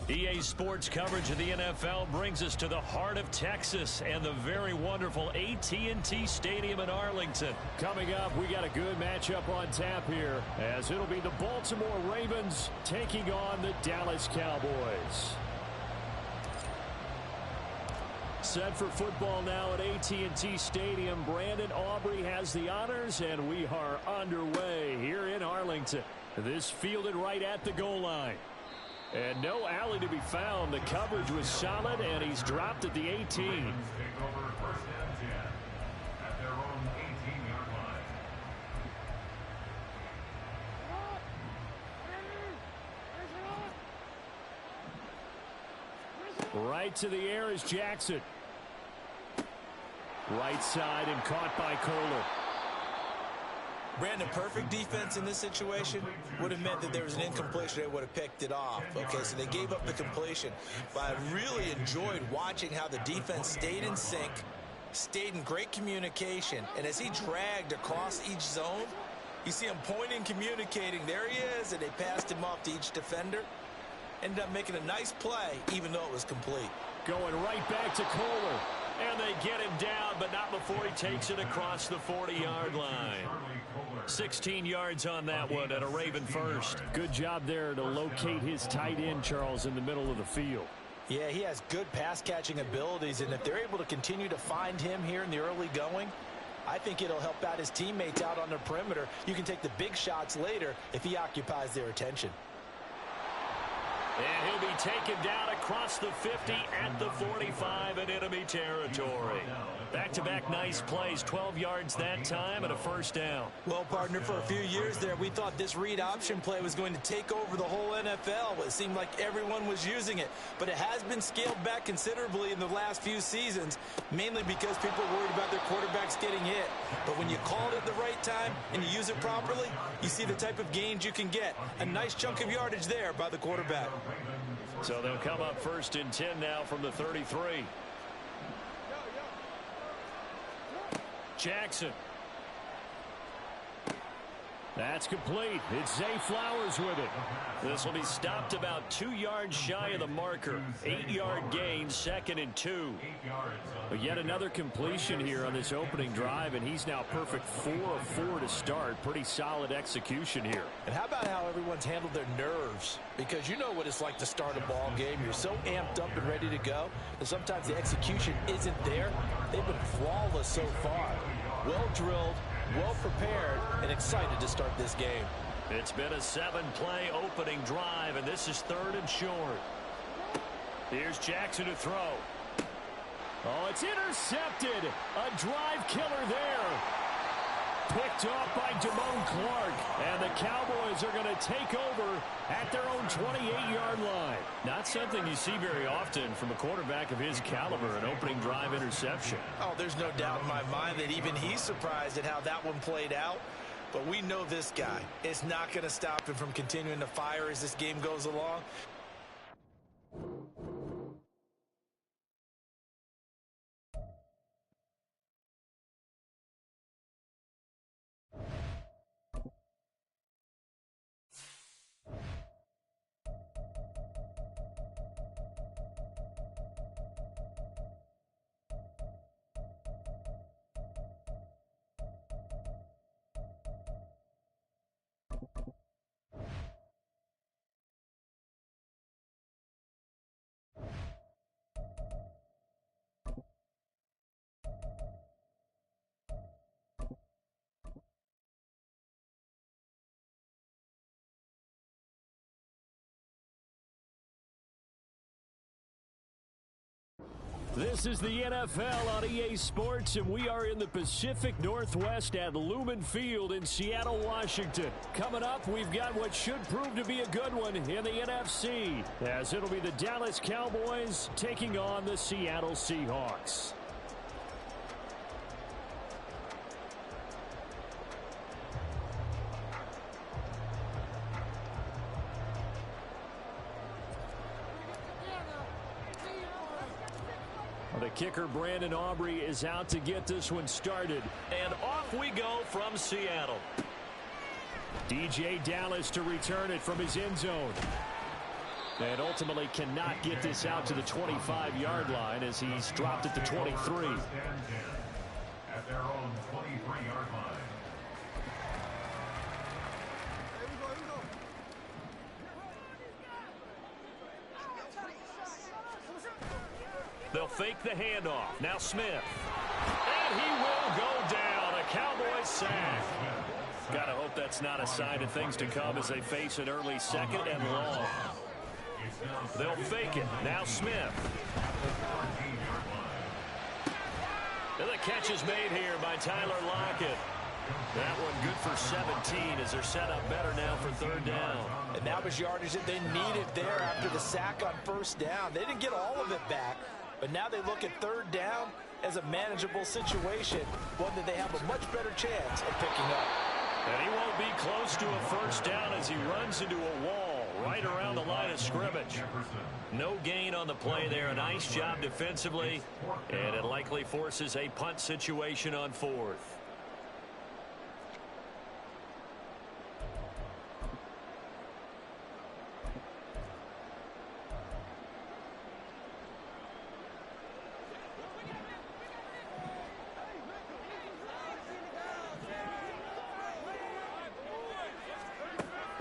EA Sports coverage of the NFL brings us to the heart of Texas and the very wonderful AT&T Stadium in Arlington. Coming up, we got a good matchup on tap here, as it'll be the Baltimore Ravens taking on the Dallas Cowboys. Set for football now at AT&T Stadium. Brandon Aubrey has the honors, and we are underway here in Arlington. This fielded right at the goal line. And no alley to be found. The coverage was solid, and he's dropped at the 18. Take over first and 10 at their own 18-yard line. Right to the air is Jackson. Right side and caught by Kool. Brandon, perfect defense in this situation would have meant that there was an incompletion. They would have picked it off. Okay, so they gave up the completion. But I really enjoyed watching how the defense stayed in sync, stayed in great communication, and as he dragged across each zone, you see him pointing, communicating. There he is, and they passed him off to each defender. Ended up making a nice play, even though it was complete. Going right back to Kool. And they get him down, but not before he takes it across the 40-yard line. 16 yards on that one at a Raven first. Good job there to locate his tight end, Charles, in the middle of the field. Yeah, he has good pass-catching abilities, and if they're able to continue to find him here in the early going, I think it'll help out his teammates out on the perimeter. You can take the big shots later if he occupies their attention. And he'll be taken down across the 50 at the 45 in enemy territory. Back back-to-back nice plays, 12 yards that time and a first down. Well, partner, for a few years there, we thought this read option play was going to take over the whole NFL. It seemed like everyone was using it, but it has been scaled back considerably in the last few seasons, mainly because people are worried about their quarterbacks getting hit. But when you call it at the right time and you use it properly, you see the type of gains you can get. A nice chunk of yardage there by the quarterback. So they'll come up 1st and 10 now from the 33. Jackson. That's complete. It's Zay Flowers with it. This will be stopped about 2 yards shy of the marker. 8-yard gain, 2nd and 2. But yet another completion here on this opening drive, and he's now perfect 4 of 4 to start. Pretty solid execution here. And how about how everyone's handled their nerves? Because you know what it's like to start a ball game. You're so amped up and ready to go, and sometimes the execution isn't there. They've been flawless so far. Well drilled, well prepared, and excited to start this game. It's been a 7-play opening drive, and this is 3rd and short. Here's Jackson to throw. Oh, it's intercepted. A drive killer there. Picked off by Damone Clark, and the Cowboys are going to take over at their own 28-yard line. Not something you see very often from a quarterback of his caliber, an opening drive interception. Oh, there's no doubt in my mind that even he's surprised at how that one played out. But we know this guy. It's not going to stop him from continuing to fire as this game goes along. This is the NFL on EA Sports, and we are in the Pacific Northwest at Lumen Field in Seattle, Washington. Coming up, we've got what should prove to be a good one in the NFC, as it'll be the Dallas Cowboys taking on the Seattle Seahawks. The kicker, Brandon Aubrey, is out to get this one started. And off we go from Seattle. DJ Dallas to return it from his end zone. And ultimately cannot get this out to the 25-yard line as he's dropped at the 23. At their own 23-yard line. They'll fake the handoff. Now Smith. And he will go down. A Cowboys sack. Gotta hope that's not a sign of things to come as they face an early 2nd and long. They'll fake it. Now Smith. And the catch is made here by Tyler Lockett. That one good for 17 as they're set up better now for 3rd down. And that was yardage that they needed there after the sack on 1st down. They didn't get all of it back, but now they look at 3rd down as a manageable situation, one that they have a much better chance of picking up. And he won't be close to a 1st down as he runs into a wall right around the line of scrimmage. No gain on the play there. A nice job defensively, and it likely forces a punt situation on 4th.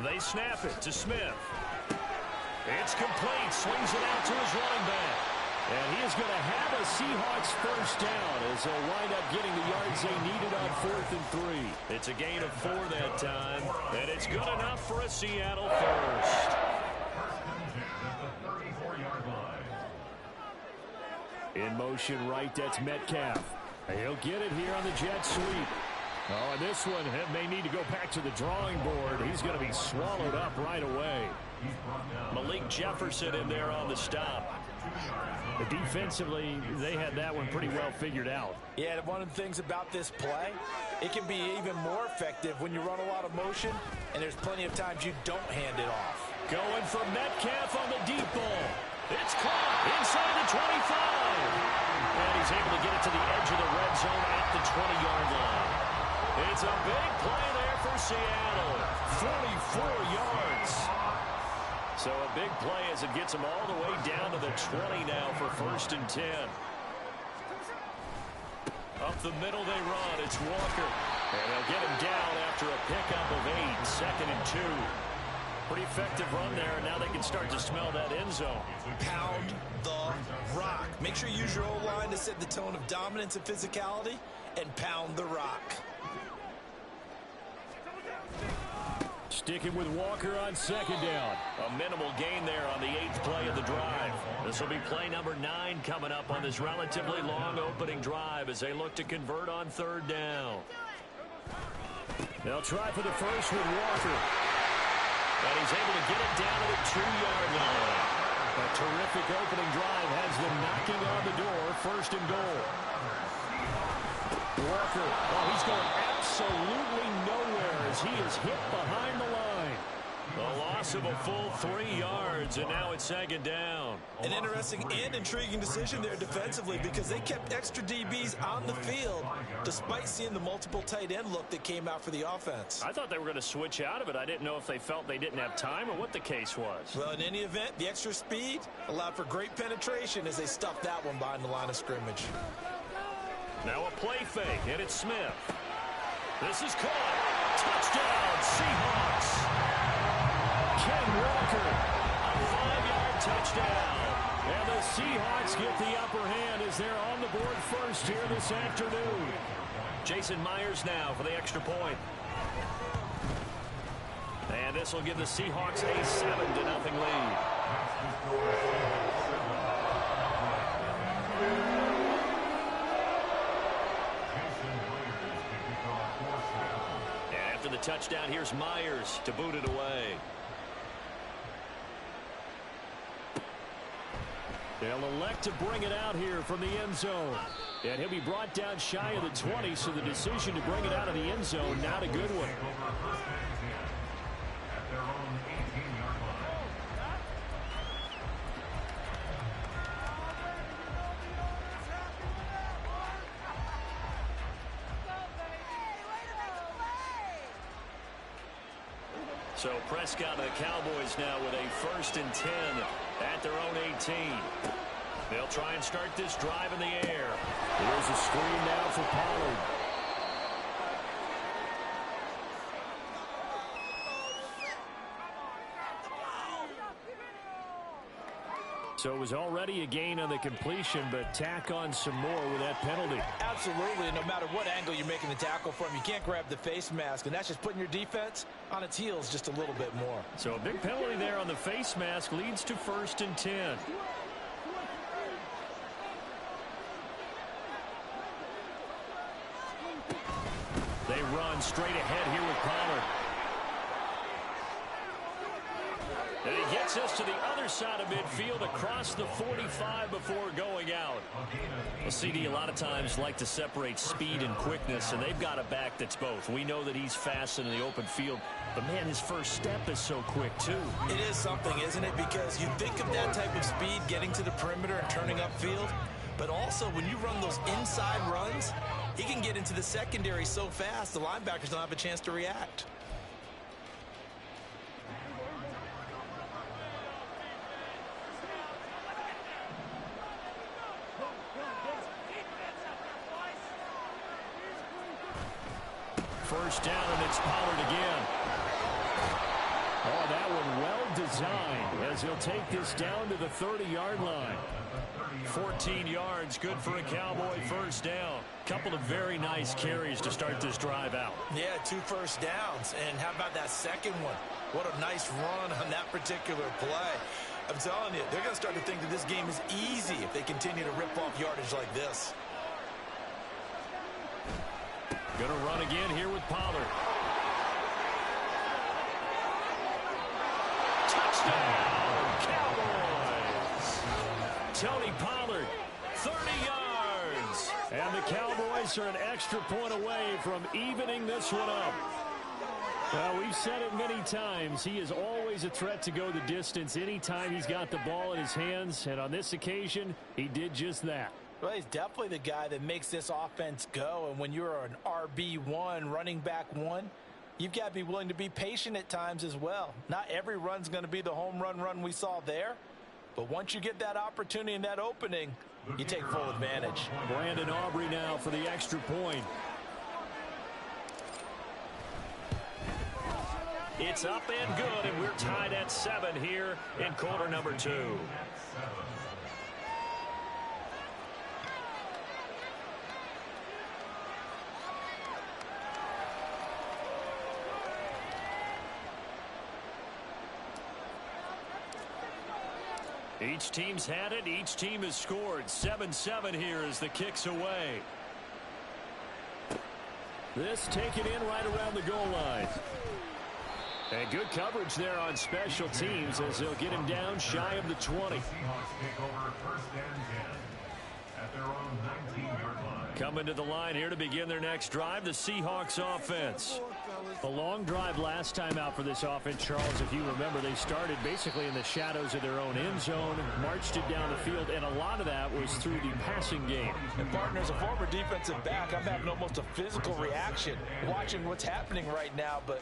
They snap it to Smith. It's complete. Swings it out to his running back. And he is going to have a Seahawks 1st down as they'll wind up getting the yards they needed on 4th and 3. It's a gain of 4 that time, and it's good enough for a Seattle 1st. In motion right, that's Metcalf. He'll get it here on the jet sweep. Oh, and this one may need to go back to the drawing board. He's going to be swallowed up right away. Malik Jefferson in there on the stop. But defensively, they had that one pretty well figured out. Yeah, and one of the things about this play, it can be even more effective when you run a lot of motion, and there's plenty of times you don't hand it off. Going for Metcalf on the deep ball. It's caught inside the 25. And he's able to get it to the edge of the red zone at the 20-yard line. It's a big play there for Seattle. 44 yards. So a big play as it gets them all the way down to the 20 now for 1st and 10. Up the middle they run. It's Walker. And they'll get him down after a pickup of 8. 2nd and 2. Pretty effective run there, and now they can start to smell that end zone. Pound the rock. Make sure you use your O-line to set the tone of dominance and physicality, and pound the rock. Sticking with Walker on 2nd down. A minimal gain there on the 8th play of the drive. This will be play number 9 coming up on this relatively long opening drive as they look to convert on 3rd down. They'll try for the first with Walker. And he's able to get it down to the 2-yard line. A terrific opening drive has them knocking on the door. 1st and goal. Walker, oh, he's going absolutely nowhere as he is hit behind the line. A loss of a full 3 yards, and now it's 2nd down. An interesting and intriguing decision there defensively because they kept extra DBs on the field despite seeing the multiple tight end look that came out for the offense. I thought they were going to switch out of it. I didn't know if they felt they didn't have time or what the case was. Well, in any event, the extra speed allowed for great penetration as they stuffed that one behind the line of scrimmage. Now a play fake, and it's Smith. This is caught. Touchdown, Seahawks. Ken Walker, a 5-yard touchdown. And the Seahawks get the upper hand as they're on the board first here this afternoon. Jason Myers now for the extra point. And this will give the Seahawks a 7-0 lead. And after the touchdown, here's Myers to boot it away. They'll elect to bring it out here from the end zone. And he'll be brought down shy of the 20, so the decision to bring it out of the end zone, not a good one. So Prescott and the Cowboys now with a 1st and 10 at their own 18. They'll try and start this drive in the air. There's a screen now for Pollard. So it was already a gain on the completion, but tack on some more with that penalty. Absolutely, and no matter what angle you're making the tackle from, you can't grab the face mask, and that's just putting your defense on its heels just a little bit more. So a big penalty there on the face mask leads to 1st and 10. They run straight ahead here with Pollard. And he gets us to the other side of midfield across the 45 before going out. Well, CD a lot of times like to separate speed and quickness, and they've got a back that's both. We know that he's fast in the open field, but, man, his first step is so quick, too. It is something, isn't it? Because you think of that type of speed getting to the perimeter and turning upfield, but also when you run those inside runs, he can get into the secondary so fast the linebackers don't have a chance to react. First down, and it's Pollard again. Oh, that one well designed as he'll take this down to the 30-yard line. 14 yards, good for a Cowboy first down. Couple of very nice carries to start this drive out. Yeah, 2 first downs. And how about that second one? What a nice run on that particular play. I'm telling you, they're going to start to think that this game is easy if they continue to rip off yardage like this. Going to run again here with Pollard. Touchdown, Cowboys! Tony Pollard, 30 yards. And the Cowboys are an extra point away from evening this one up. Well, we've said it many times. He is always a threat to go the distance anytime he's got the ball in his hands. And on this occasion, he did just that. Well, he's definitely the guy that makes this offense go. And when you're an RB1, running back one, you've got to be willing to be patient at times as well. Not every run's going to be the home run we saw there. But once you get that opportunity and that opening, you take full advantage. Brandon Aubrey now for the extra point. It's up and good, and we're tied at 7 here in quarter number 2. Each team's had it. Each team has scored. 7-7 here as the kick's away. This taken in right around the goal line. And good coverage there on special teams as they'll get him down shy of the 20. The Seahawks take over first and 10 at their own 19-yard line. Coming to the line here to begin their next drive, the Seahawks offense. A long drive last time out for this offense, Charles. If you remember, they started basically in the shadows of their own end zone, marched it down the field, and a lot of that was through the passing game. And partner, as a former defensive back, I'm having almost a physical reaction watching what's happening right now. But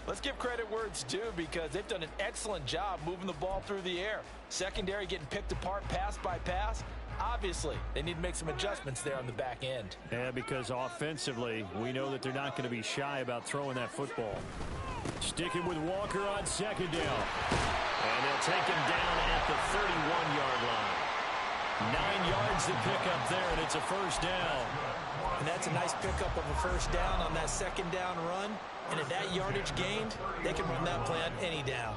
let's give credit where it's due because they've done an excellent job moving the ball through the air. Secondary getting picked apart pass by pass. Obviously, they need to make some adjustments there on the back end. Yeah, because offensively, we know that they're not going to be shy about throwing that football. Sticking with Walker on second down. And they'll take him down at the 31-yard line. 9 yards to pick up there, and it's a first down. And that's a nice pickup of a first down on that second down run. And at that yardage gained, they can run that play on any down.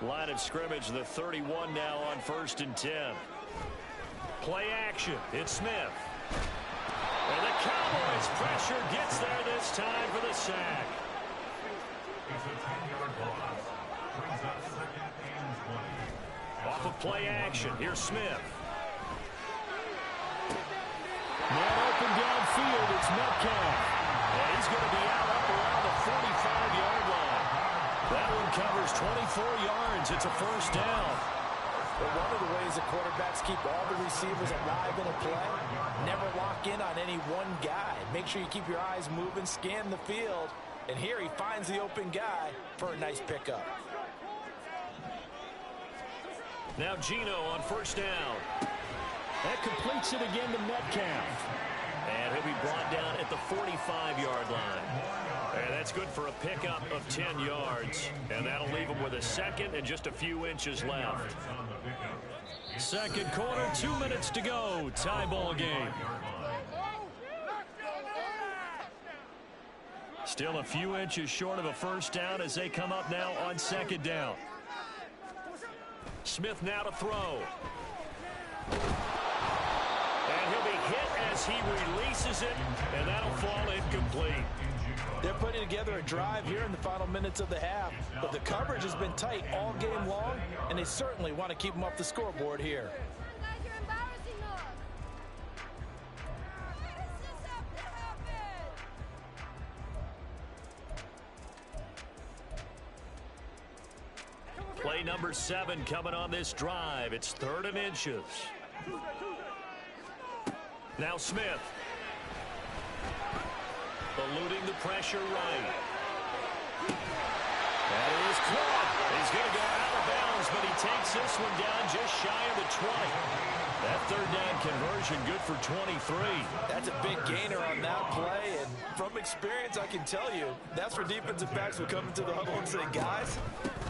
Line of scrimmage, the 31 now on 1st and 10. Play action. It's Smith. And the Cowboys pressure gets there this time for the sack. It's a 10-yard loss. Brings up second and 20. Off of play action. Here's Smith. Man open downfield. It's Metcalf. And he's going to be out up around the 45-yard line. That one covers 24 yards. It's a first down. But one of the ways the quarterbacks keep all the receivers alive in a play, never lock in on any one guy. Make sure you keep your eyes moving, scan the field. And here he finds the open guy for a nice pickup. Now Gino on first down. That completes it again to Metcalf. And he'll be brought down at the 45-yard line. And that's good for a pickup of 10 yards. And that'll leave him with a second and just a few inches left. Second quarter, 2 minutes to go. Tie ball game. Still a few inches short of a first down as they come up now on second down. Smith now to throw. And he'll be hit as he releases it, and that'll fall incomplete. They're putting together a drive here in the final minutes of the half, but the coverage has been tight all game long, and they certainly want to keep them off the scoreboard here. Play number 7 coming on this drive. It's 3rd and inches. Now Smith. Eluding the pressure right. That is caught. He's going to go out of bounds, but he takes this one down just shy of the 20. That 3rd down conversion good for 23. That's a big gainer on that play, and from experience I can tell you, that's where defensive backs will come into the huddle and say, guys,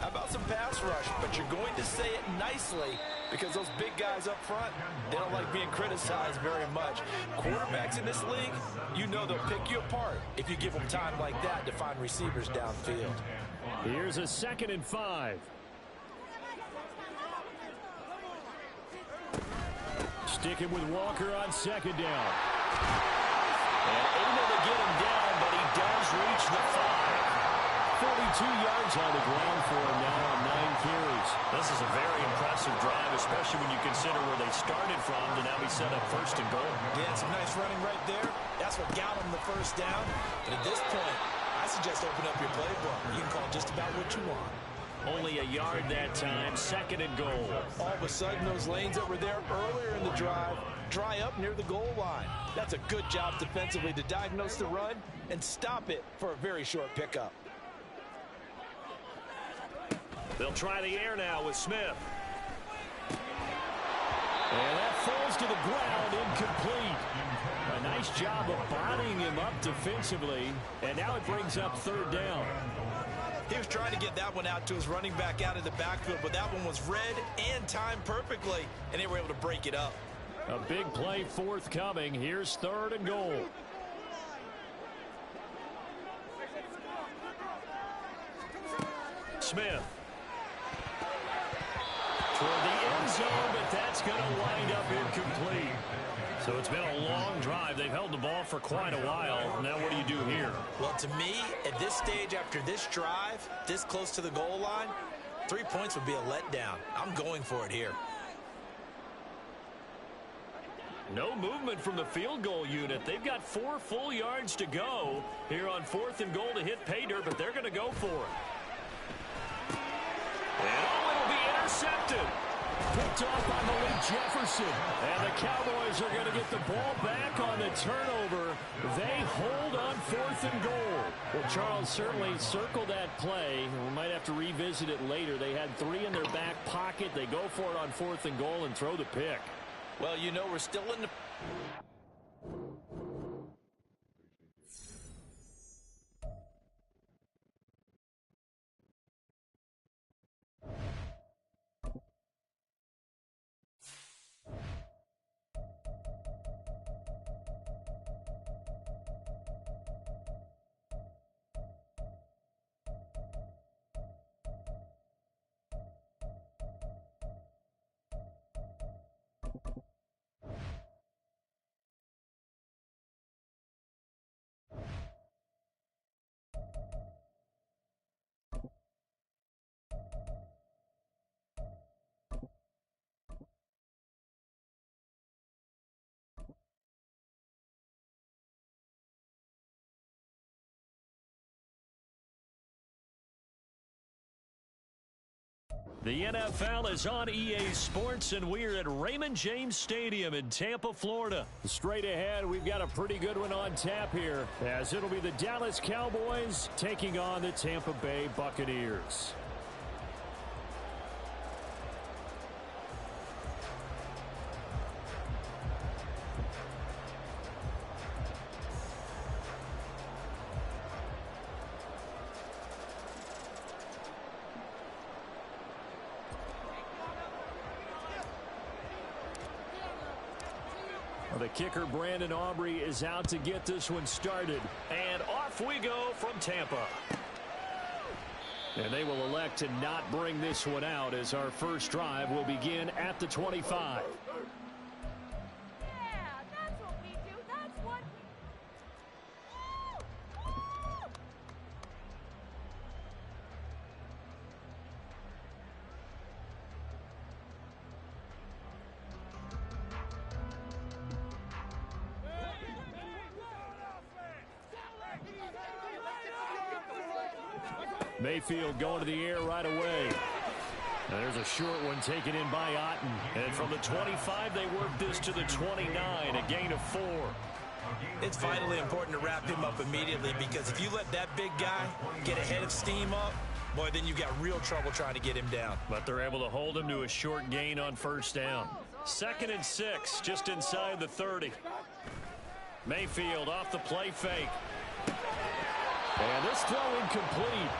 how about some pass rush? But you're going to say it nicely because those big guys up front, they don't like being criticized very much. Quarterbacks in this league, you know they'll pick you apart if you give them time like that to find receivers downfield. Here's a 2nd and 5. Sticking with Walker on second down. And able to get him down, but yards on the ground for him now on 9 carries. This is a very impressive drive, especially when you consider where they started from to now be set up 1st and goal. Yeah, some nice running right there. That's what got him the first down. But at this point, I suggest open up your playbook. You can call just about what you want. Only a yard that time, 2nd and goal. All of a sudden, those lanes that were there earlier in the drive dry up near the goal line. That's a good job defensively to diagnose the run and stop it for a very short pickup. They'll try the air now with Smith. And that falls to the ground, incomplete. A nice job of bodying him up defensively, and now it brings up 3rd down. He was trying to get that one out to his running back out of the backfield, but that one was read and timed perfectly, and they were able to break it up. A big play forthcoming. Here's 3rd and goal. Smith. Toward the end zone, but that's going to wind up incomplete. So it's been a long drive. They've held the ball for quite a while. Now what do you do here? Well, to me, at this stage after this drive, this close to the goal line, 3 points would be a letdown. I'm going for it here. No movement from the field goal unit. They've got 4 full yards to go here on 4th and goal to hit pay dirt, but they're going to go for it. And it'll be intercepted. Picked off by Malik Jefferson. And the Cowboys are going to get the ball back on the turnover. They hold on 4th and goal. Well, Charles, certainly circle that play. We might have to revisit it later. They had 3 in their back pocket. They go for it on 4th and goal and throw the pick. Well, you know, we're still in the... The NFL is on EA Sports, and we're at Raymond James Stadium in Tampa, Florida. Straight ahead, we've got a pretty good one on tap here, as it'll be the Dallas Cowboys taking on the Tampa Bay Buccaneers. The kicker, Brandon Aubrey, is out to get this one started. And off we go from Tampa. And they will elect to not bring this one out, as our first drive will begin at the 25. Mayfield going to the air right away. And there's a short one taken in by Otten. And from the 25, they work this to the 29, a gain of 4. It's vitally important to wrap him up immediately, because if you let that big guy get a head of steam up, boy, then you've got real trouble trying to get him down. But they're able to hold him to a short gain on first down. 2nd and 6, just inside the 30. Mayfield off the play fake. And this throw incomplete.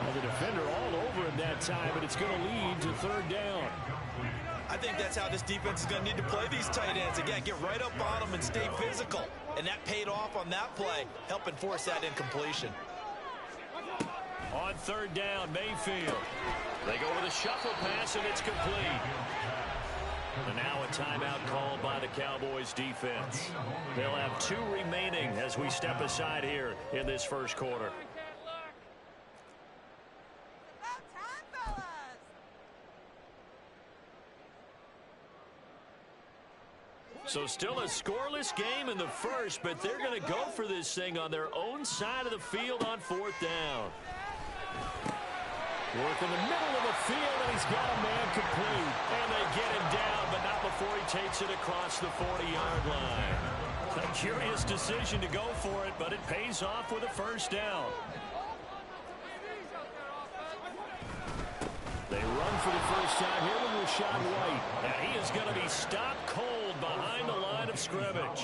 Well, the defender all over him that time, but it's going to lead to 3rd down. I think that's how this defense is going to need to play these tight ends. Again, get right up on them and stay physical. And that paid off on that play, helping force that incompletion. On 3rd down, Mayfield. They go with a shuffle pass, and it's complete. And now a timeout called by the Cowboys defense. They'll have 2 remaining as we step aside here in this first quarter. So still a scoreless game in the first, but they're going to go for this thing on their own side of the field on 4th down. Work in the middle of the field, and he's got a man complete. And they get him down, but not before he takes it across the 40-yard line. A curious decision to go for it, but it pays off with a first down. They run for the first time here with Rashad White. And he is going to be stopped cold behind the line of scrimmage.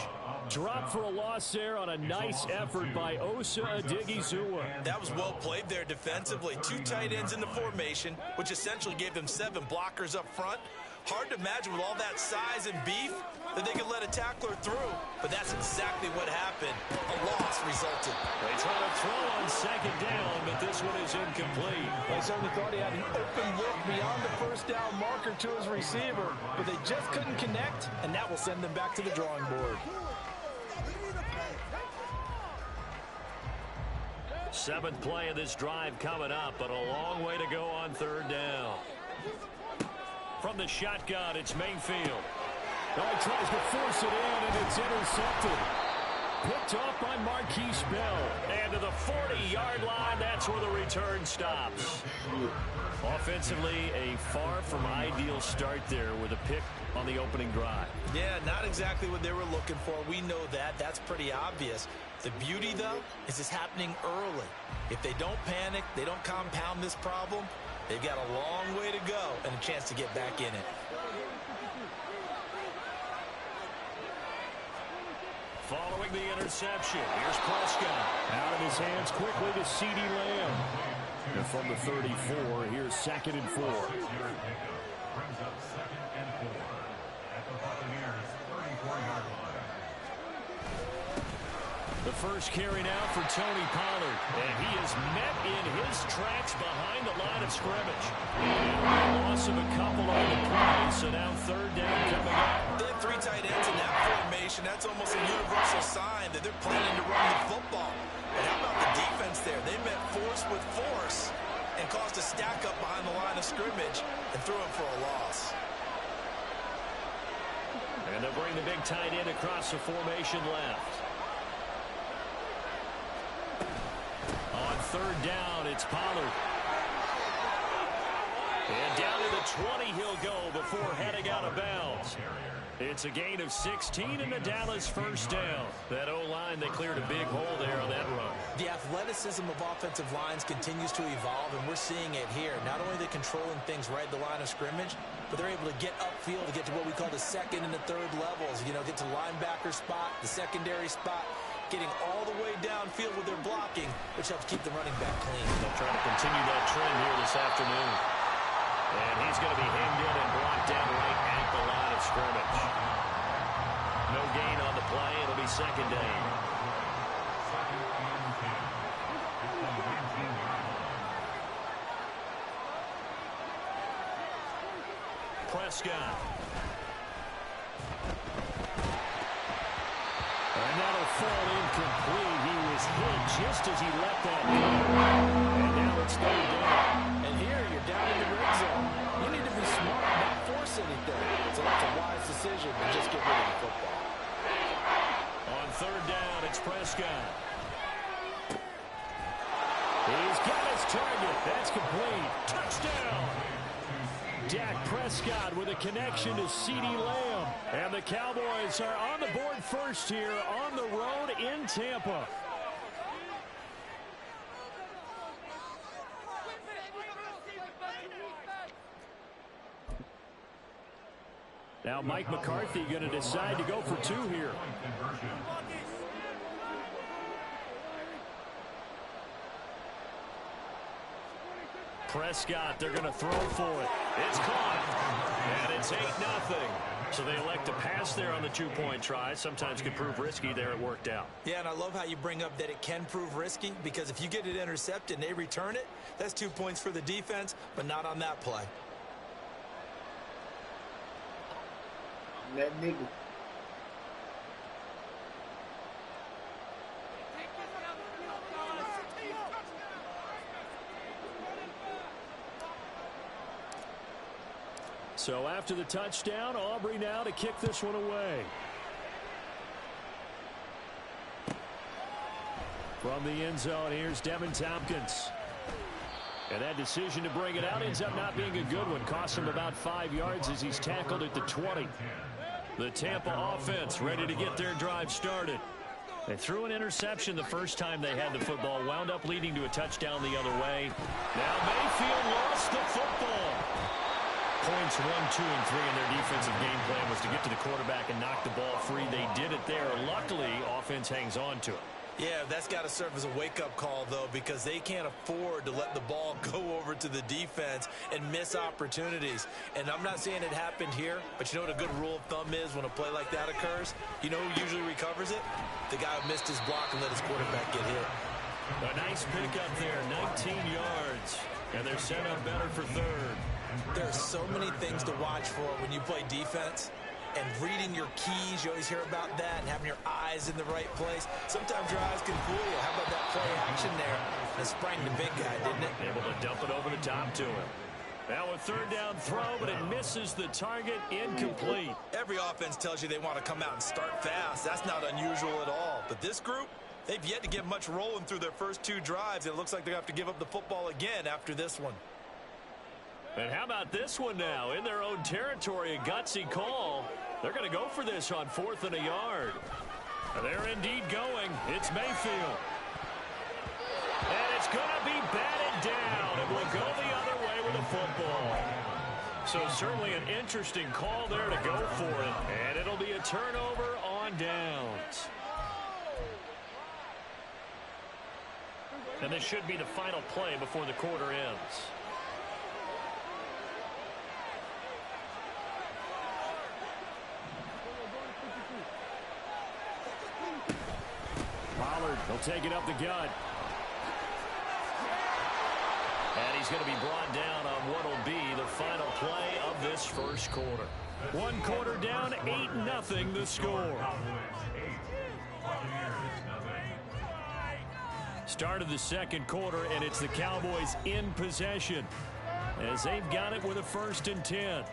Drop for a loss there on a nice effort by Osa Odighizuwa. That was well played there defensively. 2 tight ends in the formation, which essentially gave them 7 blockers up front. Hard to imagine with all that size and beef that they could let a tackler through, but that's exactly what happened. A loss resulted. They try to throw on 2nd down, but this one is incomplete. I certainly thought he had an open look beyond the first down marker to his receiver, but they just couldn't connect, and that will send them back to the drawing board. 7th play of this drive coming up, but a long way to go on 3rd down. From the shotgun, it's Mayfield. Oh, he tries to force it in, and it's intercepted. Picked off by Marquise Bell. And to the 40-yard line, that's where the return stops. Offensively, a far from ideal start there with a pick on the opening drive. Yeah, not exactly what they were looking for. We know that. That's pretty obvious. The beauty, though, is it's happening early. If they don't panic, they don't compound this problem, they've got a long way to go and a chance to get back in it. Following the interception, here's Prescott. Out of his hands quickly to CeeDee Lamb. And from the 34, here's 2nd and 4. Brings up 2nd and 4 at the Buccaneers' 34-yard line. The first carry now for Tony Pollard. And he is met in his tracks behind the line of scrimmage. Loss of a couple on the play, so now 3rd down coming up. They have 3 tight ends in that formation. That's almost a universal sign that they're planning to run the football. But how about the defense there? They met force with force and caused a stack up behind the line of scrimmage and threw him for a loss. And they'll bring the big tight end across the formation left. On 3rd down, it's Pollard. And down to the 20 he'll go before heading out of bounds. It's a gain of 16 in the Dallas first down. That O-line, they cleared a big hole there on that run. The athleticism of offensive lines continues to evolve, and we're seeing it here. Not only are they controlling things right at the line of scrimmage, but they're able to get upfield to get to what we call the 2nd and the 3rd levels. You know, get to linebacker spot, the secondary spot, getting all the way downfield with their blocking, which helps keep the running back clean. They'll try to continue that trend here this afternoon. And he's going to be hemmed in and blocked down right at the line of scrimmage. No gain on the play. It'll be 2nd down. Prescott. And that'll fall incomplete. He was hit just as he let that go. And now it's 3rd down. And here you're down in the red zone. You need to be smart, not force anything. So that's a wise decision to just get rid of the football. On 3rd down, it's Prescott. He's got his target. That's complete. Touchdown. Dak Prescott with a connection to CeeDee Lamb. And the Cowboys are on the board first here on the road in Tampa. Now Mike McCarthy going to decide to go for 2 here. Prescott, they're going to throw for it. It's caught. And it's 8-0. So they elect to pass there on the 2-point try. Sometimes can prove risky there. It worked out. Yeah, and I love how you bring up that it can prove risky, because if you get it intercepted and they return it, that's 2 points for the defense, but not on that play. That nigga. So after the touchdown, Aubrey now to kick this one away. From the end zone, here's Devin Tompkins. And that decision to bring it out ends up not being a good one. Cost him about 5 yards as he's tackled at the 20. The Tampa offense ready to get their drive started. They threw an interception the first time they had the football, wound up leading to a touchdown the other way. Now Mayfield lost the football. Points 1, 2, and 3 in their defensive game plan was to get to the quarterback and knock the ball free. They did it there. Luckily, offense hangs on to it. Yeah, that's got to serve as a wake-up call, though, because they can't afford to let the ball go over to the defense and miss opportunities. And I'm not saying it happened here, but you know what a good rule of thumb is when a play like that occurs? You know who usually recovers it? The guy who missed his block and let his quarterback get hit. A nice pickup there, 19 yards. And they're set up better for third. There are so many things to watch for when you play defense. And reading your keys, you always hear about that, and having your eyes in the right place. Sometimes your eyes can fool you. How about that play action there? It sprang the big guy, didn't it? Able to dump it over the top to him. Now a third down throw, but it misses the target, incomplete. Every offense tells you they want to come out and start fast. That's not unusual at all. But this group, they've yet to get much rolling through their first 2 drives. It looks like they're going to have to give up the football again after this one. And how about this one now? In their own territory, a gutsy call. They're going to go for this on 4th and a yard. They're indeed going. It's Mayfield. And it's going to be batted down. It will go the other way with the football. So certainly an interesting call there to go for it. And it'll be a turnover on downs. And this should be the final play before the quarter ends. Pollard will take it up the gut. And he's going to be brought down on what will be the final play of this first quarter. 1 quarter down, 8-0 the score. Start of the second quarter, and it's the Cowboys in possession as they've got it with a 1st and 10.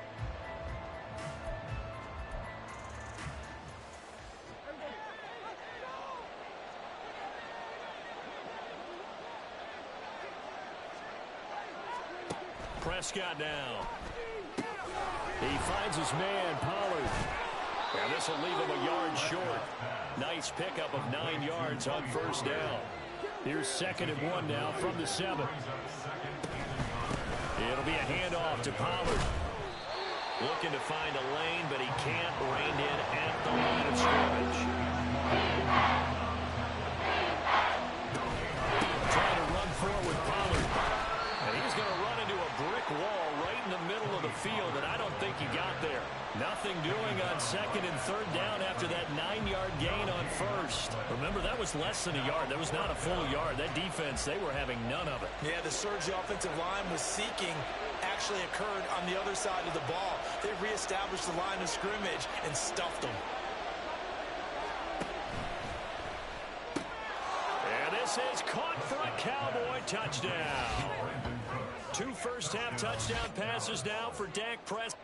Prescott now. He finds his man, Pollard. And this will leave him a yard short. Nice pickup of 9 yards on 1st down. Here's 2nd and 1 now from the 7. It'll be a handoff to Pollard. Looking to find a lane, but he can't. Reined in at the line of scrimmage. Trying to run forward, Pollard. And he's going to run into a brick wall right in the middle of the field, and I don't think he got there. Nothing doing on 2nd and 3rd down after that 9-yard gain on 1st. Remember, that was less than a yard. That was not a full yard. That defense, they were having none of it. Yeah, the surge the offensive line was seeking actually occurred on the other side of the ball. They reestablished the line of scrimmage and stuffed them. And this is caught for a Cowboy touchdown. 2 first-half touchdown passes now for Dak Prescott.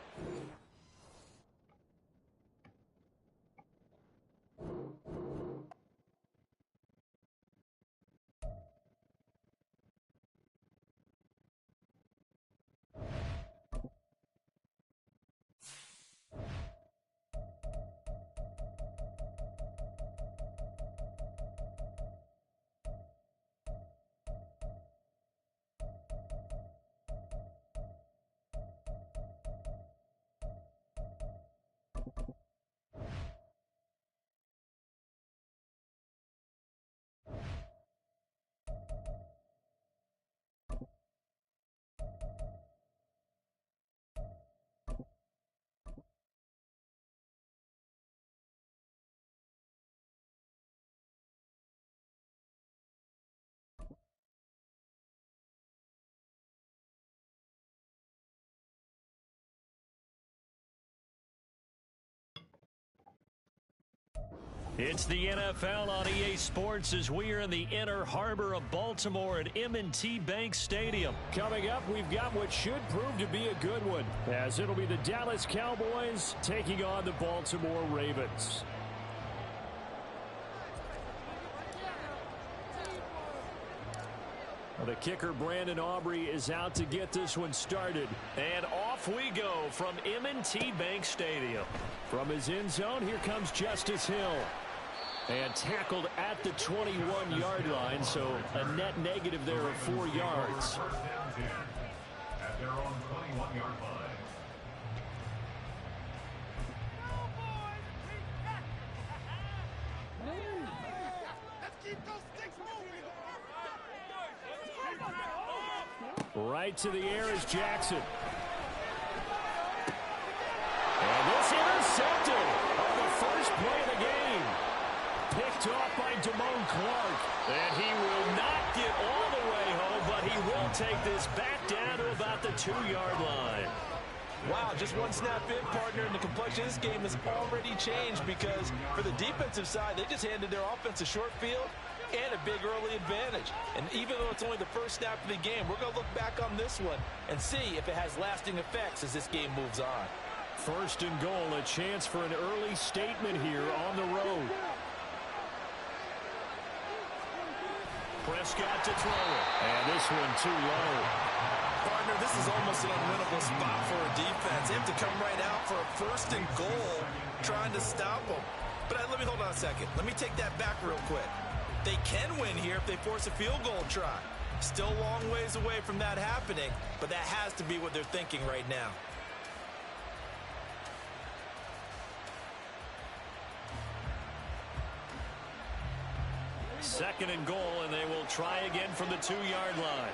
It's the NFL on EA Sports as we are in the inner harbor of Baltimore at M&T Bank Stadium. Coming up, we've got what should prove to be a good one, as it'll be the Dallas Cowboys taking on the Baltimore Ravens. Well, the kicker, Brandon Aubrey, is out to get this one started. And off we go from M&T Bank Stadium. From his end zone, here comes Justice Hill. And tackled at the 21-yard line, so a net negative there of 4 yards. First and 10 at their own 21-yard line. Right to the air is Jackson. And this intercepted on the first play of the game. Picked off by Damone Clark. And he will not get all the way home, but he will take this back down to about the 2-yard line. Wow, just one snap in, partner, and the complexion of this game has already changed because for the defensive side, they just handed their offense a short field and a big early advantage. And even though it's only the first snap of the game, we're going to look back on this one and see if it has lasting effects as this game moves on. First and goal, a chance for an early statement here on the road. Prescott to throw it. And this one too low. Partner, this is almost an unwinnable spot for a defense. They have to come right out for a first and goal trying to stop them. But let me hold on a second. Let me take that back real quick. They can win here if they force a field goal try. Still a long ways away from that happening, but that has to be what they're thinking right now. Second and goal, and they will try again from the 2-yard line.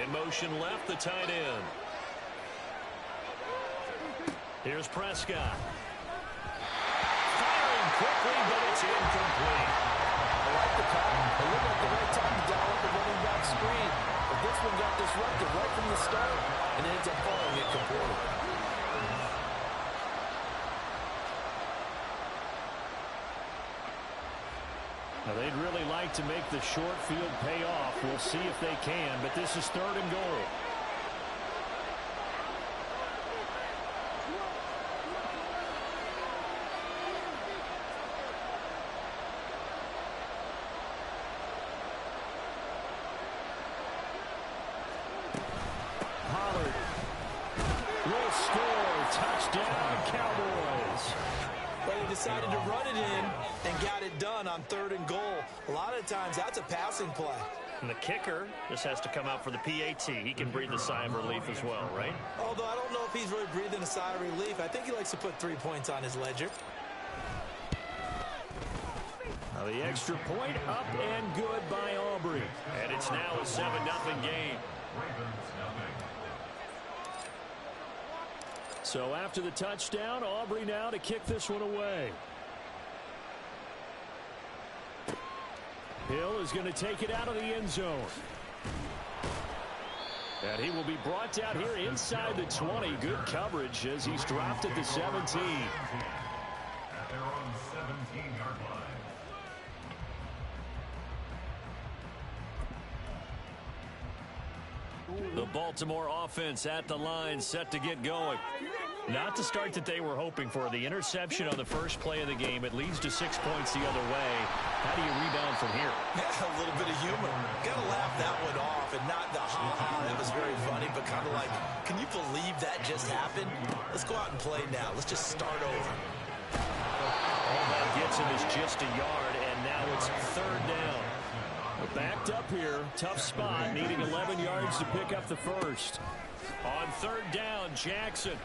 In motion left, the tight end. Here's Prescott. Firing quickly, but it's incomplete. I like the call. It looked like the right time to dial up the running back screen. But this one got disrupted right from the start, and ends up falling incomplete. Now, they'd really like to make the short field pay off. We'll see if they can, but this is third and goal. Pollard will score. Touchdown, Cowboys. But he decided to run it in and got it done on third and goal. A lot of times, that's a passing play. And the kicker just has to come out for the PAT. He can breathe a sigh of relief as well, right? Although I don't know if he's really breathing a sigh of relief. I think he likes to put 3 points on his ledger. Now the extra point up and good by Aubrey. And it's now a 7-0 game. So after the touchdown, Aubrey now to kick this one away. Hill is going to take it out of the end zone. And he will be brought down here inside the 20. Good coverage as he's dropped at the 17. At their own 17-yard line. The Baltimore offense at the line, set to get going. Not the start that they were hoping for. The interception on the first play of the game. It leads to 6 points the other way. How do you rebound from here? Yeah, a little bit of humor. Got to laugh that one off and not the ha-ha. That was very funny, but kind of like, can you believe that just happened? Let's go out and play now. Let's just start over. All that gets him is just a yard, and now it's third down. We're backed up here. Tough spot, needing 11 yards to pick up the first. On third down, Jackson.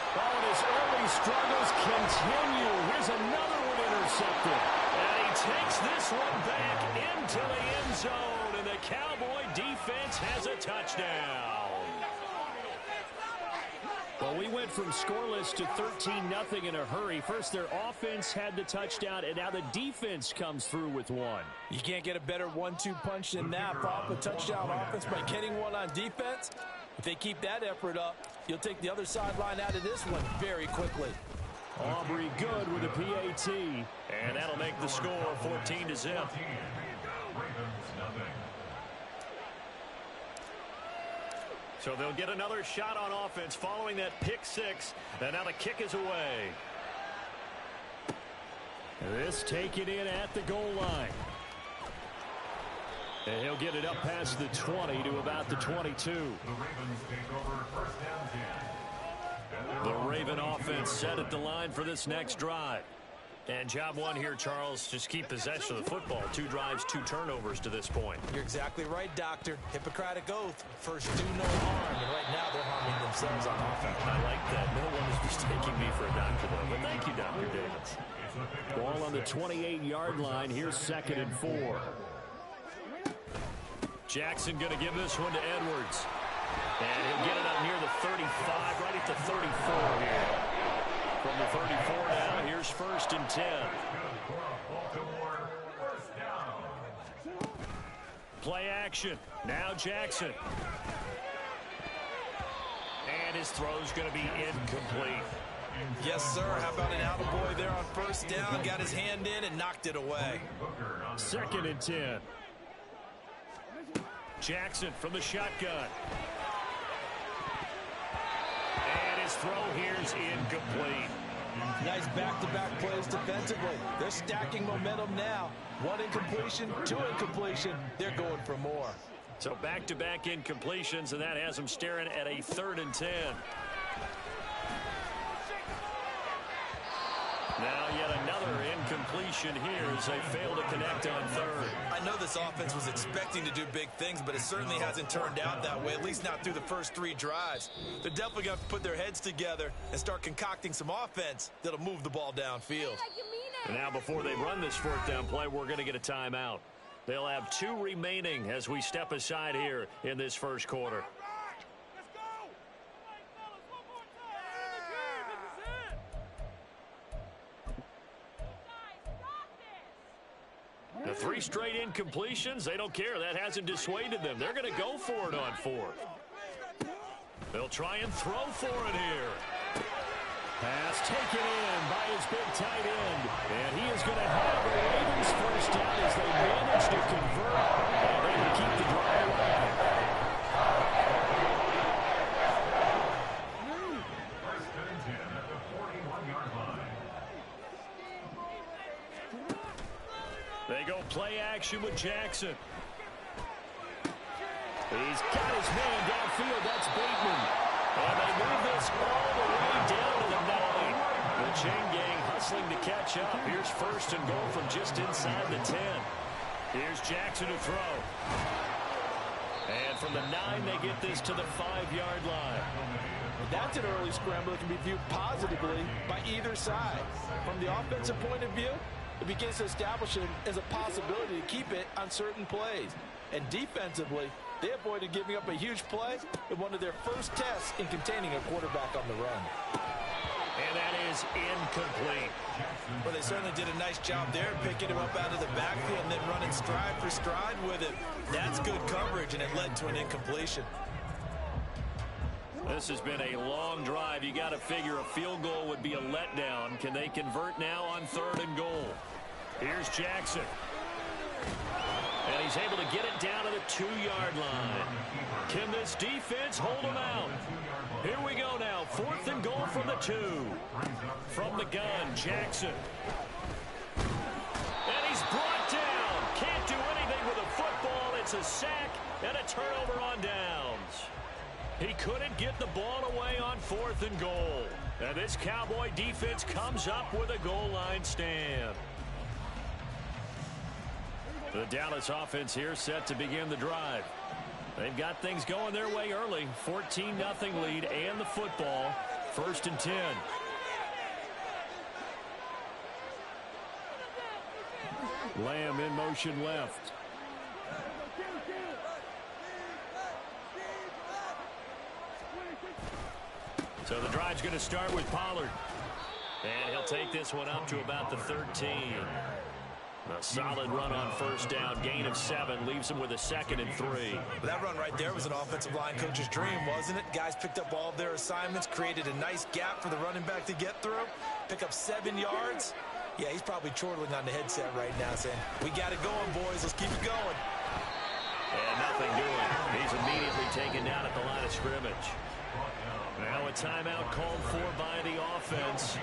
Oh, and his early struggles continue. Here's another one intercepted. And he takes this one back into the end zone, and the Cowboy defense has a touchdown. Well, we went from scoreless to 13-0 in a hurry. First, their offense had the touchdown, and now the defense comes through with one. You can't get a better 1-2 punch than that. Pop a touchdown offense by getting one on defense. If they keep that effort up, you'll take the other sideline out of this one very quickly. Aubrey good with a PAT. And that'll make the score 14-0. Ravens nothing. So they'll get another shot on offense following that pick six. And now the kick is away. This taken in at the goal line. And he'll get it up past the 20 to about the 22. The Ravens take over first down 10. The Raven offense set at the line for this next drive. And job one here, Charles, just keep possession of the football. 2 drives, 2 turnovers to this point. You're exactly right, Doctor. Hippocratic oath. First, do no harm. And right now, they're harming themselves on offense. I like that. No one is mistaking me for a doctor, though. But thank you, Dr. Davis. Ball on the 28-yard line. Here's 2nd and 4. Jackson going to give this one to Edwards. And he'll get it up near the 35, right at the 34 here. From the 34 now, here's 1st and 10. Play action. Now Jackson. And his throw's going to be incomplete. Yes, sir. How about an attaboy there on 1st down? Got his hand in and knocked it away. 2nd and 10. Jackson from the shotgun. And his throw here's incomplete. Nice back-to-back plays defensively. They're stacking momentum now. 1 incompletion, 2 incompletion. They're going for more. So back-to-back incompletions, and that has them staring at a 3rd and 10. Now yet another incompletion here as they fail to connect on 3rd. I know this offense was expecting to do big things, but it certainly hasn't turned out that way, at least not through the first 3 drives. They're definitely going to put their heads together and start concocting some offense that'll move the ball downfield. And now before they run this 4th down play, we're going to get a timeout. They'll have 2 remaining as we step aside here in this first quarter. The 3 straight incompletions, they don't care. That hasn't dissuaded them. They're going to go for it on 4th. They'll try and throw for it here. Pass taken in by his big tight end. And he is going to have the Ravens first down as they manage to convert. And they will keep the drive alive. First and 10 at the 41-yard line. They go play action with Jackson. He's got his man downfield. That's Bateman. And they move this all the way down to the 9. The chain gang hustling to catch up. Here's 1st and goal from just inside the 10. Here's Jackson to throw. And from the 9, they get this to the 5-yard line. That's an early scramble that can be viewed positively by either side. From the offensive point of view, it begins to establish it as a possibility to keep it on certain plays. And defensively, they avoided giving up a huge play in one of their first tests in containing a quarterback on the run. And that is incomplete. Well, they certainly did a nice job there, picking him up out of the backfield and then running stride for stride with him. That's good coverage, and it led to an incompletion. This has been a long drive. You got to figure a field goal would be a letdown. Can they convert now on 3rd and goal? Here's Jackson. And he's able to get it down to the 2-yard line. Can this defense hold him out? Here we go now. 4th and goal from the 2. From the gun, Jackson. And he's brought down. Can't do anything with a football. It's a sack and a turnover on downs. He couldn't get the ball away on 4th and goal. And this Cowboy defense comes up with a goal line stand. The Dallas offense here set to begin the drive. They've got things going their way early. 14-0 lead and the football. 1st and 10. Lamb in motion left. So the drive's going to start with Pollard. And he'll take this one up to about the 13. A solid run on 1st down. Gain of 7 leaves him with a 2nd and 3. That run right there was an offensive line coach's dream, wasn't it? Guys picked up all of their assignments, created a nice gap for the running back to get through, pick up 7 yards. Yeah, he's probably chortling on the headset right now saying, we got it going, boys. Let's keep it going. And nothing doing. He's immediately taken down at the line of scrimmage. Now a timeout called for by the offense.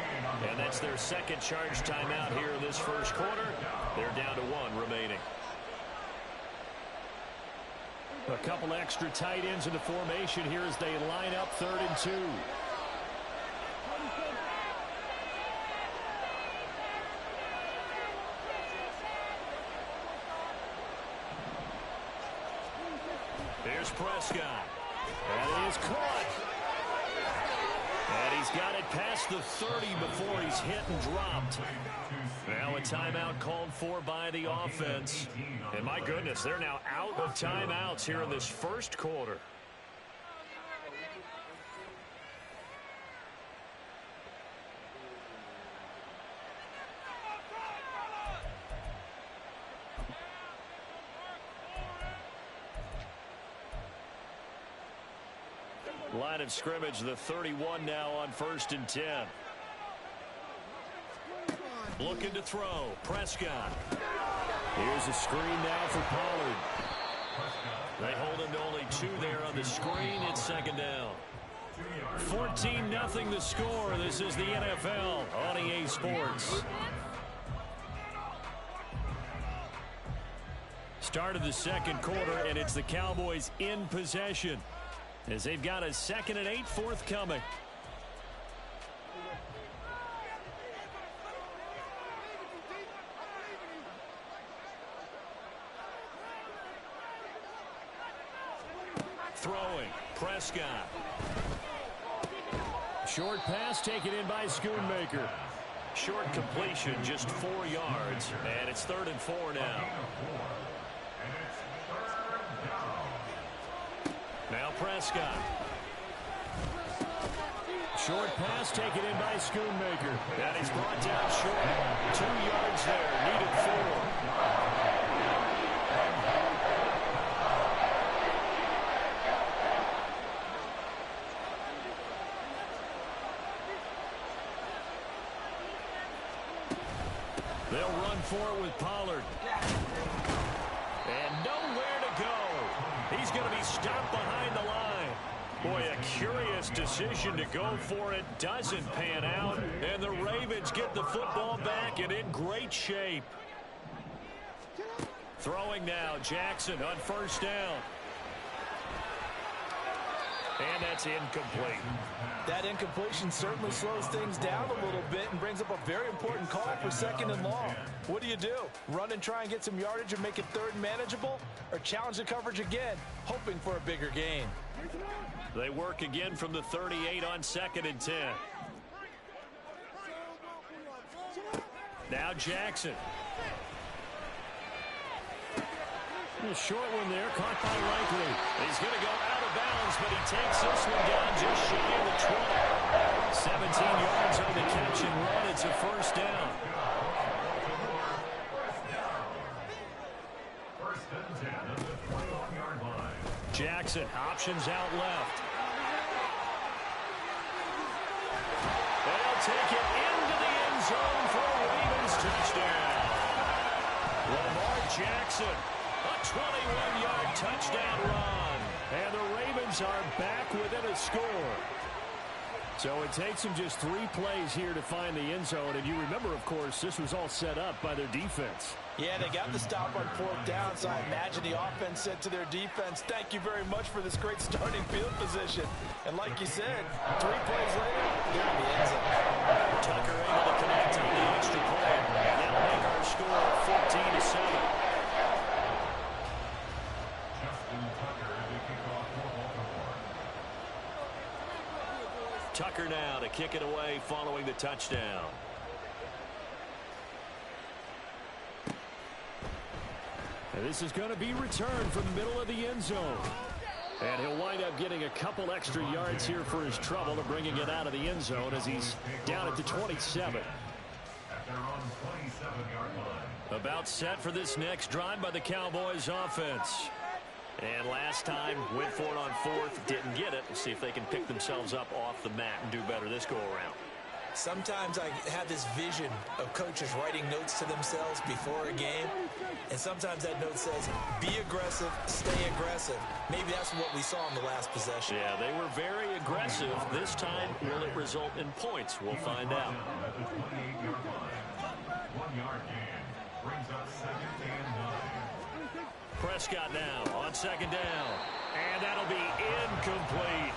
And that's their second charge timeout here in this first quarter. They're down to 1 remaining. A couple extra tight ends in the formation here as they line up 3rd and 2. Here's Prescott. And it is caught. And he's got it past the 30 before he's hit and dropped. Now a timeout called for by the offense. And my goodness, they're now out of timeouts here in this first quarter. Line of scrimmage, the 31 now on 1st and 10. Looking to throw. Prescott. Here's a screen now for Pollard. They hold him to only 2 there on the screen. It's 2nd down. 14-0 the score. This is the NFL on EA Sports. Start of the second quarter, and it's the Cowboys in possession as they've got a 2nd and 8 forthcoming. Throwing. Prescott. Short pass taken in by Schoonmaker. Short completion, just 4 yards. And it's 3rd and 4 now. Now Prescott. Short pass taken in by Schoonmaker. And he's brought down short. 2 yards there. Needed 4. They'll run for it with Pollard. And nowhere to go. He's going to be stopped behind the line. Boy, a curious decision to go for it. Doesn't pan out. And the Ravens get the football back and in great shape. Throwing now, Jackson on 1st down. And that's incomplete. That incompletion certainly slows things down a little bit and brings up a very important call for 2nd and long. What do you do? Run and try and get some yardage and make it 3rd and manageable? Or challenge the coverage again, hoping for a bigger gain? They work again from the 38 on 2nd and 10. Now Jackson. A short one there, caught by Likely. He's going to go out of bounds, but he takes this one down just shy of the 20. 17 yards on the catch and run. It's a 1st down. Jackson, options out left. They'll take it into the end zone for a Ravens touchdown. Lamar Jackson. A 21-yard touchdown run. And the Ravens are back within a score. So it takes them just 3 plays here to find the end zone. And you remember, of course, this was all set up by their defense. Yeah, they got the stop on 4th down, so I imagine the offense said to their defense, thank you very much for this great starting field position. And like you said, 3 plays later, they're in the end zone. Tucker able to connect on the extra play. That'll make our score 14-7. Tucker now to kick it away following the touchdown. And this is going to be returned from the middle of the end zone. And he'll wind up getting a couple extra yards here for his trouble to bringing it out of the end zone as he's down at the 27. About set for this next drive by the Cowboys offense. And last time, went for it on 4th, didn't get it. We'll see if they can pick themselves up off the mat and do better this go-around. Sometimes I have this vision of coaches writing notes to themselves before a game, and sometimes that note says, be aggressive, stay aggressive. Maybe that's what we saw in the last possession. Yeah, they were very aggressive. This time, will it result in points? We'll find out. At the 28-yard line. 1 yard gain brings up 2nd and 9. Prescott now on 2nd down. And that'll be incomplete.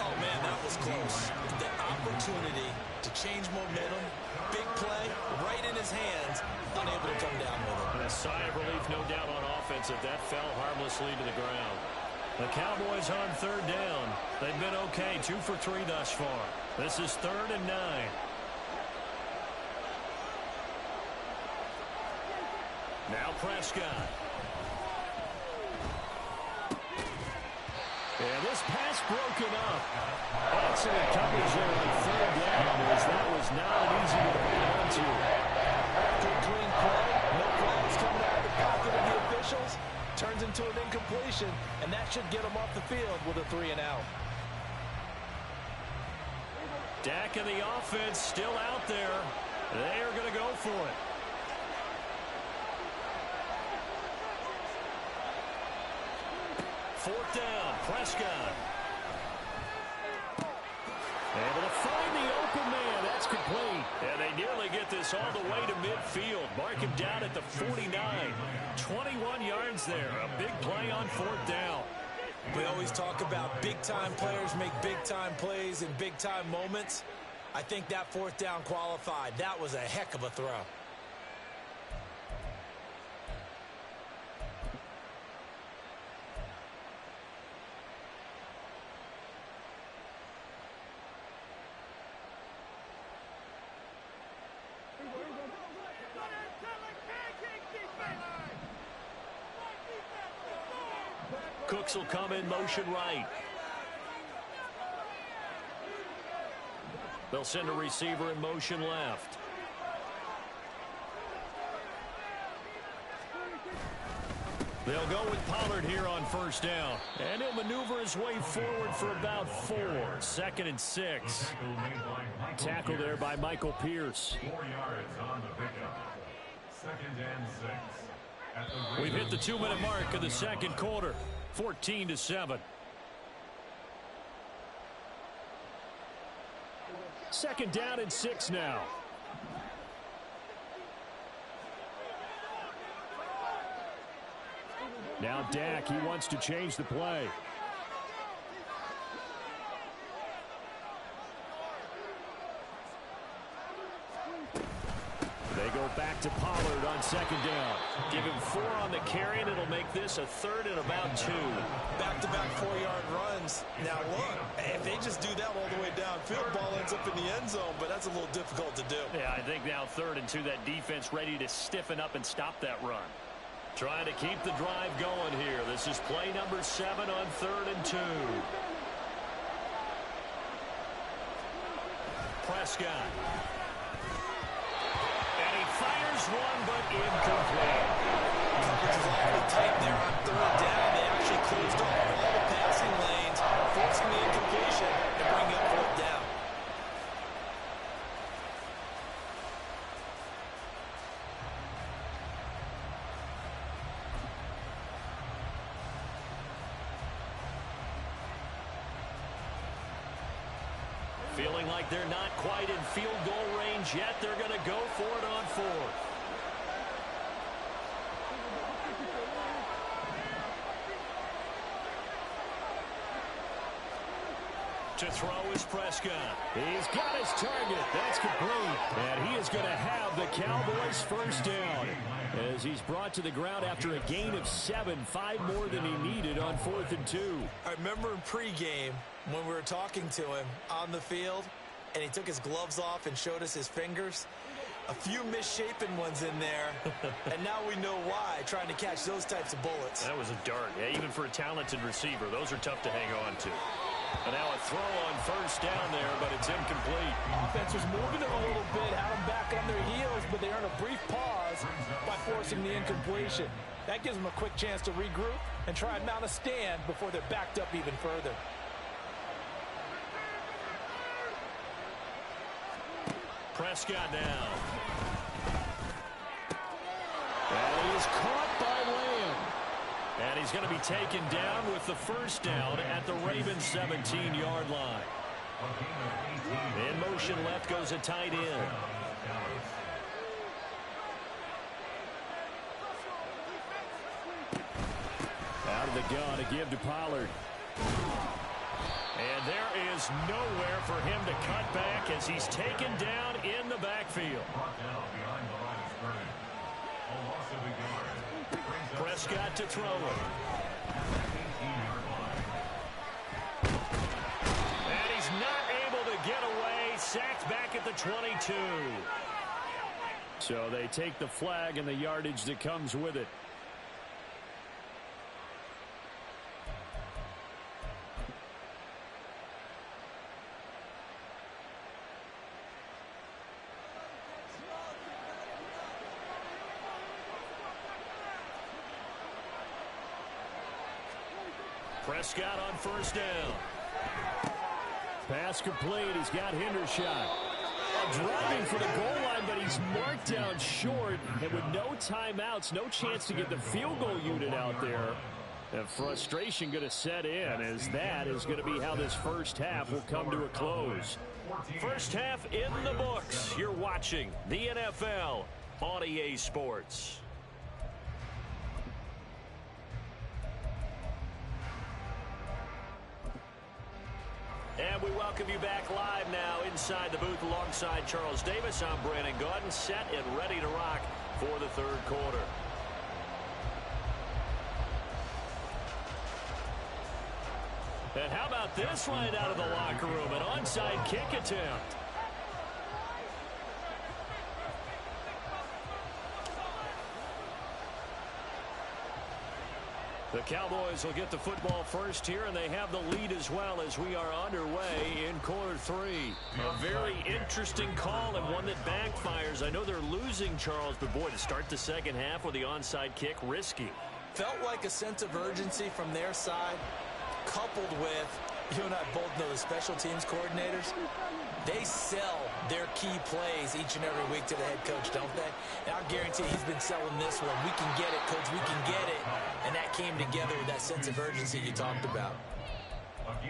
Oh, man, that was close. The opportunity to change momentum, big play, right in his hands, unable to come down with it. And a sigh of relief, no doubt, on offense if that fell harmlessly to the ground. The Cowboys on 3rd down. They've been okay, 2 for 3 thus far. This is 3rd and 9. Now Prescott. And this pass broken up. Excellent coverage there on 3rd down, as that was not an easy one to hold on to. Good clean play. No flags coming out of the pocket of the officials. Turns into an incompletion, and that should get him off the field with a 3 and out. Dak and the offense still out there. They are going to go for it. Fourth down, Prescott. Able to find the open man. That's complete. And they nearly get this all the way to midfield. Mark him down at the 49. 21 yards there. A big play on 4th down. We always talk about big-time players make big-time plays in big-time moments. I think that 4th down qualified. That was a heck of a throw. Cooks will come in motion right. They'll send a receiver in motion left. They'll go with Pollard here on 1st down. And he'll maneuver his way forward for about 4. 2nd and 6. Tackle there by Michael Pierce. 4 yards on the pickup. 2nd and 6. We've hit the 2-minute mark of the 2nd quarter. 14-7. 2nd down and 6 now. Now Dak, he wants to change the play. They go back to Pollard on 2nd down. Give him 4 on the carry, and it'll make this a 3rd and about 2. Back-to-back 4-yard runs. Now look, if they just do that all the way downfield, ball ends up in the end zone, but that's a little difficult to do. Yeah, I think now 3rd and 2, that defense ready to stiffen up and stop that run. Trying to keep the drive going here. This is play number 7 on 3rd and 2. Prescott. And he fires one, but incomplete. Coverage is awfully tight there on 3rd down. They actually closed off all the passing lanes, forcing the incompletion and bringing up 4th down. Feeling like they're not quite in field goal range yet. They're going to go for it on 4th. To throw is Prescott. He's got his target. That's complete. And he is going to have the Cowboys' 1st down as he's brought to the ground after a gain of 7, 5 more than he needed on 4th and 2. I remember in pregame when we were talking to him on the field, and he took his gloves off and showed us his fingers. A few misshapen ones in there, and now we know why, trying to catch those types of bullets. That was a dart. Yeah, even for a talented receiver, those are tough to hang on to. And now a throw on 1st down there, but it's incomplete. Offense was moving it a little bit, had them back on their heels, but they earned a brief pause by forcing the incompletion. That gives them a quick chance to regroup and try and mount a stand before they're backed up even further. Prescott now. And he is caught by Lamb. And he's going to be taken down with the first down at the Ravens' 17-yard line. In motion left goes a tight end. Out of the gun, a give to Pollard. And there is nowhere for him to cut back as he's taken down in the backfield. Prescott to throw it. And he's not able to get away. Sacked back at the 22. So they take the flag and the yardage that comes with it. Prescott on first down. Pass complete. He's got Hendershot. Driving for the goal line, but he's marked down short. And with no timeouts, no chance to get the field goal unit out there. And frustration going to set in, as that is going to be how this first half will come to a close. First half in the books. You're watching the NFL on EA Sports. And we welcome you back live now inside the booth alongside Charles Davis. I'm Brandon Gaudin, set and ready to rock for the third quarter. And how about this right out of the locker room? An onside kick attempt. The Cowboys will get the football first here, and they have the lead as well as we are underway in quarter three. A very interesting call and one that backfires. I know they're losing, Charles, but boy, to start the second half with the onside kick, risky. Felt like a sense of urgency from their side, coupled with, you and I both know the special teams coordinators, they sell their key plays each and every week to the head coach, don't they? And I'll guarantee he's been selling this one. We can get it, coach, we can get it. And that came together with that sense of urgency you talked about.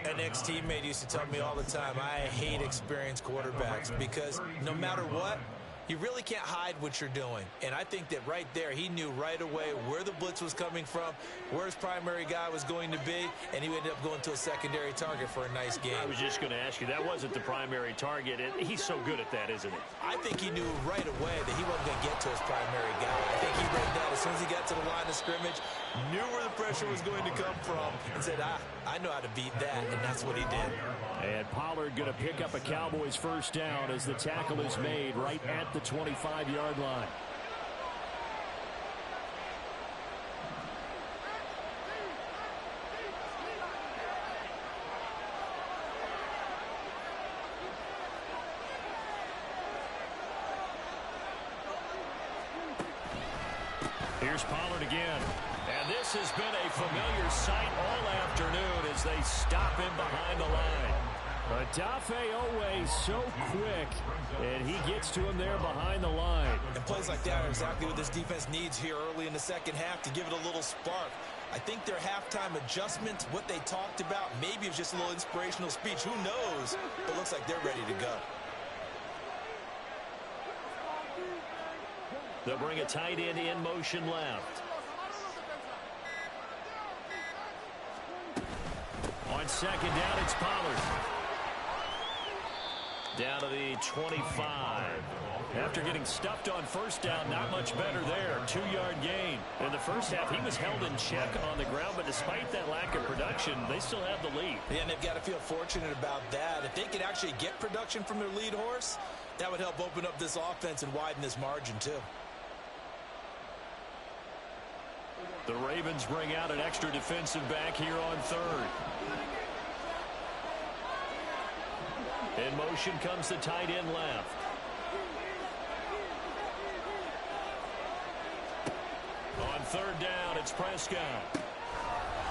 An ex-teammate used to tell me all the time, I hate experienced quarterbacks because no matter what, you really can't hide what you're doing. And I think that right there, he knew right away where the blitz was coming from, where his primary guy was going to be, and he ended up going to a secondary target for a nice game. I was just going to ask you, that wasn't the primary target. He's so good at that, isn't he? I think he knew right away that he wasn't going to get to his primary guy. I think he read that as soon as he got to the line of scrimmage, knew where the pressure was going to come from, and said, I know how to beat that, and that's what he did. And Pollard going to pick up a Cowboys first down as the tackle is made right at the 25-yard line. Here's Pollard again. And this has been a familiar sight all afternoon as they stop him behind the line. Odafe Owe so quick, and he gets to him there behind the line. And plays like that are exactly what this defense needs here early in the second half to give it a little spark. I think their halftime adjustments, what they talked about, maybe it was just a little inspirational speech. Who knows? But it looks like they're ready to go. They'll bring a tight end in motion left. On second down, it's Pollard. Down to the 25. After getting stuffed on first down, not much better there. 2-yard gain. In the first half, he was held in check on the ground, but despite that lack of production, they still have the lead. Yeah, and they've got to feel fortunate about that. If they could actually get production from their lead horse, that would help open up this offense and widen this margin, too. The Ravens bring out an extra defensive back here on third. In motion comes the tight end left. On third down, it's Prescott.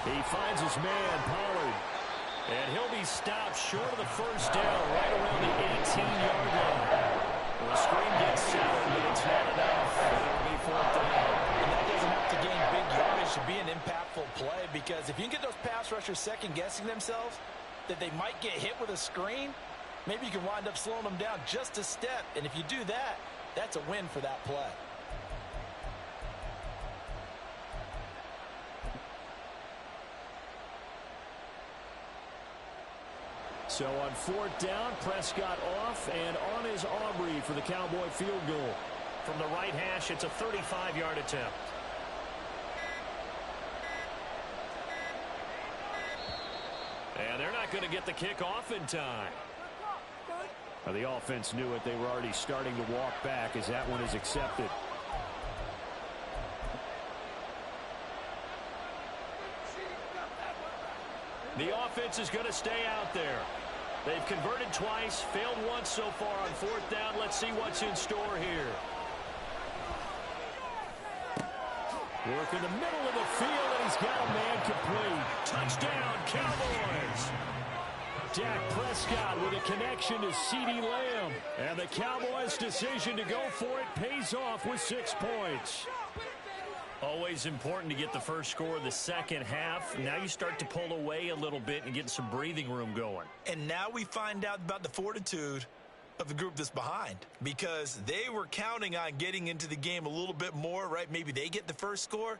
He finds his man, Pollard. And he'll be stopped short of the first down right around the 18-yard line. The screen gets settled, but it's not enough. It'll be fourth down. And that doesn't have to gain big yardage to be an impactful play, because if you can get those pass rushers second-guessing themselves that they might get hit with a screen, maybe you can wind up slowing them down just a step. And if you do that, that's a win for that play. So on fourth down, Prescott off, and on is Aubrey for the Cowboy field goal. From the right hash, it's a 35-yard attempt. And they're not going to get the kick off in time. Well, the offense knew it. They were already starting to walk back as that one is accepted. The offense is going to stay out there. They've converted twice, failed once so far on fourth down. Let's see what's in store here. Work in the middle of the field, and he's got a man complete. Touchdown, Cowboys! Dak Prescott with a connection to CeeDee Lamb. And the Cowboys' decision to go for it pays off with 6 points. Always important to get the first score of the second half. Now you start to pull away a little bit and get some breathing room going. And now we find out about the fortitude of the group that's behind, because they were counting on getting into the game a little bit more, right? Maybe they get the first score.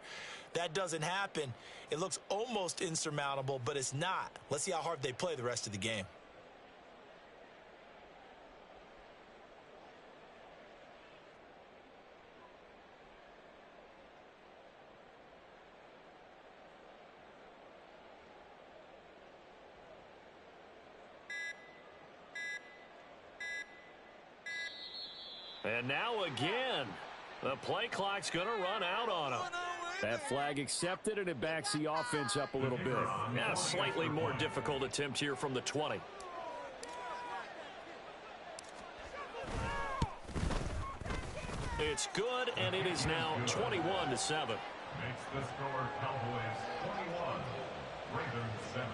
That doesn't happen. It looks almost insurmountable, but it's not. Let's see how hard they play the rest of the game. And now again, the play clock's going to run out on them. That flag accepted, and it backs the offense up a little bit. Yeah, slightly more difficult attempt here from the 20. It's good, and it is now 21-7. Makes the score Cowboys 21, Ravens 7.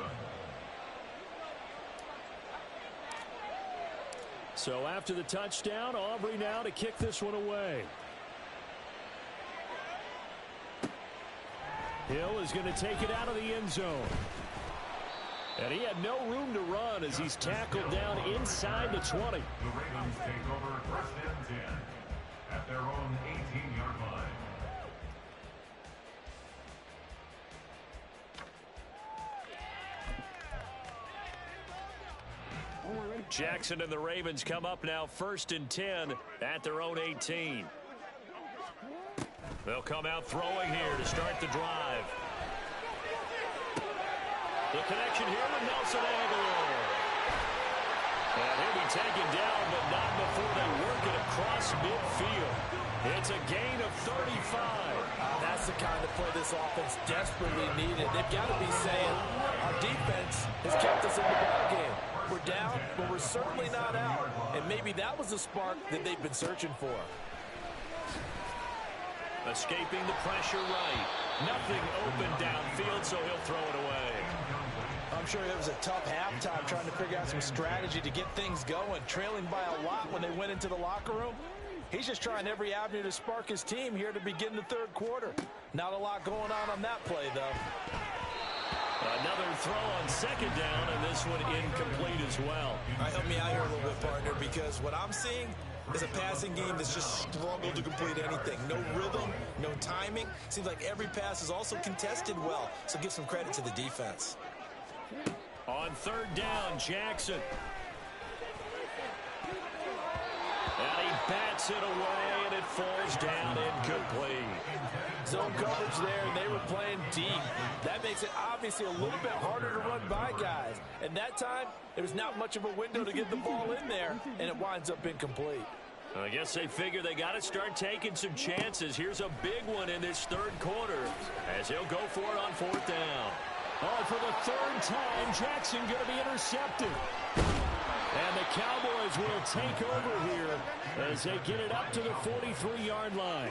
So after the touchdown, Aubrey now to kick this one away. Hill is going to take it out of the end zone. And he had no room to run as he's tackled down inside the 20. The Ravens take over first and 10 at their own 18-yard line. Jackson and the Ravens come up now first and 10 at their own 18. They'll come out throwing here to start the drive. The connection here with Nelson Aguilar. And he'll be taken down, but not before they work it across midfield. It's a gain of 35. That's the kind of play this offense desperately needed. They've got to be saying, our defense has kept us in the ballgame. We're down, but we're certainly not out. And maybe that was the spark that they've been searching for. Escaping the pressure right. Nothing open downfield, so he'll throw it away. I'm sure it was a tough halftime trying to figure out some strategy to get things going. Trailing by a lot when they went into the locker room. He's just trying every avenue to spark his team here to begin the third quarter. Not a lot going on that play, though. Another throw on second down, and this one incomplete as well. All right, help me out here a little bit, partner, because what I'm seeing is a passing game that's just struggled to complete anything. No rhythm, no timing. Seems like every pass is also contested well, so give some credit to the defense. On third down, Jackson. And he bats it away, and it falls down incomplete. Zone coverage there, and they were playing deep. That makes it obviously a little bit harder to run by guys. And that time, there was not much of a window to get the ball in there, and it winds up incomplete. I guess they figure they got to start taking some chances. Here's a big one in this third quarter as he'll go for it on fourth down. Oh, for the third time, Jackson going to be intercepted. And the Cowboys will take over here as they get it up to the 43-yard line.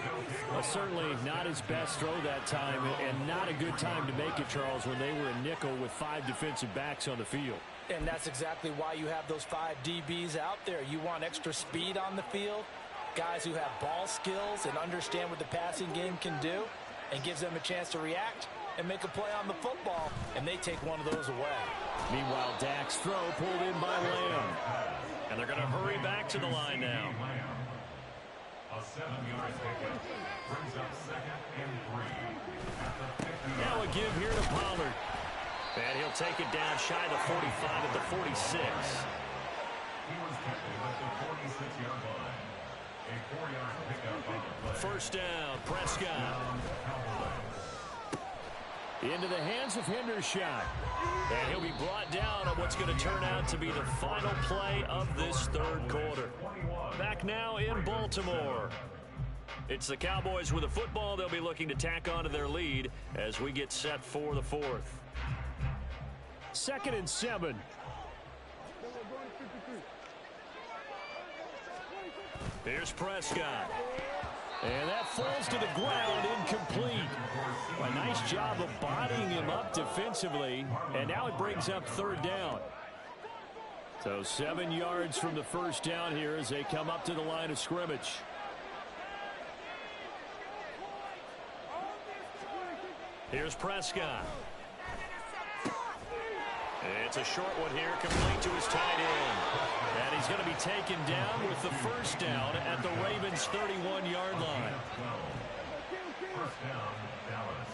Well, certainly not his best throw that time, and not a good time to make it, Charles, when they were in nickel with 5 defensive backs on the field. And that's exactly why you have those 5 DBs out there. You want extra speed on the field, guys who have ball skills and understand what the passing game can do, and gives them a chance to react and make a play on the football, and they take one of those away. Meanwhile, Dak's throw pulled in by Lamb. And they're going to hurry back to the line now. A 7-yard pickup brings up 2nd and 3. Now a give here to Pollard. And he'll take it down shy of the 45 at the 46. He was tackled at the 46-yard line. A 4-yard pickup on the play. First down, Prescott. Into the hands of Hendershot. And he'll be brought down on what's going to turn out to be the final play of this third quarter. Back now in Baltimore. It's the Cowboys with a football. They'll be looking to tack on to their lead as we get set for the fourth. 2nd and 7. Here's Prescott. And that falls to the ground, incomplete. A nice job of bodying him up defensively. And now it brings up 3rd down. So 7 yards from the first down here as they come up to the line of scrimmage. Here's Prescott. It's a short one here, complete to his tight end. And he's going to be taken down with the first down at the Ravens' 31-yard line. First down, Dallas.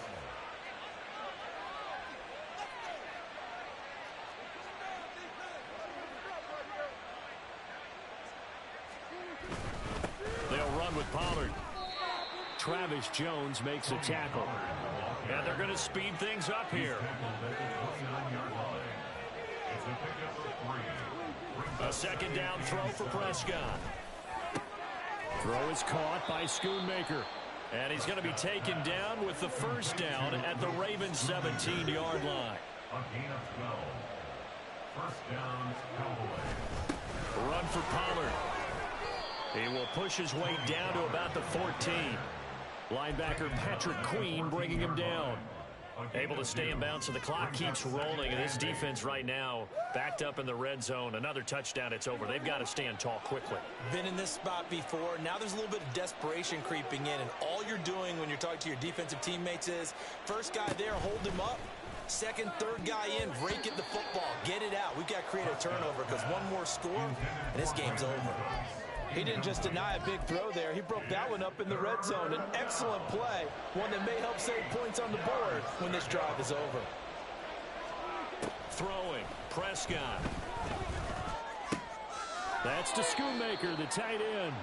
They'll run with Pollard. Travis Jones makes a tackle. And they're going to speed things up here. A 2nd down throw for Prescott. Throw is caught by Schoonmaker. And he's going to be taken down with the first down at the Ravens' 17-yard line. A gain of 12. First down, Cowboys. Run for Pollard. He will push his way down to about the 14. Linebacker Patrick Queen bringing him down. Able to stay in bounds, so the clock keeps rolling. And this defense right now backed up in the red zone. Another touchdown, it's over. They've got to stand tall quickly. Been in this spot before. Now there's a little bit of desperation creeping in. And all you're doing when you're talking to your defensive teammates is, first guy there, hold him up. Second, third guy in, rake at the football. Get it out. We've got to create a turnover because one more score, and this game's over. He didn't just deny a big throw there. He broke that one up in the red zone. An excellent play, one that may help save points on the board when this drive is over. Throwing, Prescott. That's to Schoonmaker, the tight end.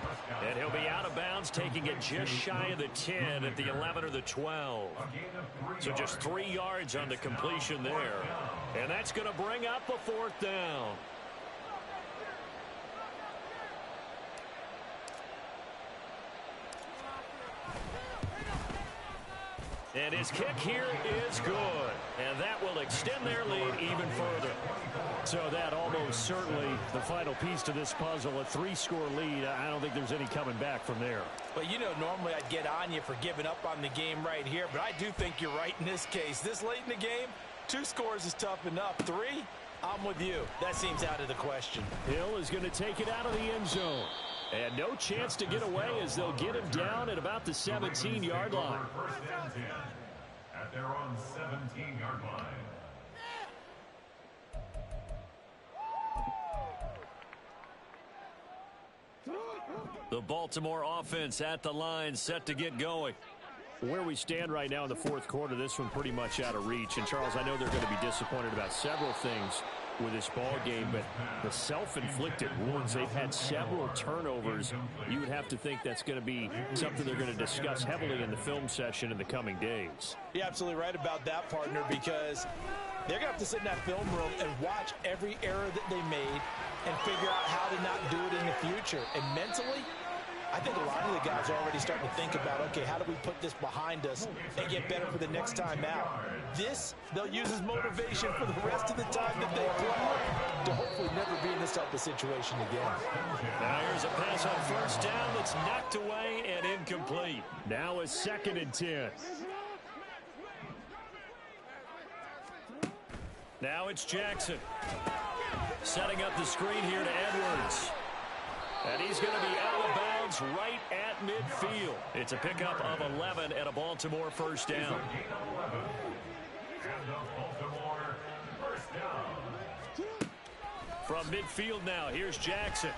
And he'll be out of bounds, taking it just shy of the 10 at the 11 or the 12. So just 3 yards on the completion there. And that's going to bring up a 4th down. And his kick here is good. And that will extend their lead even further. So that almost certainly the final piece to this puzzle, a 3-score lead. I don't think there's any coming back from there. Well, you know, normally I'd get on you for giving up on the game right here, but I do think you're right in this case. This late in the game, 2 scores is tough enough. 3, I'm with you. That seems out of the question. Hill is going to take it out of the end zone. And no chance to get away as they'll get him down at about the 17-yard line. First and 10 at their own 17-yard line. The Baltimore offense at the line, set to get going. Where we stand right now in the 4th quarter, this one pretty much out of reach. And, Charles, I know they're going to be disappointed about several things with this ball game, but the self-inflicted wounds, they've had several turnovers. You would have to think that's going to be something they're going to discuss heavily in the film session in the coming days. You're absolutely right about that, partner, because they're going to have to sit in that film room and watch every error that they made and figure out how to not do it in the future. And mentally, I think a lot of the guys are already starting to think about, okay, how do we put this behind us and get better for the next time out? This, they'll use as motivation for the rest of the time that they play to hopefully never be in this type of situation again. Now here's a pass on first down that's knocked away and incomplete. Now a 2nd and 10. Now it's Jackson. Setting up the screen here to Edwards. And he's going to be out of bounds right at midfield. It's a pickup of 11 and a Baltimore first down. And a Baltimore first down. From midfield now, here's Jackson.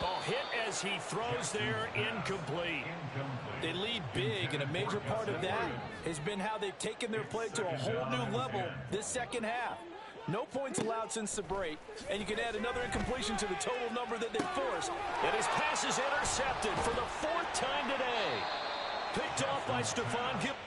Oh, hit as he throws there, incomplete. They lead big, and a major part of that has been how they've taken their play to a whole new level this second half. No points allowed since the break, and you can add another incompletion to the total number that they forced. And his pass is intercepted for the 4th time today. Picked off by Stephon Gilmore.